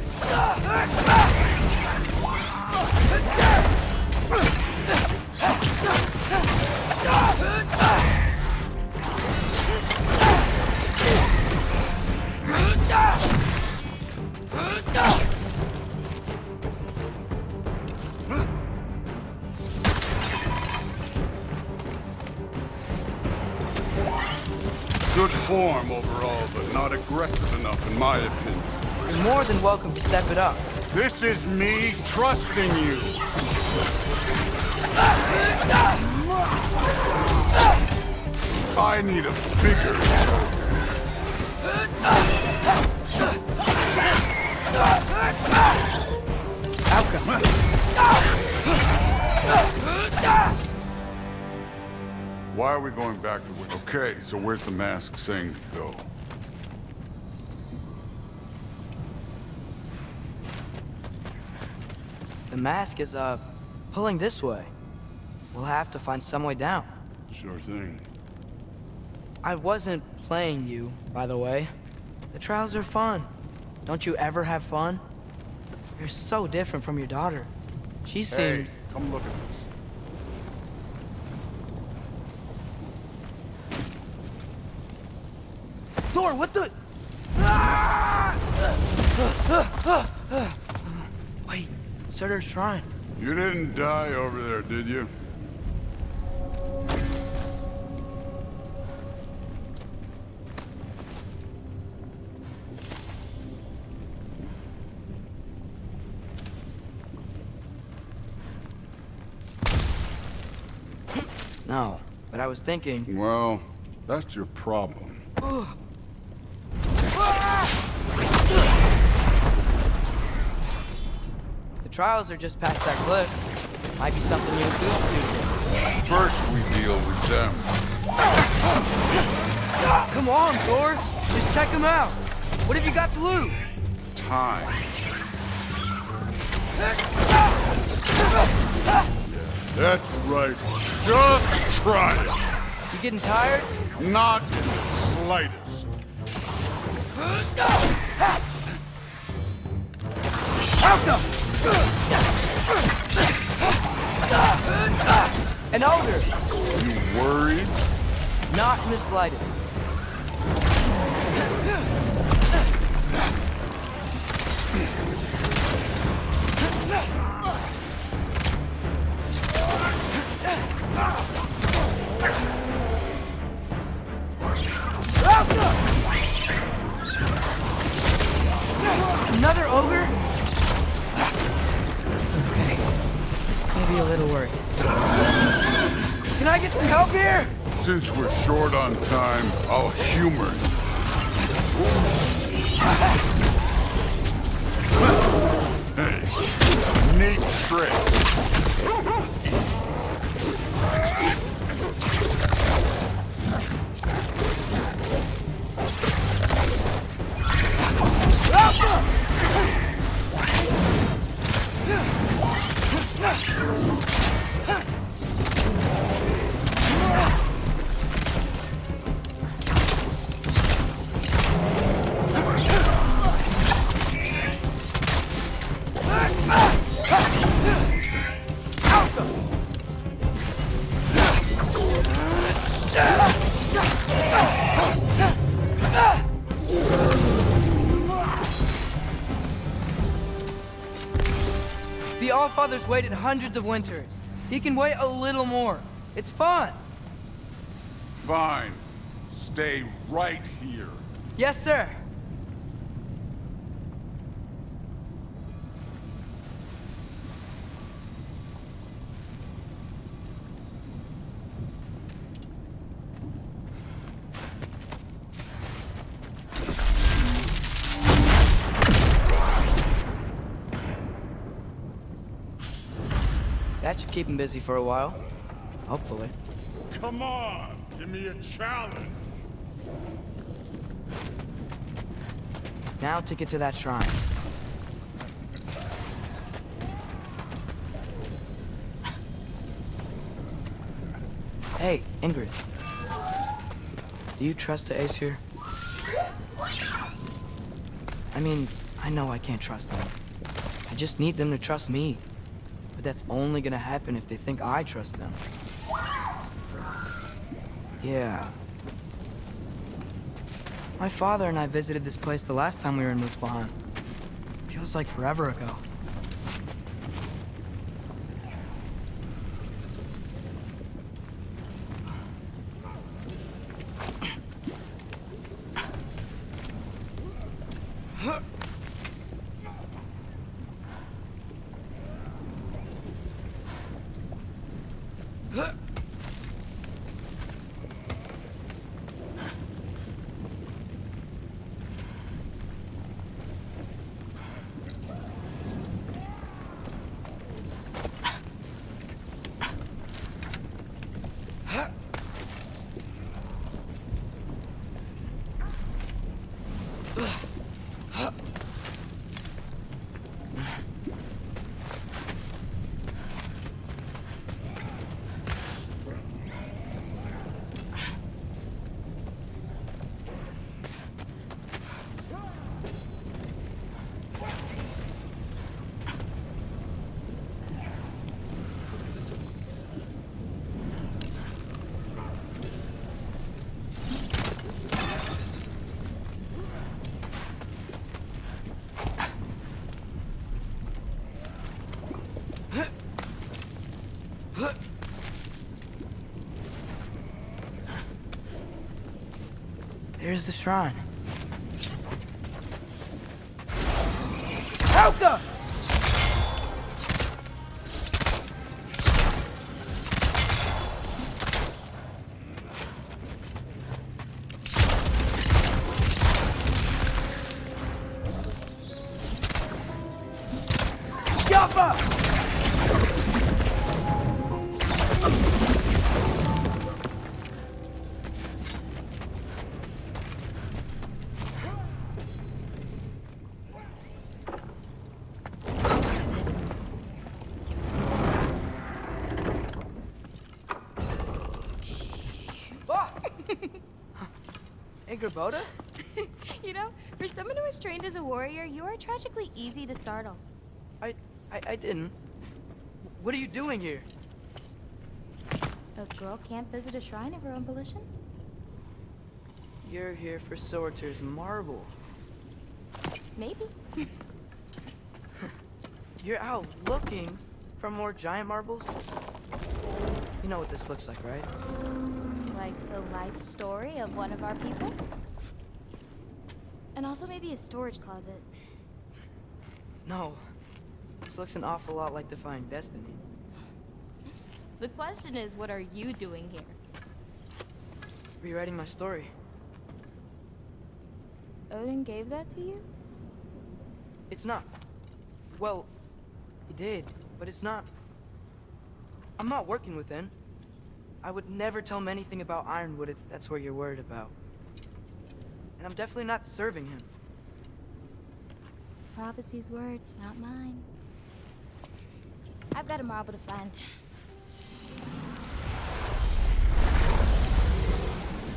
Good form overall, but not aggressive enough in my opinion. You're more than welcome to step it up. This is me trusting you. I need a bigger Why are we going back the way? Okay, so where's the mask saying to go? The mask is, pulling this way. We'll have to find some way down. Sure thing. I wasn't playing you, by the way. The trials are fun. Don't you ever have fun? You're so different from your daughter. She seemed... Hey, come look at this. Thor, what the... Wait, Surtur's shrine. You didn't die over there, did you? No, but I was thinking... Well, that's your problem. The trials are just past that cliff. Might be something you and Goose do. First we deal with them. Come on, Thor! Just check them out! What have you got to lose? Time. That's right. Just try it. You getting tired? Not in the slightest. An ogre! You worried? Not in the slightest. Another ogre? Okay. Maybe a little worried. Can I get some help here? Since we're short on time, I'll humor you. Hey, neat trick. The Allfather's waited hundreds of winters. He can wait a little more. It's fun. Fine. Stay right here. Yes, sir. That should keep him busy for a while. Hopefully. Come on, give me a challenge. Now to get to that shrine. Hey, Ingrid. Do you trust the Aesir? I mean, I know I can't trust them. I just need them to trust me. But that's only gonna happen if they think I trust them. Yeah. My father and I visited this place the last time we were in Muspelheim. Feels like forever ago. There's the shrine. Helka! Boda? You know, for someone who was trained as a warrior, you are tragically easy to startle. I didn't. What are you doing here? A girl can't visit a shrine of her own volition? You're here for Sorter's marble. Maybe. You're out looking for more giant marbles? You know what this looks like, right? Like the life story of one of our people? And also maybe a storage closet. No. This looks an awful lot like Defying Destiny. The question is, what are you doing here? Rewriting my story. Odin gave that to you? It's not. Well, he did, but it's not. I'm not working with him. I would never tell him anything about Ironwood if that's what you're worried about. And I'm definitely not serving him. It's prophecy's words, not mine. I've got a marble to find.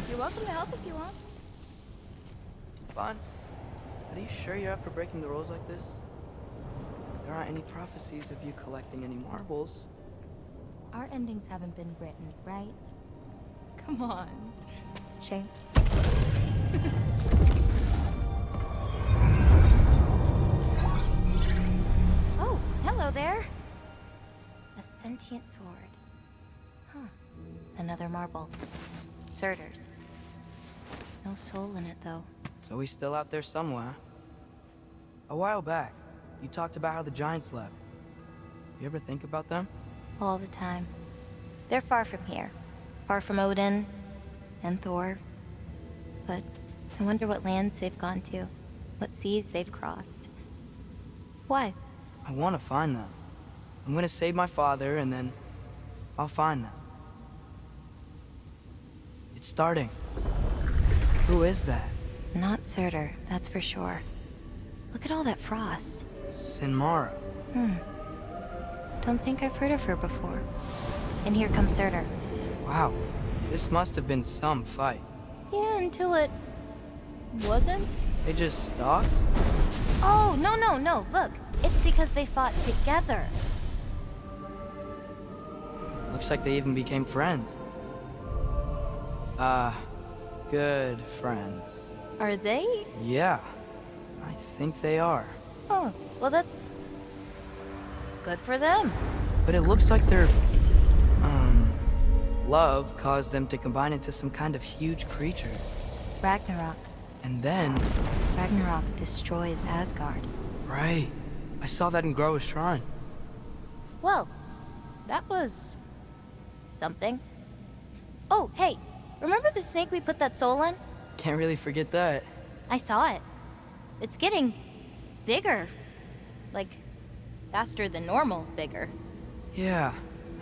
You're welcome to help if you want. Bon, are you sure you're up for breaking the rules like this? There aren't any prophecies of you collecting any marbles. Our endings haven't been written, right? Come on. Shame. Oh, hello there. A sentient sword. Huh. Another marble. Surtur's. No soul in it, though. So he's still out there somewhere. A while back, you talked about how the giants left. You ever think about them? All the time. They're far from here. Far from Odin and Thor. But I wonder what lands they've gone to. What seas they've crossed. Why? I want to find them. I'm gonna save my father, and then I'll find them. It's starting. Who is that? Not Surtur, that's for sure. Look at all that frost. Sinmara. Don't think I've heard of her before. And here comes Surtur. Wow. This must have been some fight. Yeah, until it... wasn't? They just stopped? Oh, no. Look. It's because they fought together. Looks like they even became friends. Good friends. Are they? Yeah. I think they are. Oh, well that's... good for them. But it looks like their... love caused them to combine into some kind of huge creature. Ragnarok. And then... Ragnarok destroys Asgard. Right. I saw that in Groa's shrine. Well, that was... something. Oh, hey, remember the snake we put that soul in? Can't really forget that. I saw it. It's getting... bigger. Like, faster than normal bigger. Yeah,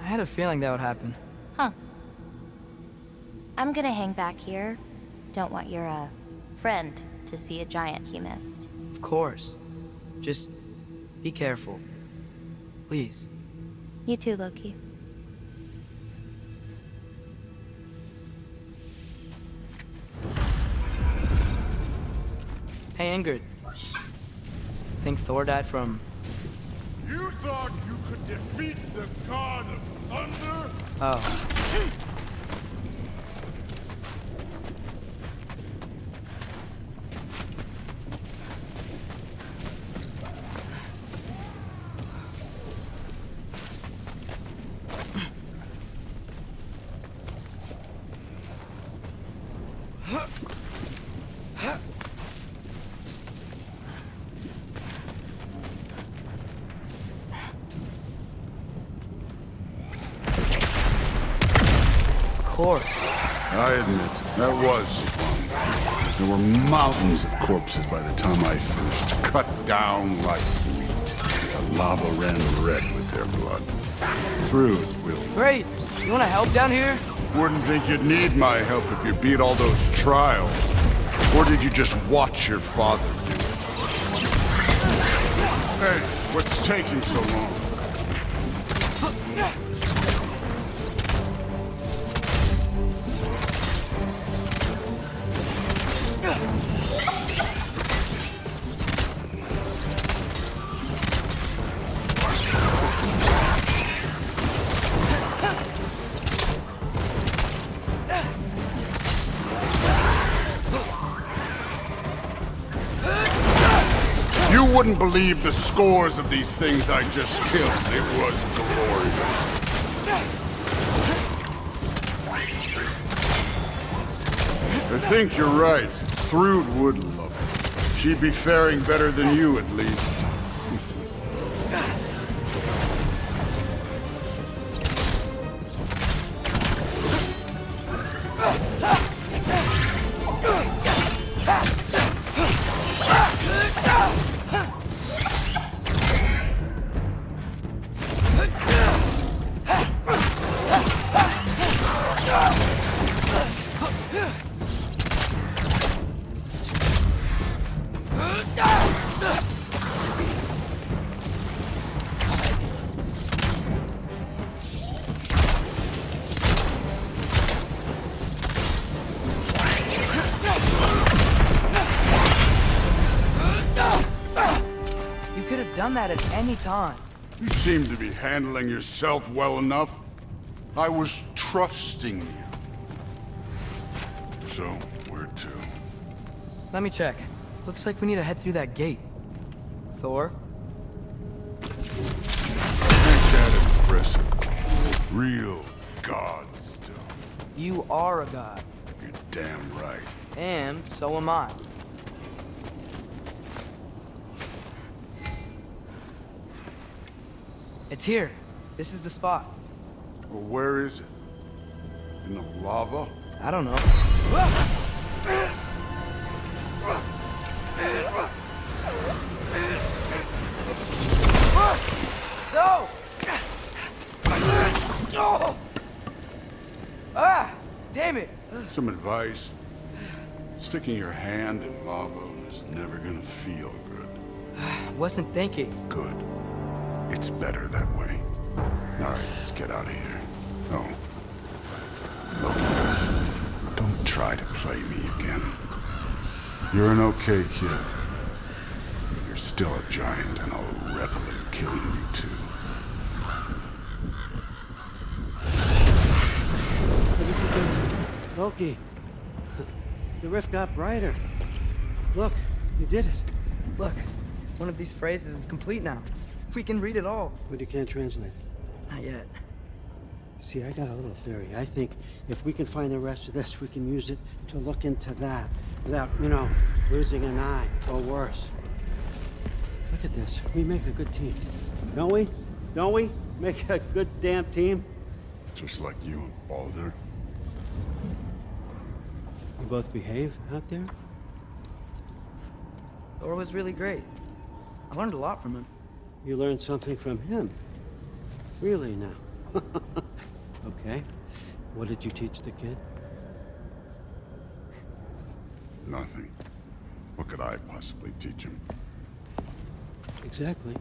I had a feeling that would happen. Huh. I'm gonna hang back here. Don't want your, friend to see a giant he missed. Of course. Just be careful. Please. You too, Loki. Hey, Ingrid. Think Thor died from... You thought you could defeat the god of thunder? Oh. I admit, that was fun. There were mountains of corpses by the time I finished, cut down like meat. The lava ran red with their blood. Through it, Will. Great! You wanna help down here? Wouldn't think you'd need my help if you beat all those trials. Or did you just watch your father do it? Hey, what's taking so long? You wouldn't believe the scores of these things I just killed. It was glorious. I think you're right. Thrud would love it. She'd be faring better than you, at least. Done that at any time. You seem to be handling yourself well enough. I was trusting you. So, where to? Let me check. Looks like we need to head through that gate. Thor? Ain't that impressive? Real god stuff. You are a god. You're damn right. And so am I. It's here. This is the spot. Well, where is it? In the lava? I don't know. No! Ah! Damn it! Some advice. Sticking your hand in lava is never gonna feel good. Wasn't thinking. Good. It's better that way. All right, let's get out of here. Oh. Look, don't try to play me again. You're an okay kid. You're still a giant, and I'll revel in killing you too. Loki, the rift got brighter. Look, you did it. Look, one of these phrases is complete now. We can read it all. But you can't translate it. Not yet. See, I got a little theory. I think if we can find the rest of this, we can use it to look into that without, you know, losing an eye or worse. Look at this. We make a good team. Don't we? Don't we? Make a good damn team? Just like you and Baldur. You both behave out there? Thor was really great. I learned a lot from him. You learned something from him? Really now? Okay. What did you teach the kid? Nothing. What could I possibly teach him? Exactly.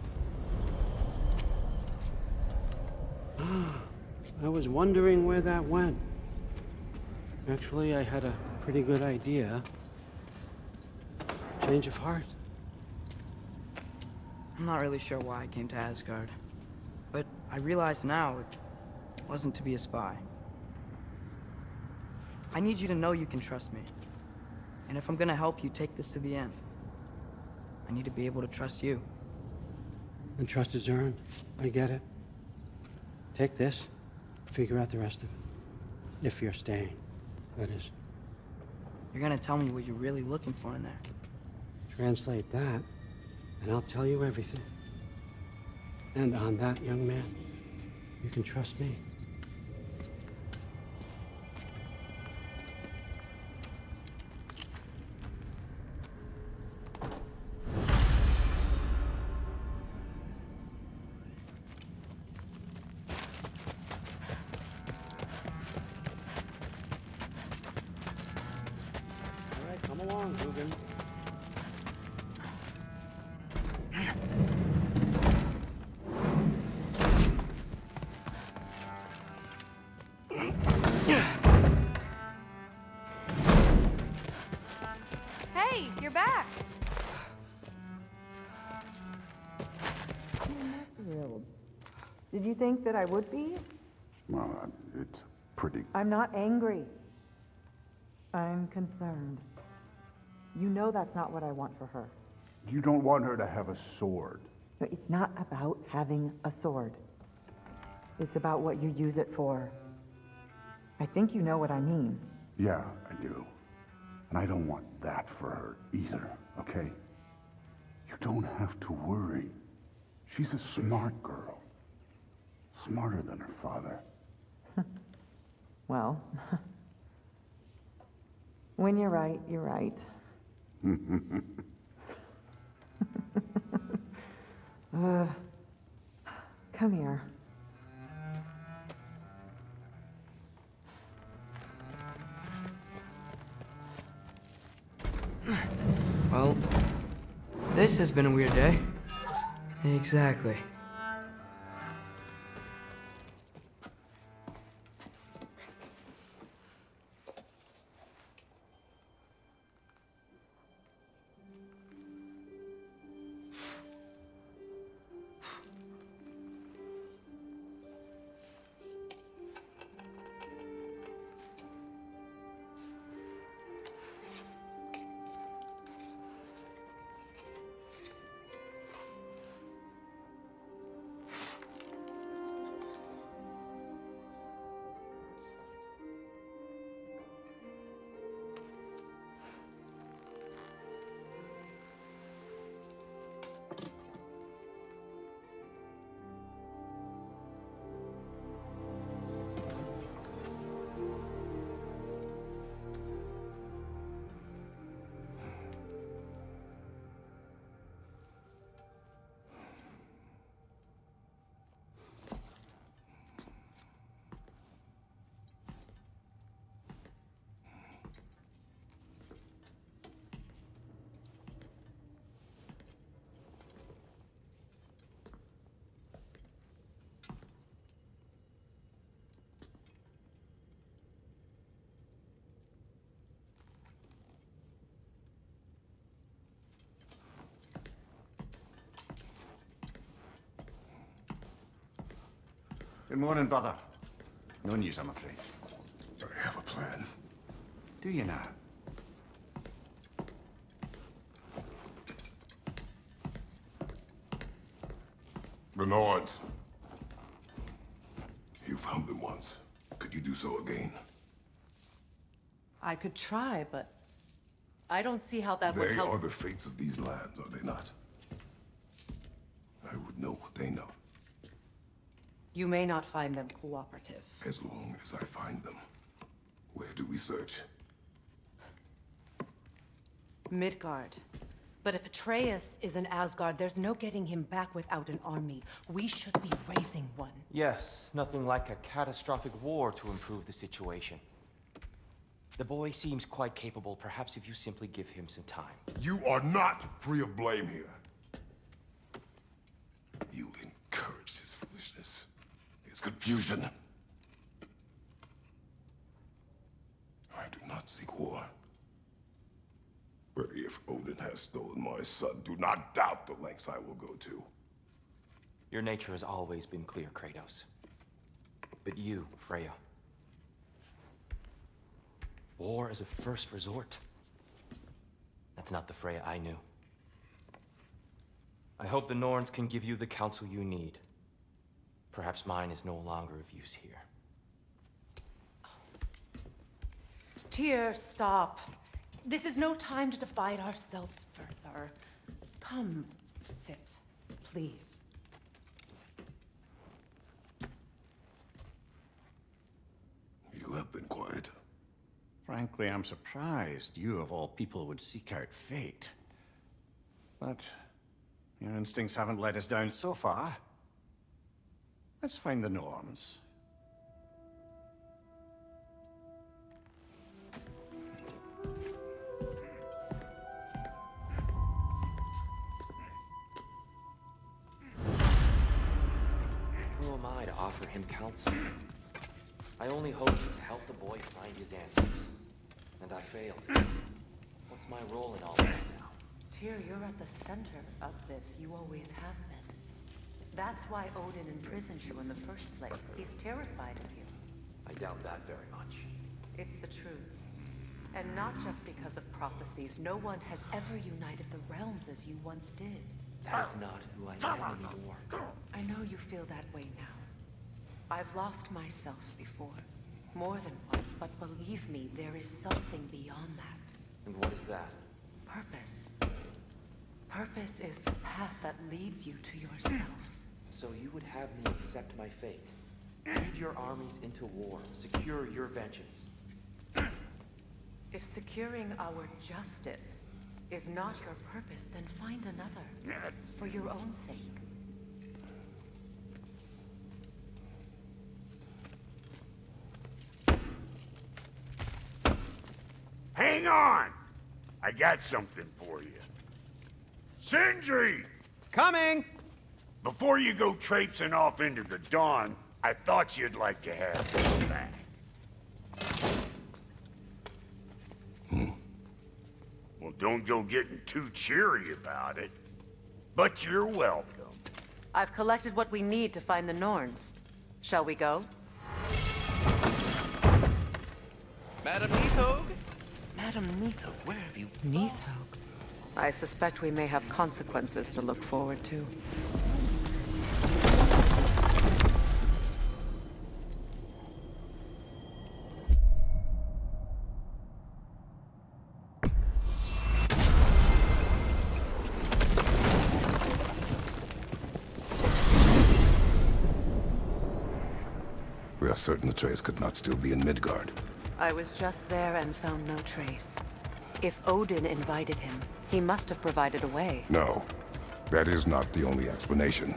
I was wondering where that went. Actually, I had a pretty good idea. Change of heart. I'm not really sure why I came to Asgard, but I realize now it wasn't to be a spy. I need you to know you can trust me. And if I'm gonna help you take this to the end, I need to be able to trust you. And trust is earned. I get it. Take this, figure out the rest of it. If you're staying, that is. You're gonna tell me what you're really looking for in there. Translate that, and I'll tell you everything. And on that, young man, you can trust me. All right, come along, Dugan. Hey, you're back. Thrilled. Did you think that I would be? Well, it's pretty... I'm not angry. I'm concerned. You know that's not what I want for her. You don't want her to have a sword. No, it's not about having a sword. It's about what you use it for. I think you know what I mean. Yeah, I do. And I don't want that for her either, okay? You don't have to worry. She's a smart girl. Smarter than her father. Well, when you're right, you're right. Come here. Well, this has been a weird day. Exactly. Good morning, brother. No news, I'm afraid. I have a plan. Do you now? The Nords. You found them once. Could you do so again? I could try, but I don't see how that would They help. are the fates of these lands, are they not? I would know what they know, You may not find them cooperative. as long as I find them. Where do we search? Midgard. But if Atreus is in Asgard, there's no getting him back without an army. We should be raising one. Yes, nothing like a catastrophic war to improve the situation. The boy seems quite capable. Perhaps if you simply give him some time. You are not free of blame here. You encouraged his foolishness, his confusion. I do not seek war. But if Odin has stolen my son, do not doubt the lengths I will go to. Your nature has always been clear, Kratos. But you, Freya. War is a first resort. That's not the Freya I knew. I hope the Norns can give you the counsel you need. Perhaps mine is no longer of use here. Tyr, stop. This is no time to divide ourselves further. Come, sit, please. You have been quiet. Frankly, I'm surprised you, of all people, would seek out fate. But your instincts haven't let us down so far. Let's find the Norns. Who am I to offer him counsel? I only hoped to help the boy find his answers. And I failed. What's my role in all this now? Tyr, you're at the center of this. You always have been. That's why Odin imprisoned you in the first place. He's terrified of you. I doubt that very much. It's the truth. And not just because of prophecies. No one has ever united the realms as you once did. That is not who I am anymore. I know you feel that way now. I've lost myself before. More than once, but believe me, there is something beyond that. And what is that? Purpose. Purpose is the path that leads you to yourself. So you would have me accept my fate? Lead your armies into war, secure your vengeance. If securing our justice is not your purpose, then find another. For your own sake. Hang on! I got something for you. Sindri! Coming! Before you go traipsing off into the dawn, I thought you'd like to have this back. Well, don't go getting too cheery about it. But you're welcome. I've collected what we need to find the Norns. Shall we go? Madam Neathog? Madam Neathog, Where have you... Neathog? I suspect we may have consequences to look forward to. We are certain Atreus could not still be in Midgard. I was just there and found no trace. If Odin invited him, he must have provided a way. No, that is not the only explanation.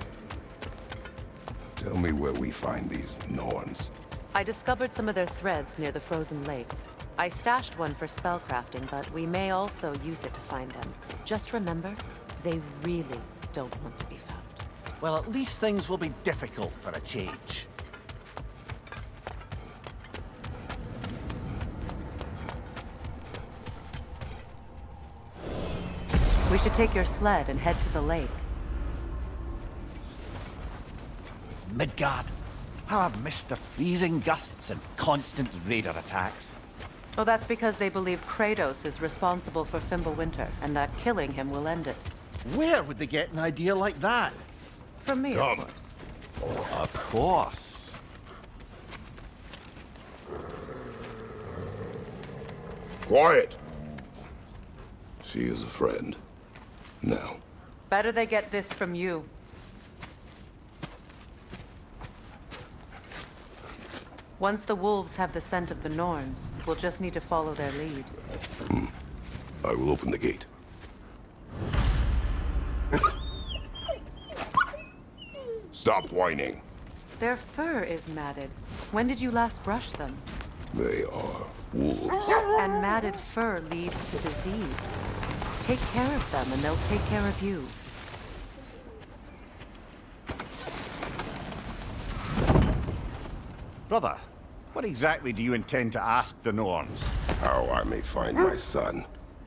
Tell me where we find these Norns. I discovered some of their threads near the frozen lake. I stashed one for spellcrafting, but we may also use it to find them. Just remember, they really don't want to be found. Well, at least things will be difficult for a change. We should take your sled and head to the lake. Midgard. How I've missed the freezing gusts and constant raider attacks. Well, that's because they believe Kratos is responsible for Fimbulwinter, and that killing him will end it. Where would they get an idea like that? From me, Come. of course. Of course. Quiet! She is a friend. Now. Better they get this from you. Once the wolves have the scent of the Norns, we'll just need to follow their lead. I will open the gate. Stop whining. Their fur is matted. When did you last brush them? They are Wolves. And matted fur leads to disease. Take care of them and they'll take care of you. Brother, what exactly do you intend to ask the Norns? How I may find my son.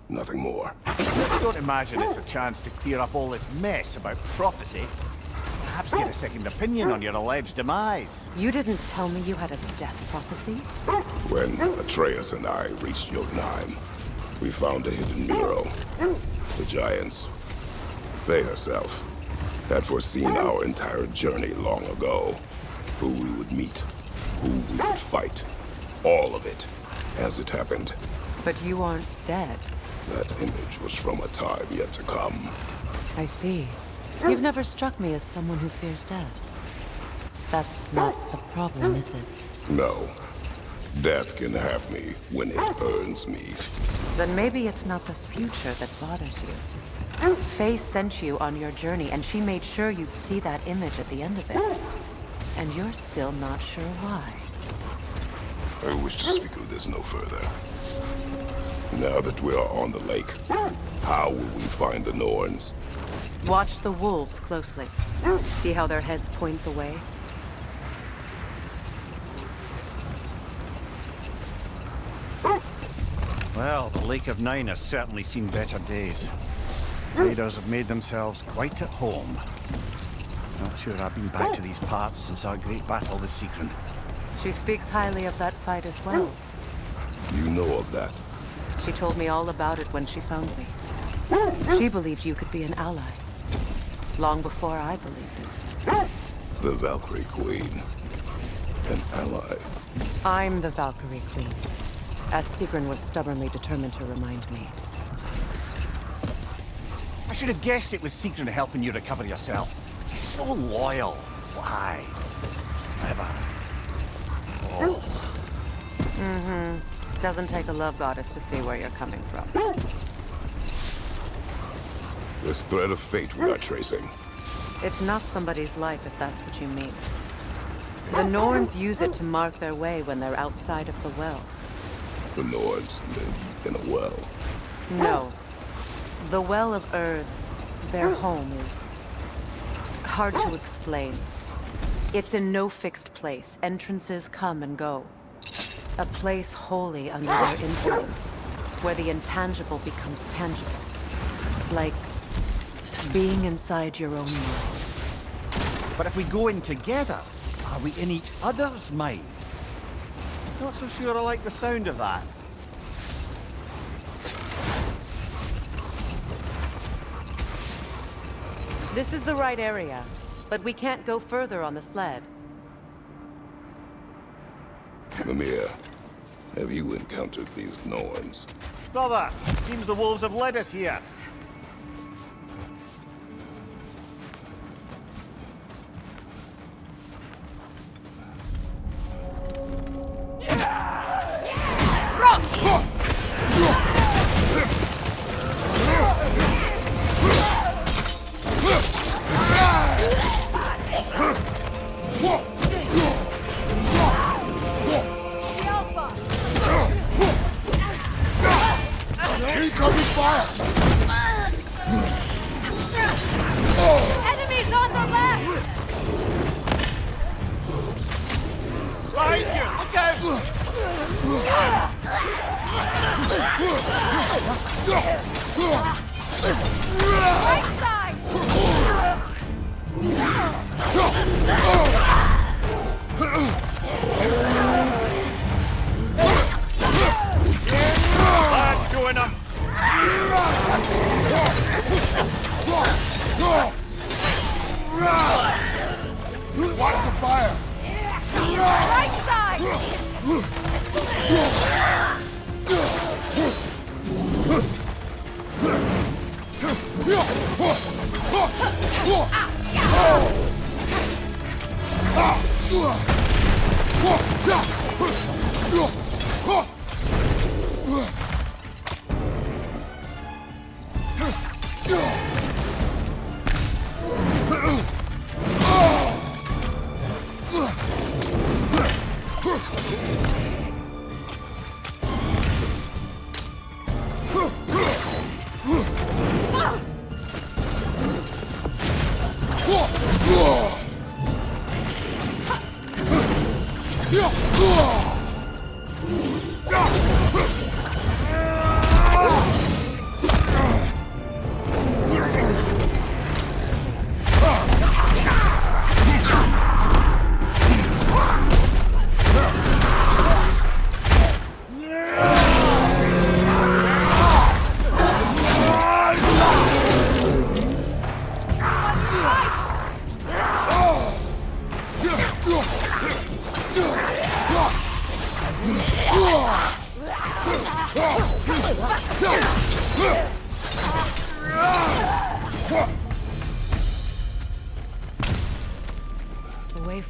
Nothing more. I don't imagine it's a chance to clear up all this mess about prophecy. Perhaps get a second opinion on your alleged demise. You didn't tell me you had a death prophecy? When Atreus and I reached Jotunheim, we found a hidden mural. The giants, Faye herself, had foreseen our entire journey long ago. Who we would meet, who we would fight. All of it, as it happened. But you aren't dead. That image was from a time yet to come. I see. You've never struck me as someone who fears death. That's not the problem, is it? No. Death can have me when it earns me. Then maybe it's not the future that bothers you. Faye sent you on your journey, and she made sure you'd see that image at the end of it. And you're still not sure why. I wish to speak of this no further. Now that we are on the lake, how will we find the Norns? Watch the wolves closely. See how their heads point the way? Well, the Lake of Nine has certainly seen better days. Raiders have made themselves quite at home. Not sure I've been back to these parts since our great battle with Sigrun. She speaks highly of that fight as well. You know of that? She told me all about it when she found me. She believed you could be an ally. Long before I believed it. The Valkyrie Queen. An ally. I'm the Valkyrie Queen, as Sigrun was stubbornly determined to remind me. I should have guessed it was Sigrun helping you recover yourself. She's so loyal. Why? Never. Oh. Mm-hmm. Doesn't take a love goddess to see where you're coming from. This thread of fate we are tracing. It's not somebody's life, if that's what you mean. The Norns use it to mark their way when they're outside of the well. The Norns live in a well. No. The Well of Earth, their home, is hard to explain. It's in no fixed place. Entrances come and go. A place wholly under their influence, where the intangible becomes tangible. Like being inside your own mind. But if we go in together, are we in each other's mind? Not so sure I like the sound of that. This is the right area, but we can't go further on the sled. Mimir, have you encountered these Norns? Brother, seems the wolves have led us here. Incoming fire! Enemies on the left! Behind you! Look out! Right side! Let's join them! Watch the fire! Right side!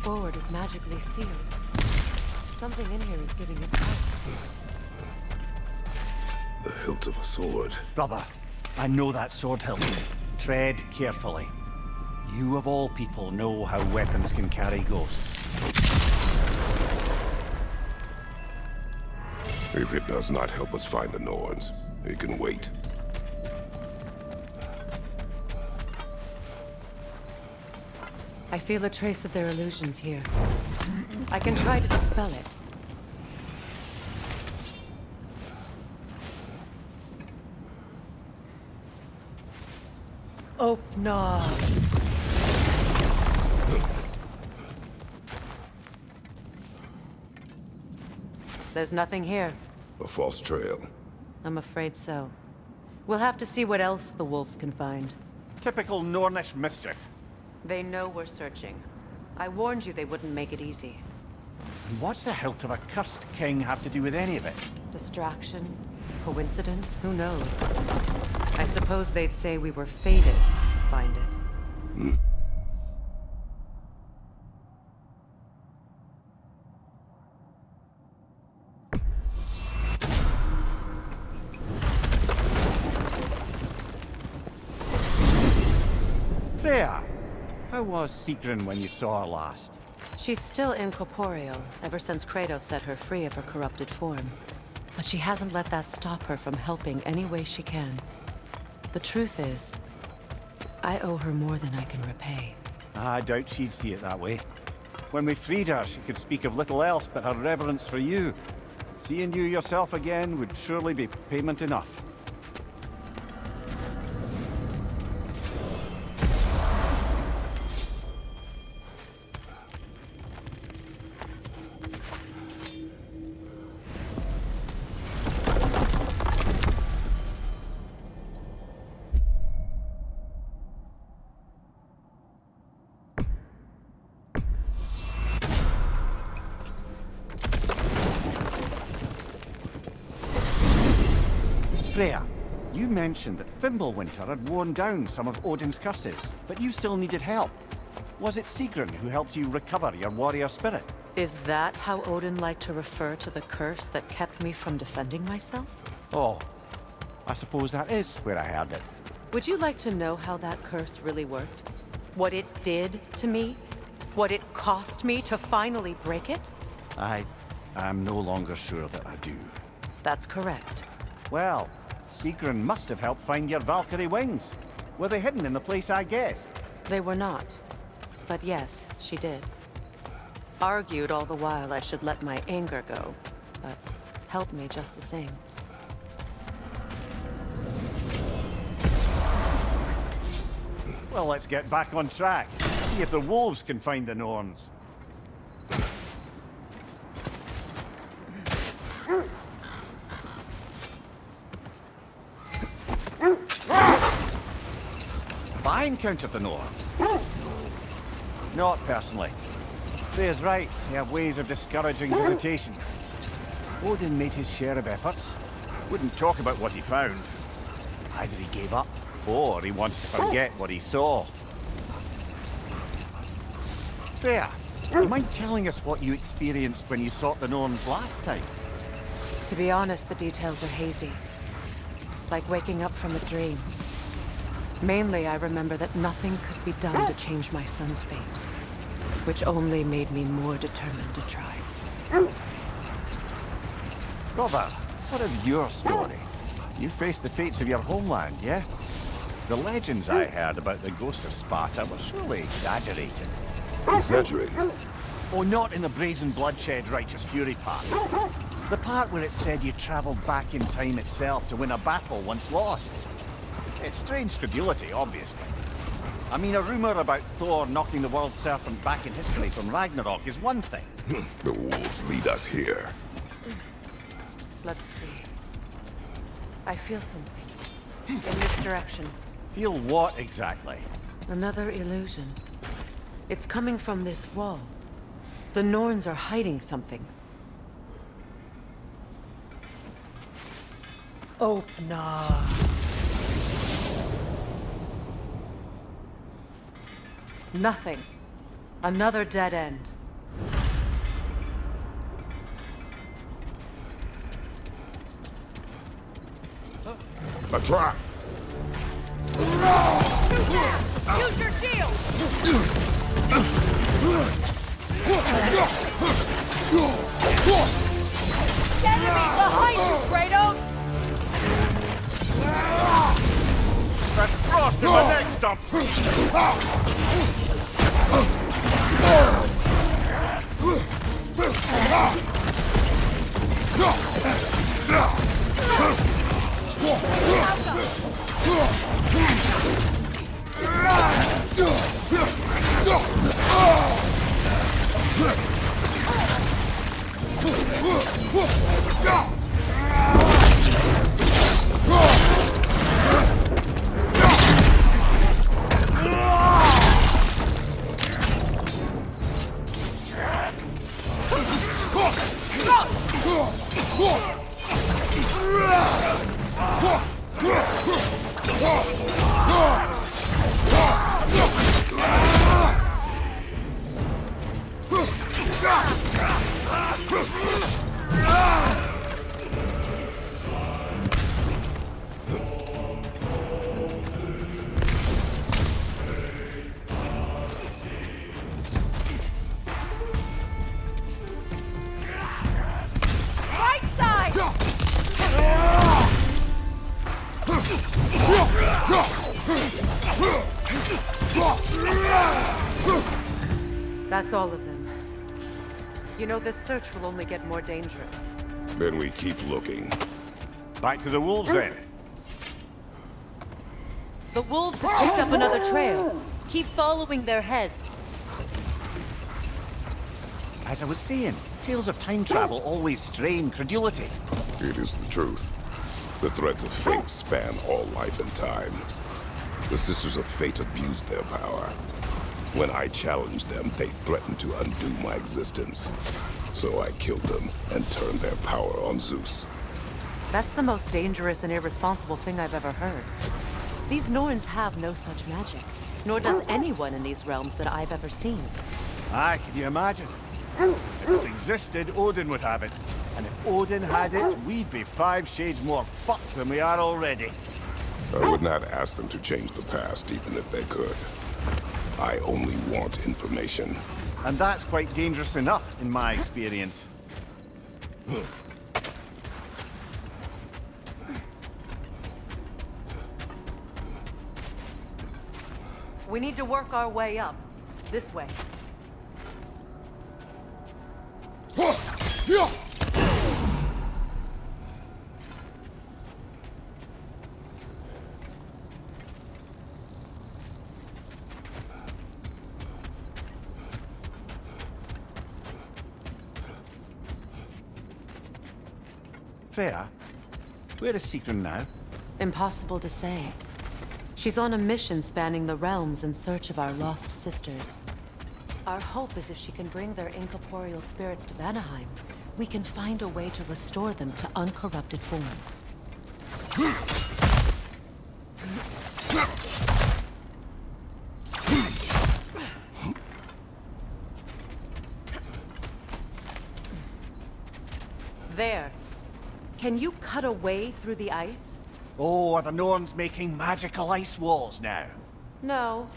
forward is magically sealed. Something in here is giving it power. The hilt of a sword. Brother, I know that sword hilt. Tread carefully. You of all people know how weapons can carry ghosts. If it does not help us find the Norns, it can wait. I feel a trace of their illusions here. I can try to dispel it. Open up. There's nothing here. A false trail. I'm afraid so. We'll have to see what else the wolves can find. Typical Nornish mischief. They know we're searching. I warned you they wouldn't make it easy. And what's the hilt of a cursed king have to do with any of it? Distraction? Coincidence? Who knows? I suppose they'd say we were fated to find it. Freya! How was Sigrun when you saw her last? She's still incorporeal, ever since Kratos set her free of her corrupted form. But she hasn't let that stop her from helping any way she can. The truth is, I owe her more than I can repay. I doubt she'd see it that way. When we freed her, she could speak of little else but her reverence for you. Seeing you yourself again would surely be payment enough. Freya, you mentioned that Fimbulwinter had worn down some of Odin's curses, but you still needed help. Was it Sigrun who helped you recover your warrior spirit? Is that how Odin liked to refer to the curse that kept me from defending myself? Oh, I suppose that is where I heard it. Would you like to know how that curse really worked? What it did to me? What it cost me to finally break it? I'm no longer sure that I do. That's correct. Well, Sigrun must have helped find your Valkyrie wings. Were they hidden in the place I guessed? They were not. But yes, she did. Argued all the while I should let my anger go, but helped me just the same. Well, let's get back on track. See if the wolves can find the Norns. Have I encountered the Norns? Not personally. Freya's right, they have ways of discouraging visitation. Odin made his share of efforts. Wouldn't talk about what he found. Either he gave up, or he wanted to forget what he saw. Freya, do you mind telling us what you experienced when you sought the Norns last time? To be honest, the details are hazy. Like waking up from a dream. Mainly, I remember that nothing could be done to change my son's fate, which only made me more determined to try. Brother, what of your story? You faced the fates of your homeland, yeah? The legends I heard about the ghost of Sparta were surely exaggerated. Exaggerated? Oh, not in the brazen bloodshed righteous fury part. The part where it said you traveled back in time itself to win a battle once lost. It's strange credulity, obviously. I mean, a rumor about Thor knocking the world serpent back in history from Ragnarok is one thing. The wolves lead us here. Let's see. I feel something. In this direction. Feel what exactly? Another illusion. It's coming from this wall. The Norns are hiding something. Open up. Nothing. Another dead end. A trap! Use your shield! Enemy behind you, Kratos! That's frost in my neck stump! Right side! That's all of them. You know, this search will only get more dangerous. Then we keep looking. Back to the wolves, then. The wolves have picked up another trail. Keep following their heads. As I was saying, tales of time travel always strain credulity. It is the truth. The threads of fate span all life and time. The Sisters of Fate abused their power. When I challenged them, they threatened to undo my existence. So I killed them and turned their power on Zeus. That's the most dangerous and irresponsible thing I've ever heard. These Norns have no such magic, nor does anyone in these realms that I've ever seen. Aye, can you imagine? If it existed, Odin would have it. And if Odin had it, we'd be 5 shades more fucked than we are already. I would not ask them to change the past, even if they could. I only want information. And that's quite dangerous enough, in my experience. We need to work our way up. This way. Freya, where is Sigrun now? Impossible to say. She's on a mission spanning the realms in search of our lost sisters. Our hope is if she can bring their incorporeal spirits to Vanaheim, we can find a way to restore them to uncorrupted forms. There. Can you cut a way through the ice? Oh, are the Norns making magical ice walls now? No.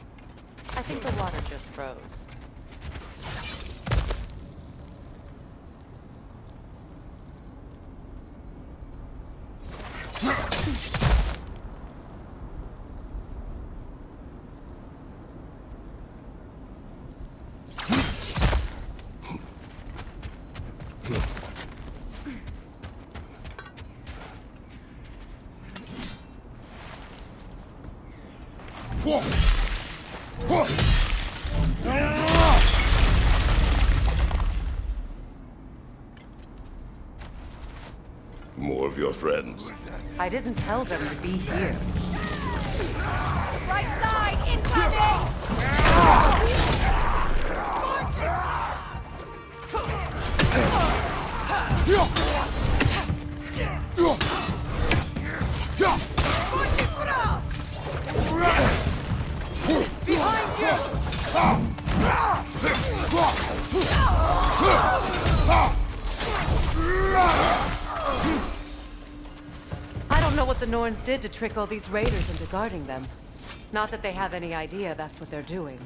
I think the water just froze. More of your friends. I didn't tell them to be here. Right side! Incoming! Behind you! what the Norns did to trick all these raiders into guarding them. Not that they have any idea that's what they're doing.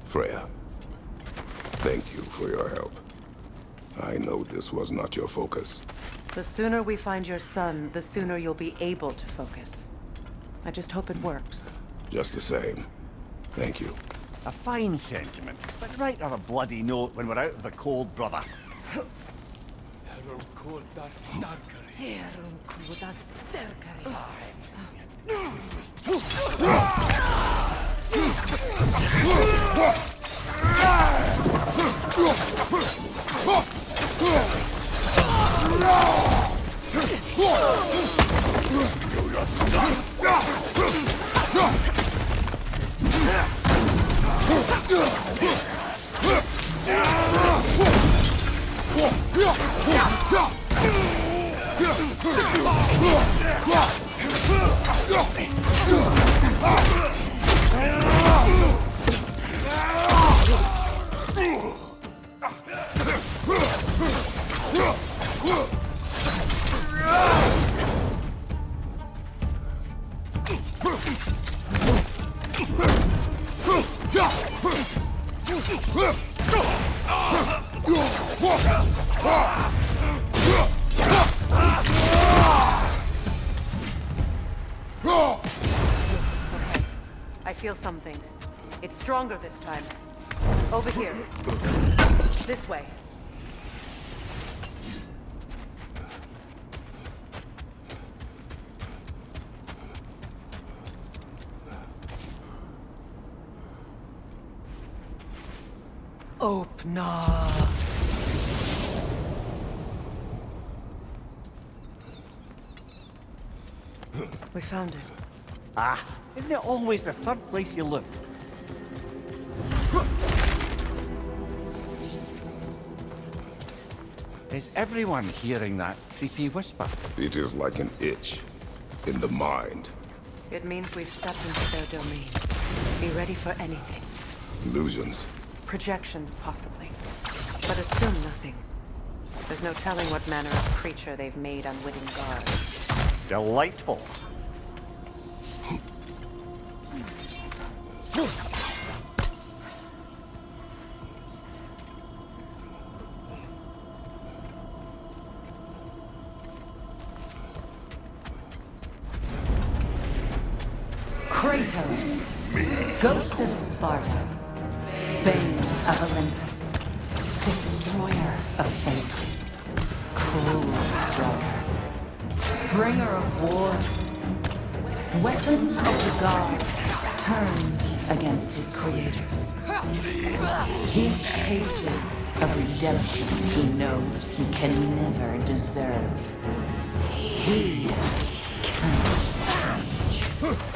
Freya, thank you for your help. I know this was not your focus. The sooner we find your son, the sooner you'll be able to focus. I just hope it works. Just the same. Thank you. A fine sentiment, but write her a bloody note when we're out of the cold, brother. I feel something. It's stronger this time. Over here. This way. Open up. We found it. Ah, isn't it always the third place you look? Is everyone hearing that creepy whisper? It is like an itch in the mind. It means we've stepped into their domain. Be ready for anything. Illusions. Projections, possibly. But assume nothing. There's no telling what manner of creature they've made unwitting guards. Delightful. Kratos, Ghost of Sparta, Bane of Olympus, Destroyer of Fate, Cruel Striker, Bringer of War, Weapon of the Gods, turned against his creators. He faces a redemption he knows he can never deserve. He cannot change.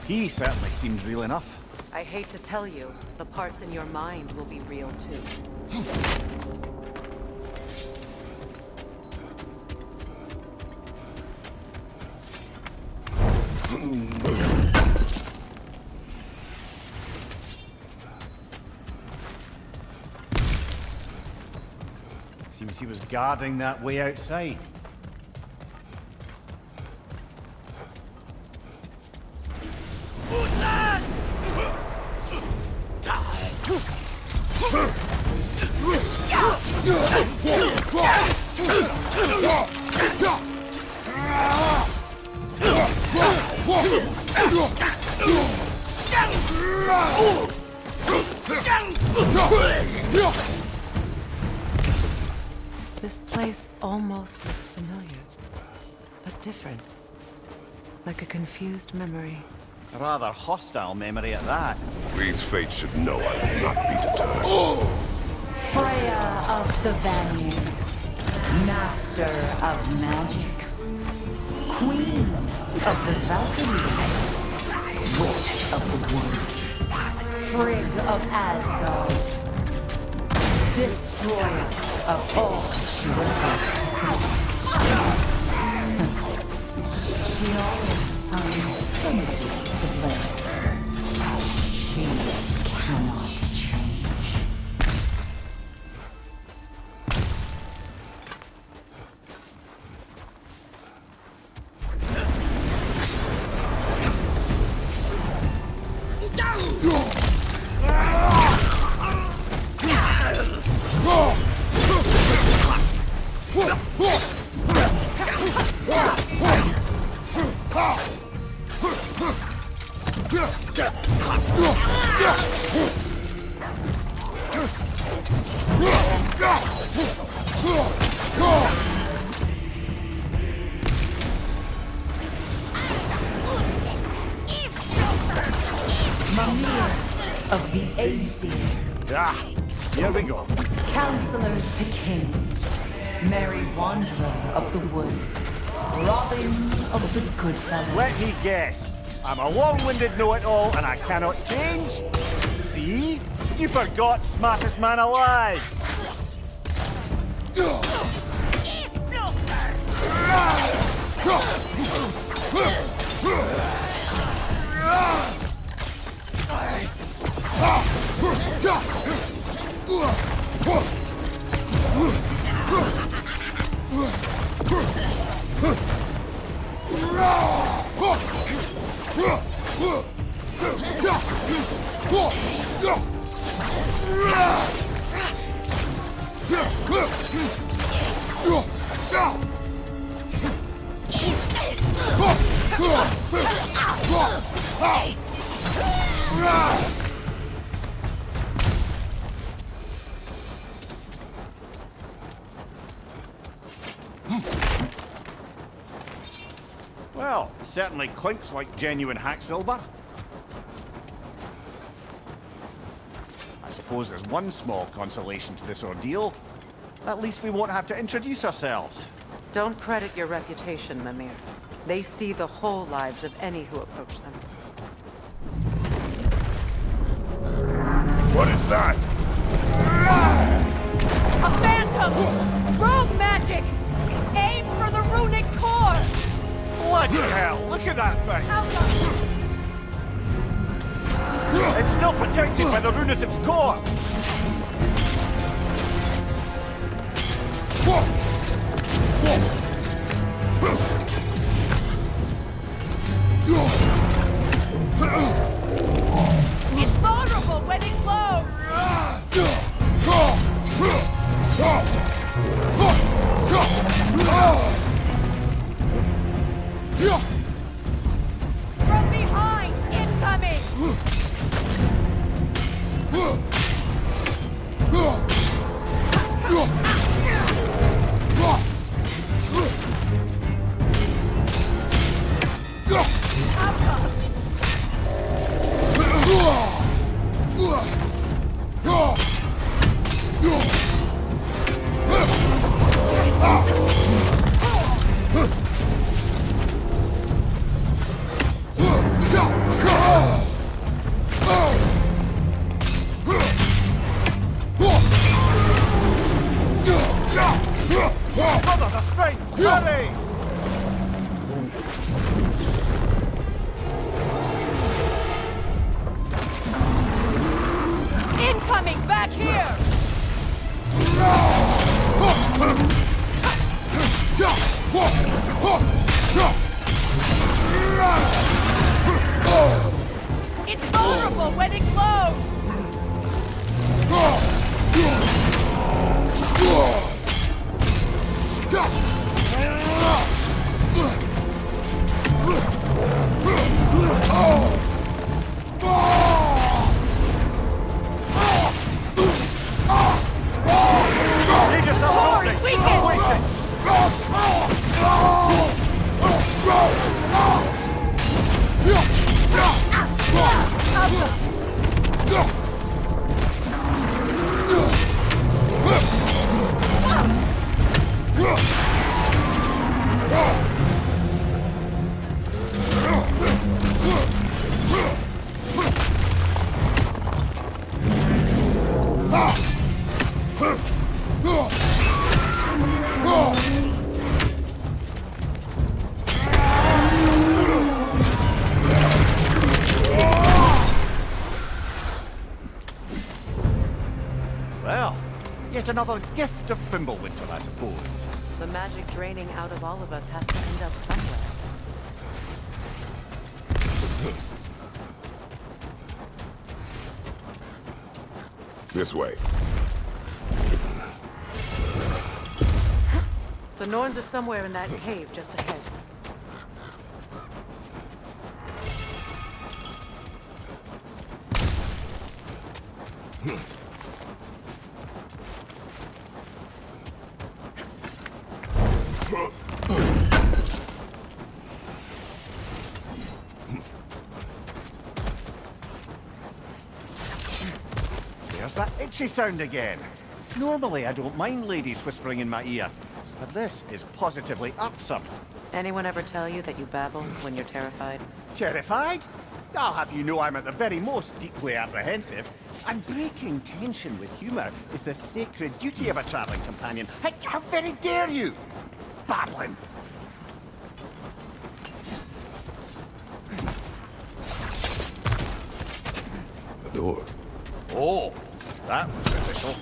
He certainly seems real enough. I hate to tell you, the parts in your mind will be real too. Seems he was guarding that way outside. This place almost looks familiar, but different. Like a confused memory. A rather hostile memory at that. These fates should know I will not be deterred. Freya of the Vanir, master of magics, queen of the Valkyries, witch of the woods, Frigg of Asgard, destroyer of all she would have to protect. She always finds somebody to blame. She cannot change. Of the Aesir. Ah, here we go. Counselor to kings, merry wanderer of the woods, Robin of the good fellows. Let me guess. I'm a long-winded know-it-all and I cannot change? See? You forgot smartest man alive. Well, certainly clinks like genuine hack silver. I suppose there's one small consolation to this ordeal. At least we won't have to introduce ourselves. Don't credit your reputation, Mimir. They see the whole lives of any who approach them. What is that? A phantom! Rogue magic! Aim for the runic core! Bloody hell! Look at that thing! It's still protected by the rune at its core! It's vulnerable when it glows! From behind! Incoming! Restraints, hurry! Incoming back here! It's vulnerable when it glows! Well, yet another gift of Fimbulwinter, I suppose. The magic draining out of all of us has to end up somewhere. This way. The Norns are somewhere in that cave just ahead. There's that itchy sound again. Normally I don't mind ladies whispering in my ear, but this is positively irksome. Anyone ever tell you that you babble when you're terrified? Terrified? I'll have you know I'm at the very most deeply apprehensive. And breaking tension with humour is the sacred duty of a travelling companion. How very dare you! Babbling! A door. Oh, that was official.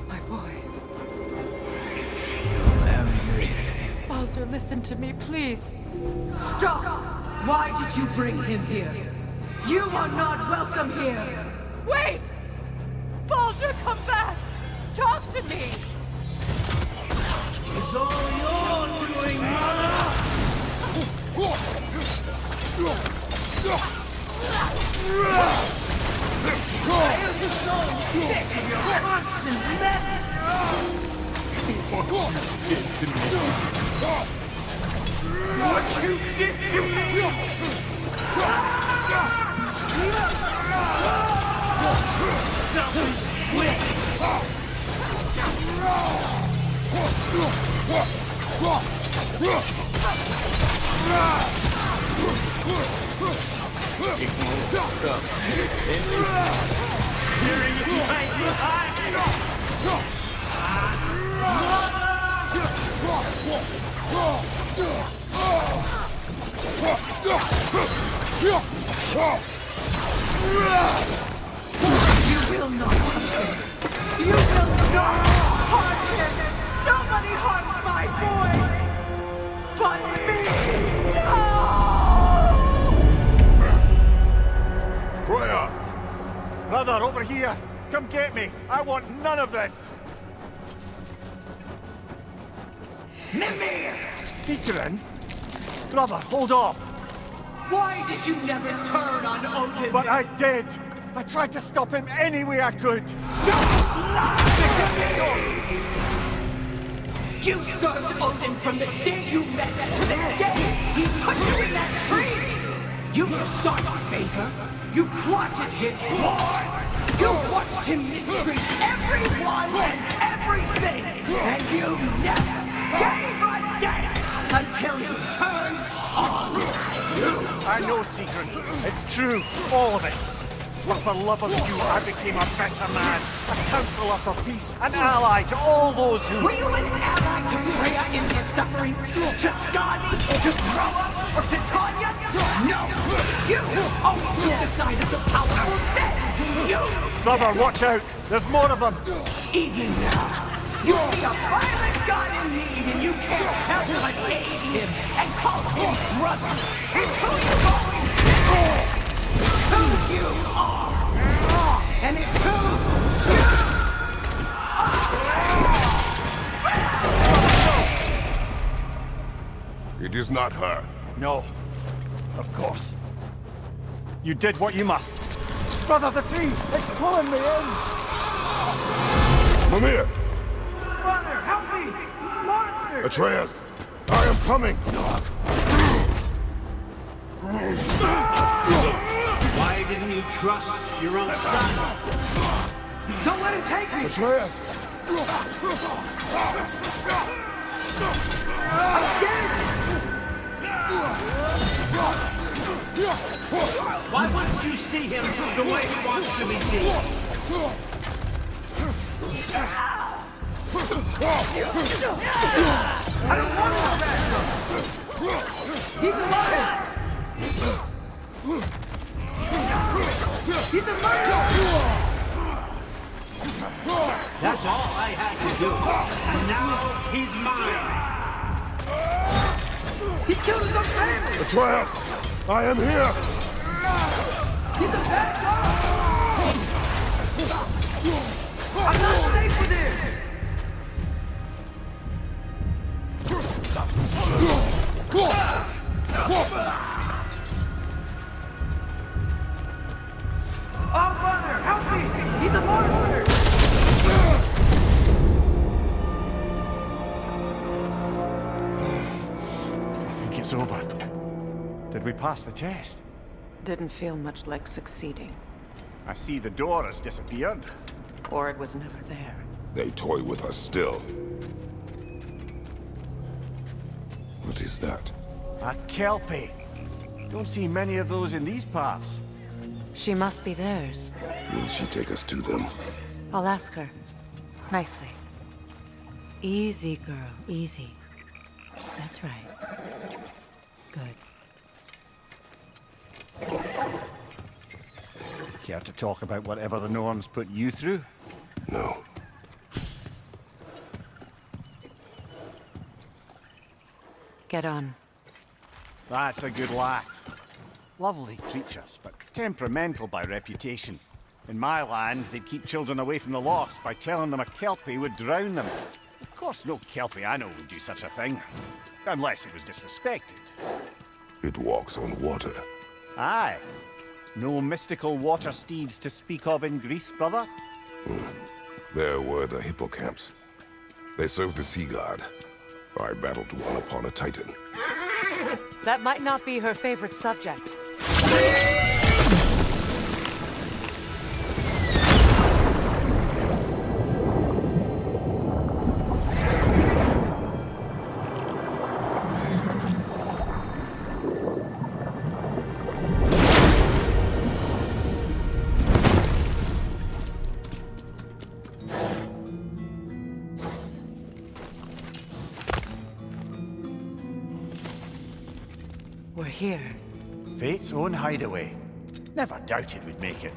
My boy. Everything. Baldur, listen to me, please. Stop! Why did you bring him here? You are not welcome here! Wait! Baldur, come back! Talk to me! It's all your doing, mother! I am so sick of your constant mess! What you did to me! What you did to me! Selfish witch! Hearing you behind your You will not touch him! You will not harm him! Nobody harms my boy! But me! No! Freya! Brother, over here! Come get me! I want none of this! Mimir! Seekerin? Brother, hold off! Why did you never turn on Odin? But I did! I tried to stop him any way I could! Don't lie to me! You served Odin from the day you met to the day he put you in that tree! You sought favor! You plotted his war! You watched him mistreat everyone and everything! And you never gave a damn until you turned on you! I know, Seekerin. It's true. All of it. But for love of you, I became a better man, a counselor for peace, an ally to all those who... Were you an ally to Freya in his suffering? To Skadi? To Groa? Or to Tanya? No! You always took the side of the powerful, then you... Brother, watch out! There's more of them! Even now, you see a violent god in need and you can't help but aid him and call him brother. It's who you've always been. Who you are. And it's who you are. It is not her. No. Of course. You did what you must. Brother, the tree! It's pulling me in! Mimir! Brother, help me! Monster! Atreus! I am coming! Why didn't you trust your own son? Don't let him take me! Atreus! I'm scared! Why wouldn't you see him the way he wants to be seen? I don't want to go back! He's alive! He's a murderer! That's all I had to do. And now he's mine! He killed his own family! Atreus! I am here! He's a bad guy! I'm not safe with him! Oh, brother, help me! He's a monster! I think it's over. Did we pass the test? Didn't feel much like succeeding. I see the door has disappeared. Or it was never there. They toy with us still. What is that? A kelpie. Don't see many of those in these parts. She must be theirs. Will she take us to them? I'll ask her. Nicely. Easy, girl. Easy. That's right. Good. Care to talk about whatever the Norns put you through? No. Get on. That's a good lass. Lovely creatures, but temperamental by reputation. In my land, they'd keep children away from the lost by telling them a kelpie would drown them. Of course, no kelpie I know would do such a thing. Unless it was disrespected. It walks on water. Aye. No mystical water steeds to speak of in Greece, brother? There were the hippocamps. They served the sea god. I battled one upon a titan. That might not be her favorite subject. We're here. Fate's own hideaway. Never doubted we'd make it.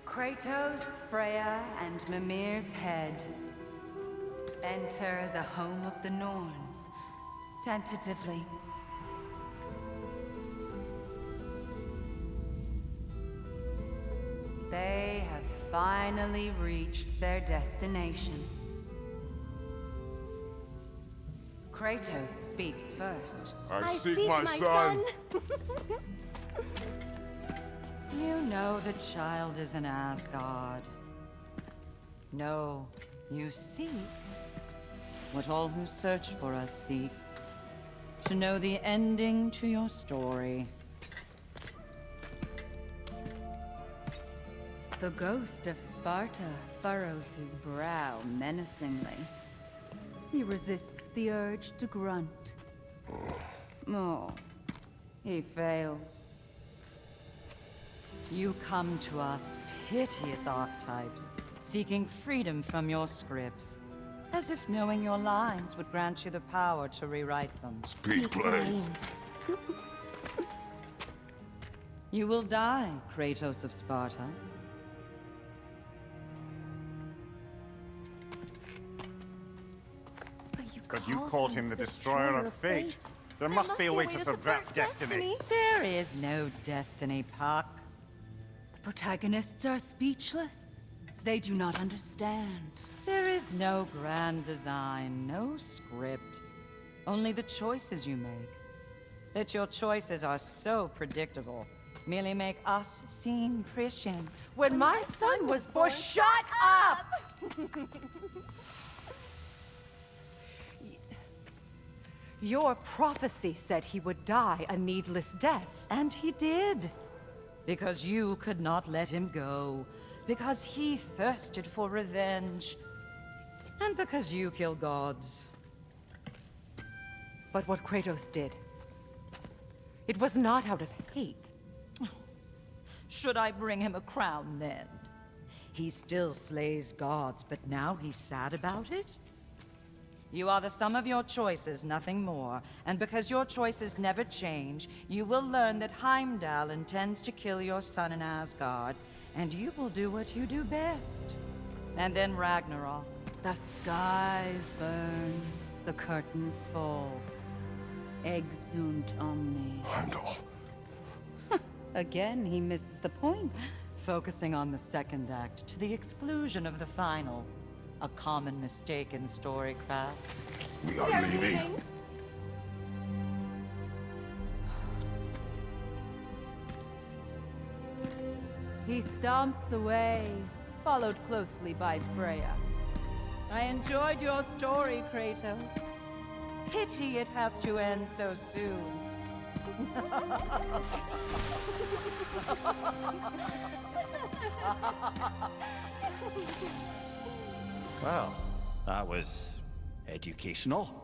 Kratos, Freya, and Mimir's head. Enter the home of the Norns, tentatively. They have finally reached their destination. Kratos speaks first. I seek my son. You know the child is an Asgard. No, you seek what all who search for us seek. to know the ending to your story. The ghost of Sparta furrows his brow menacingly. He resists the urge to grunt. Oh, he fails. You come to us, piteous archetypes, seeking freedom from your scripts, as if knowing your lines would grant you the power to rewrite them. Speak plain. You will die, Kratos of Sparta. But you called him the destroyer of fate. There must be a way to subvert destiny. There is no destiny, Puck. The protagonists are speechless. They do not understand. There is no grand design, no script. Only the choices you make. That your choices are so predictable merely make us seem prescient. When my son was born, shut up! Your prophecy said he would die a needless death. And he did. Because you could not let him go. Because he thirsted for revenge. And because you kill gods. But what Kratos did, it was not out of hate. Should I bring him a crown then? He still slays gods, but now he's sad about it? You are the sum of your choices, nothing more. And because your choices never change, you will learn that Heimdall intends to kill your son in Asgard, and you will do what you do best. And then Ragnarok. The skies burn, the curtains fall. Exunt omnes. Heimdall. Again, he misses the point. Focusing on the second act to the exclusion of the final. A common mistake in storycraft. We are leaving. He stomps away, followed closely by Freya. I enjoyed your story, Kratos. Pity it has to end so soon. Well, that was educational.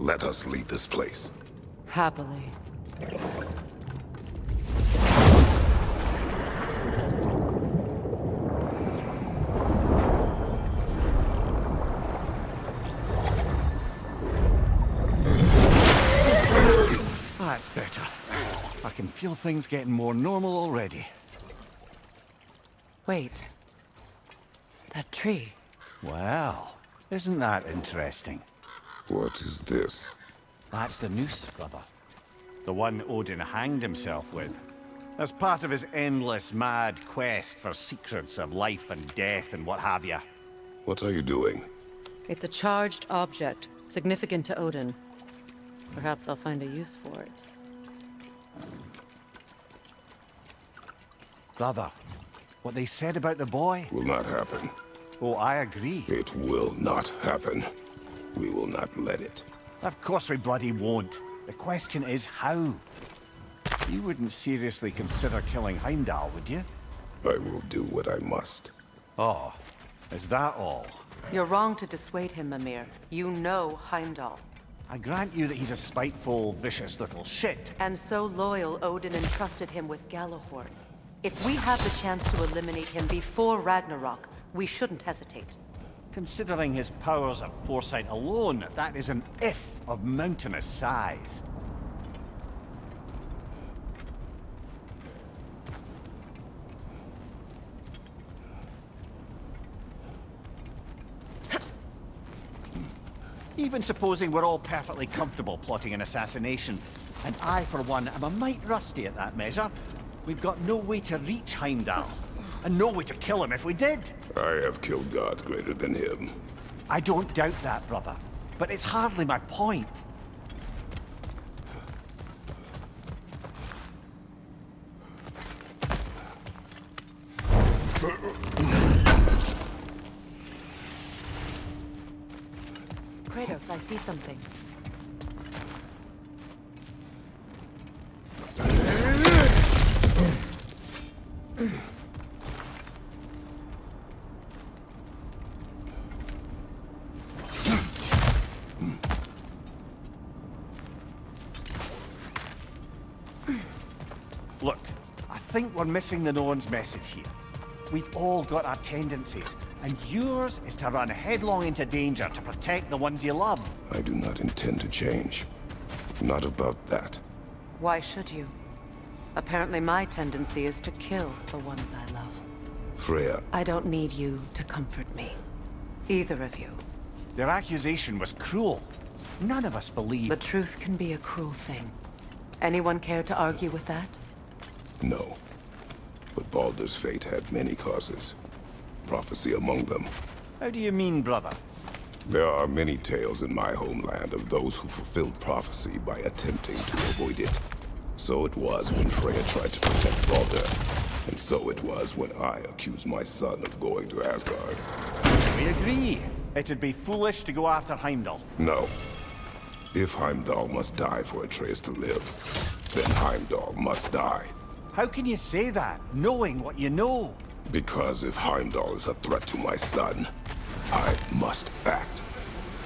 Let us leave this place. Happily. That's better. I can feel things getting more normal already. Wait. That tree. Well, isn't that interesting? What is this? That's the noose, brother. The one Odin hanged himself with. As part of his endless, mad quest for secrets of life and death and what have you. What are you doing? It's a charged object, significant to Odin. Perhaps I'll find a use for it. Brother, what they said about the boy? Will not happen. Oh, I agree. It will not happen. We will not let it. Of course we bloody won't. The question is how. You wouldn't seriously consider killing Heimdall, would you? I will do what I must. Oh, is that all? You're wrong to dissuade him, Mimir. You know Heimdall. I grant you that he's a spiteful, vicious little shit. And so loyal, Odin entrusted him with Gjallarhorn. If we have the chance to eliminate him before Ragnarok, we shouldn't hesitate. Considering his powers of foresight alone, that is an if of mountainous size. Even supposing we're all perfectly comfortable plotting an assassination, and I, for one, am a mite rusty at that measure, we've got no way to reach Heimdall, and no way to kill him if we did. I have killed gods greater than him. I don't doubt that, brother, but it's hardly my point. Kratos, I see something. Look, I think we're missing the Norn's message here. We've all got our tendencies, and yours is to run headlong into danger to protect the ones you love. I do not intend to change. Not about that. Why should you? Apparently my tendency is to kill the ones I love. Freya. I don't need you to comfort me. Either of you. Their accusation was cruel. None of us believe... The truth can be a cruel thing. Anyone care to argue with that? No. But Baldur's fate had many causes. Prophecy among them. How do you mean, brother? There are many tales in my homeland of those who fulfilled prophecy by attempting to avoid it. So it was when Freya tried to protect Baldur. And so it was when I accused my son of going to Asgard. We agree. It'd be foolish to go after Heimdall. No. If Heimdall must die for Atreus to live, then Heimdall must die. How can you say that, knowing what you know? Because if Heimdall is a threat to my son, I must act.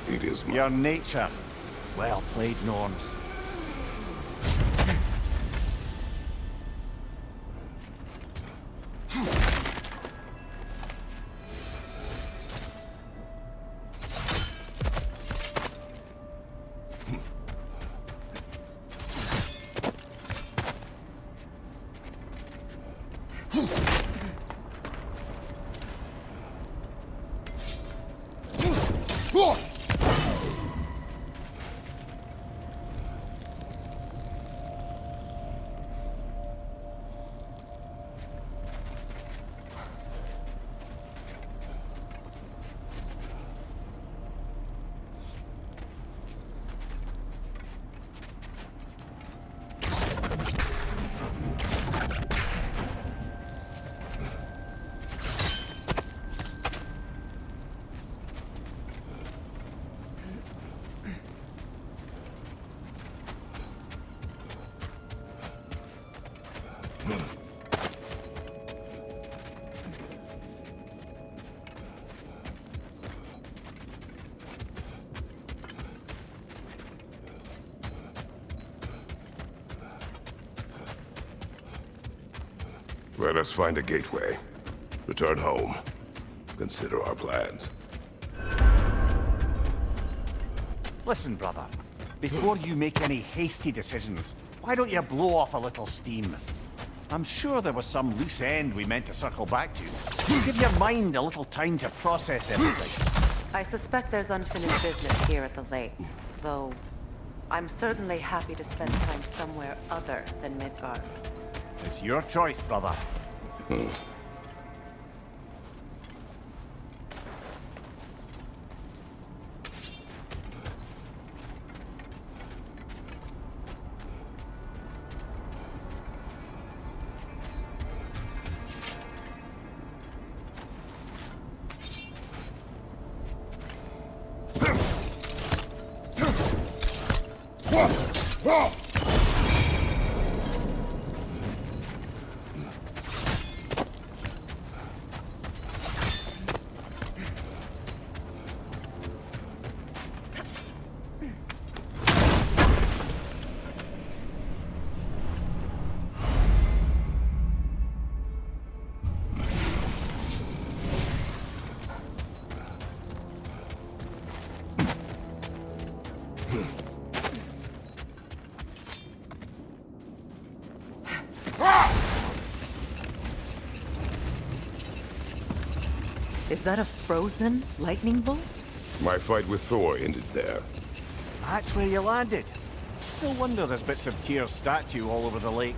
It is my... Your nature. Well played, Norns. Let us find a gateway. Return home. Consider our plans. Listen, brother. Before you make any hasty decisions, why don't you blow off a little steam? I'm sure there was some loose end we meant to circle back to. Give your mind a little time to process everything. I suspect there's unfinished business here at the lake, though I'm certainly happy to spend time somewhere other than Midgard. It's your choice, brother. Is that a frozen lightning bolt? My fight with Thor ended there. That's where you landed. No wonder there's bits of Tyr's statue all over the lake.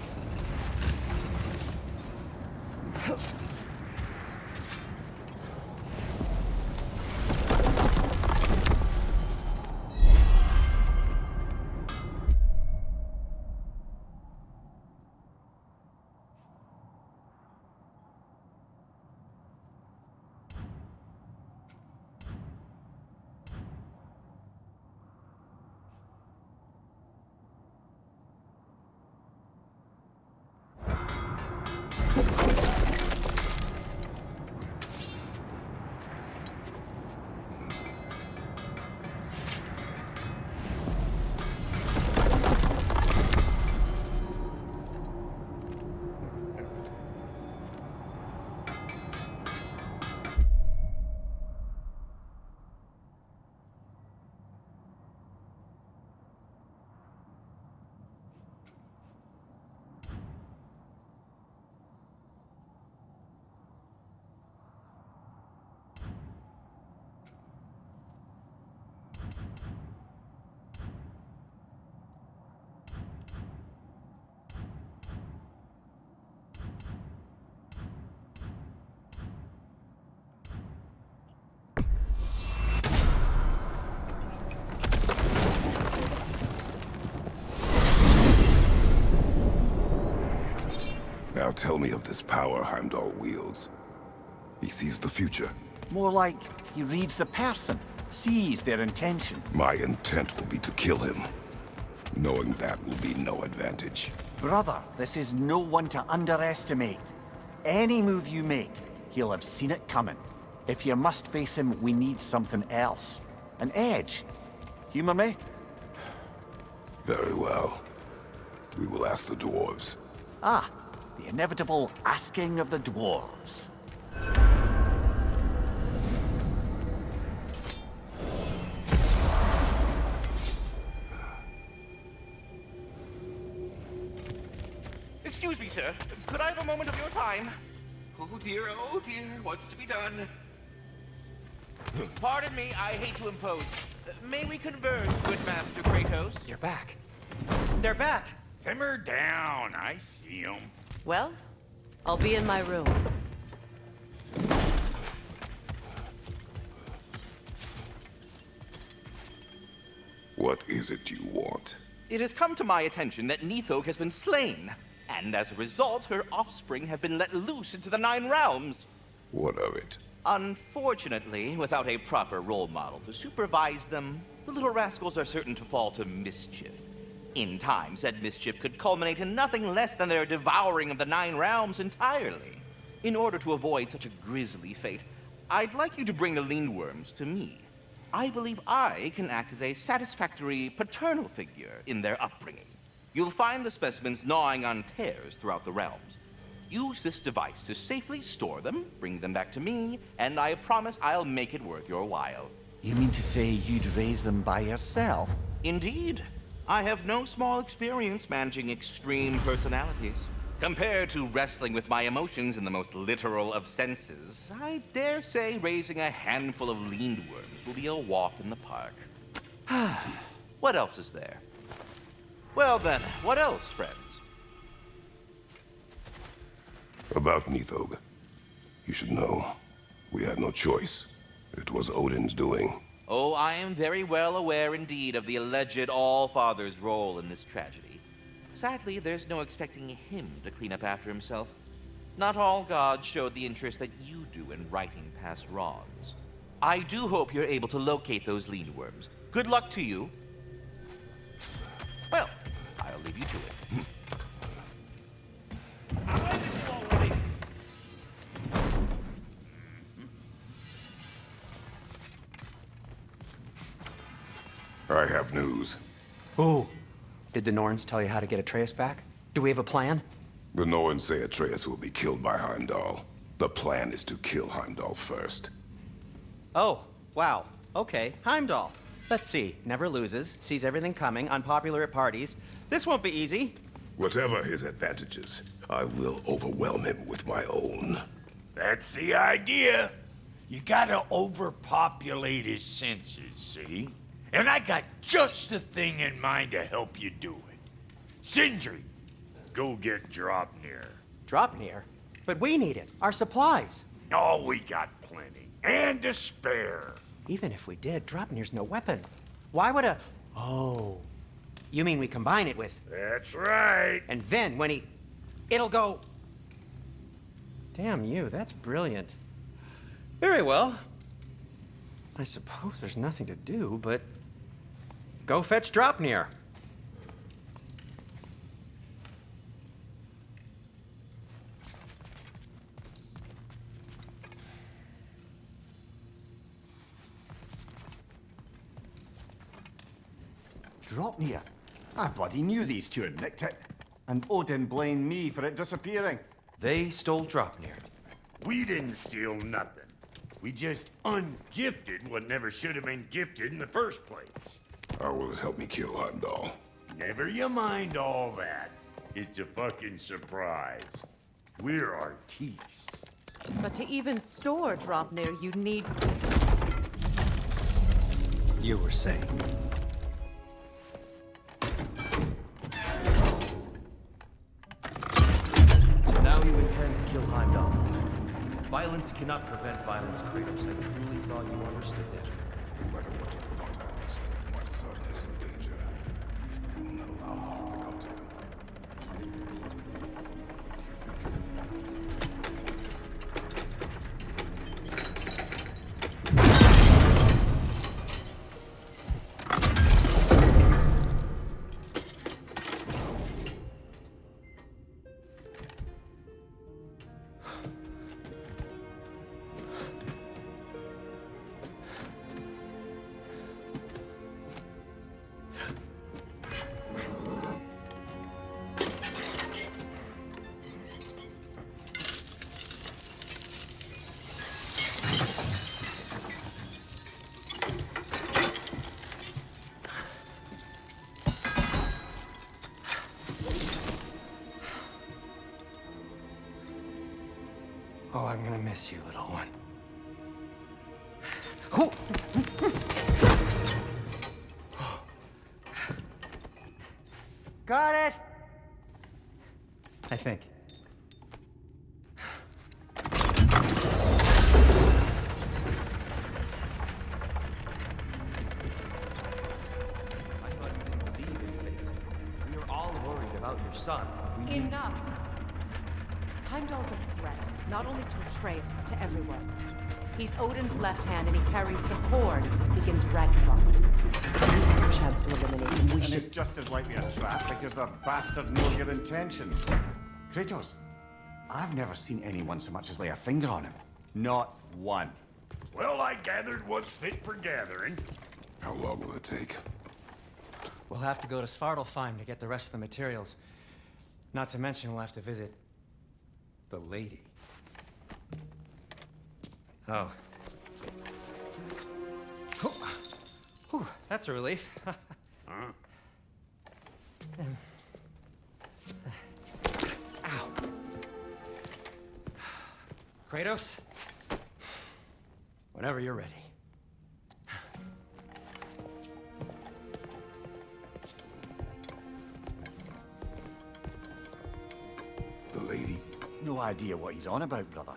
Now tell me of this power Heimdall wields. He sees the future. More like he reads the person, sees their intention. My intent will be to kill him. Knowing that will be no advantage. Brother, this is no one to underestimate. Any move you make, he'll have seen it coming. If you must face him, we need something else. An edge. Humor me? Very well. We will ask the dwarves. Ah, the inevitable asking of the dwarves. Excuse me, sir. Could I have a moment of your time? Oh dear, what's to be done? Pardon me, I hate to impose. May we converse, good Master Kratos? You're back. They're back! Simmer down, I see them. Well, I'll be in my room. What is it you want? It has come to my attention that Nithog has been slain, and as a result, her offspring have been let loose into the Nine Realms. What of it? Unfortunately, without a proper role model to supervise them, the little rascals are certain to fall to mischief. In time, said mischief could culminate in nothing less than their devouring of the Nine Realms entirely. In order to avoid such a grisly fate, I'd like you to bring the Lindworms to me. I believe I can act as a satisfactory paternal figure in their upbringing. You'll find the specimens gnawing on tears throughout the realms. Use this device to safely store them, bring them back to me, and I promise I'll make it worth your while. You mean to say you'd raise them by yourself? Indeed. I have no small experience managing extreme personalities. Compared to wrestling with my emotions in the most literal of senses, I dare say raising a handful of Lindworms will be a walk in the park. What else is there? Well then, what else, friends? About Nithog. You should know. We had no choice. It was Odin's doing. Oh, I am very well aware indeed of the alleged All-Father's role in this tragedy. Sadly, there's no expecting him to clean up after himself. Not all gods showed the interest that you do in righting past wrongs. I do hope you're able to locate those Lindworms. Good luck to you. Well, I'll leave you to it. I have news. Ooh. Did the Norns tell you how to get Atreus back? Do we have a plan? The Norns say Atreus will be killed by Heimdall. The plan is to kill Heimdall first. Oh, wow. Okay, Heimdall. Let's see. Never loses, sees everything coming, unpopular at parties. This won't be easy. Whatever his advantages, I will overwhelm him with my own. That's the idea. You gotta overpopulate his senses, see? And I got just the thing in mind to help you do it. Sindri, go get Dropnir. Dropnir? But we need it. Our supplies. Oh, we got plenty. And to spare. Even if we did, Dropnir's no weapon. Why would a... Oh. You mean we combine it with... That's right. And then when he... It'll go... Damn you, that's brilliant. Very well. I suppose there's nothing to do, but... Go fetch Dropnir. Dropnir? I bloody knew these two had nicked it. And Odin blamed me for it disappearing. They stole Dropnir. We didn't steal nothing. We just ungifted what never should have been gifted in the first place. How will it help me kill Heimdall? Never you mind all that. It's a fucking surprise. We're artistes. But to even store Dropnir, you need... You were saying... So now you intend to kill Heimdall. Violence cannot prevent violence, Kratos. I truly thought you understood that. No matter what you thought I understood, my son is in danger. You will not allow harm to come to him. Oh, I'm gonna miss you, little one. Got it! I think. We are all worried about your son. Enough! Heimdall's a threat, not only to Atreus, but to everyone. He's Odin's left hand, and he carries the horn that begins Ragnarok. We have a chance to eliminate him. We And should... it's just as likely a trap because the bastard knows your intentions. Kratos, I've never seen anyone so much as lay a finger on him. Not one. Well, I gathered what's fit for gathering. How long will it take? We'll have to go to Svartalfheim to get the rest of the materials. Not to mention we'll have to visit... the lady. Oh. Whew, that's a relief. Ow. Kratos? Whenever you're ready. The lady? No idea what he's on about, brother.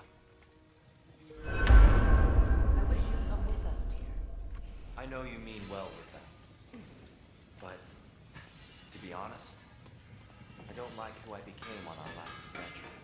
I know you mean well with them. But, to be honest, I don't like who I became on our last adventure.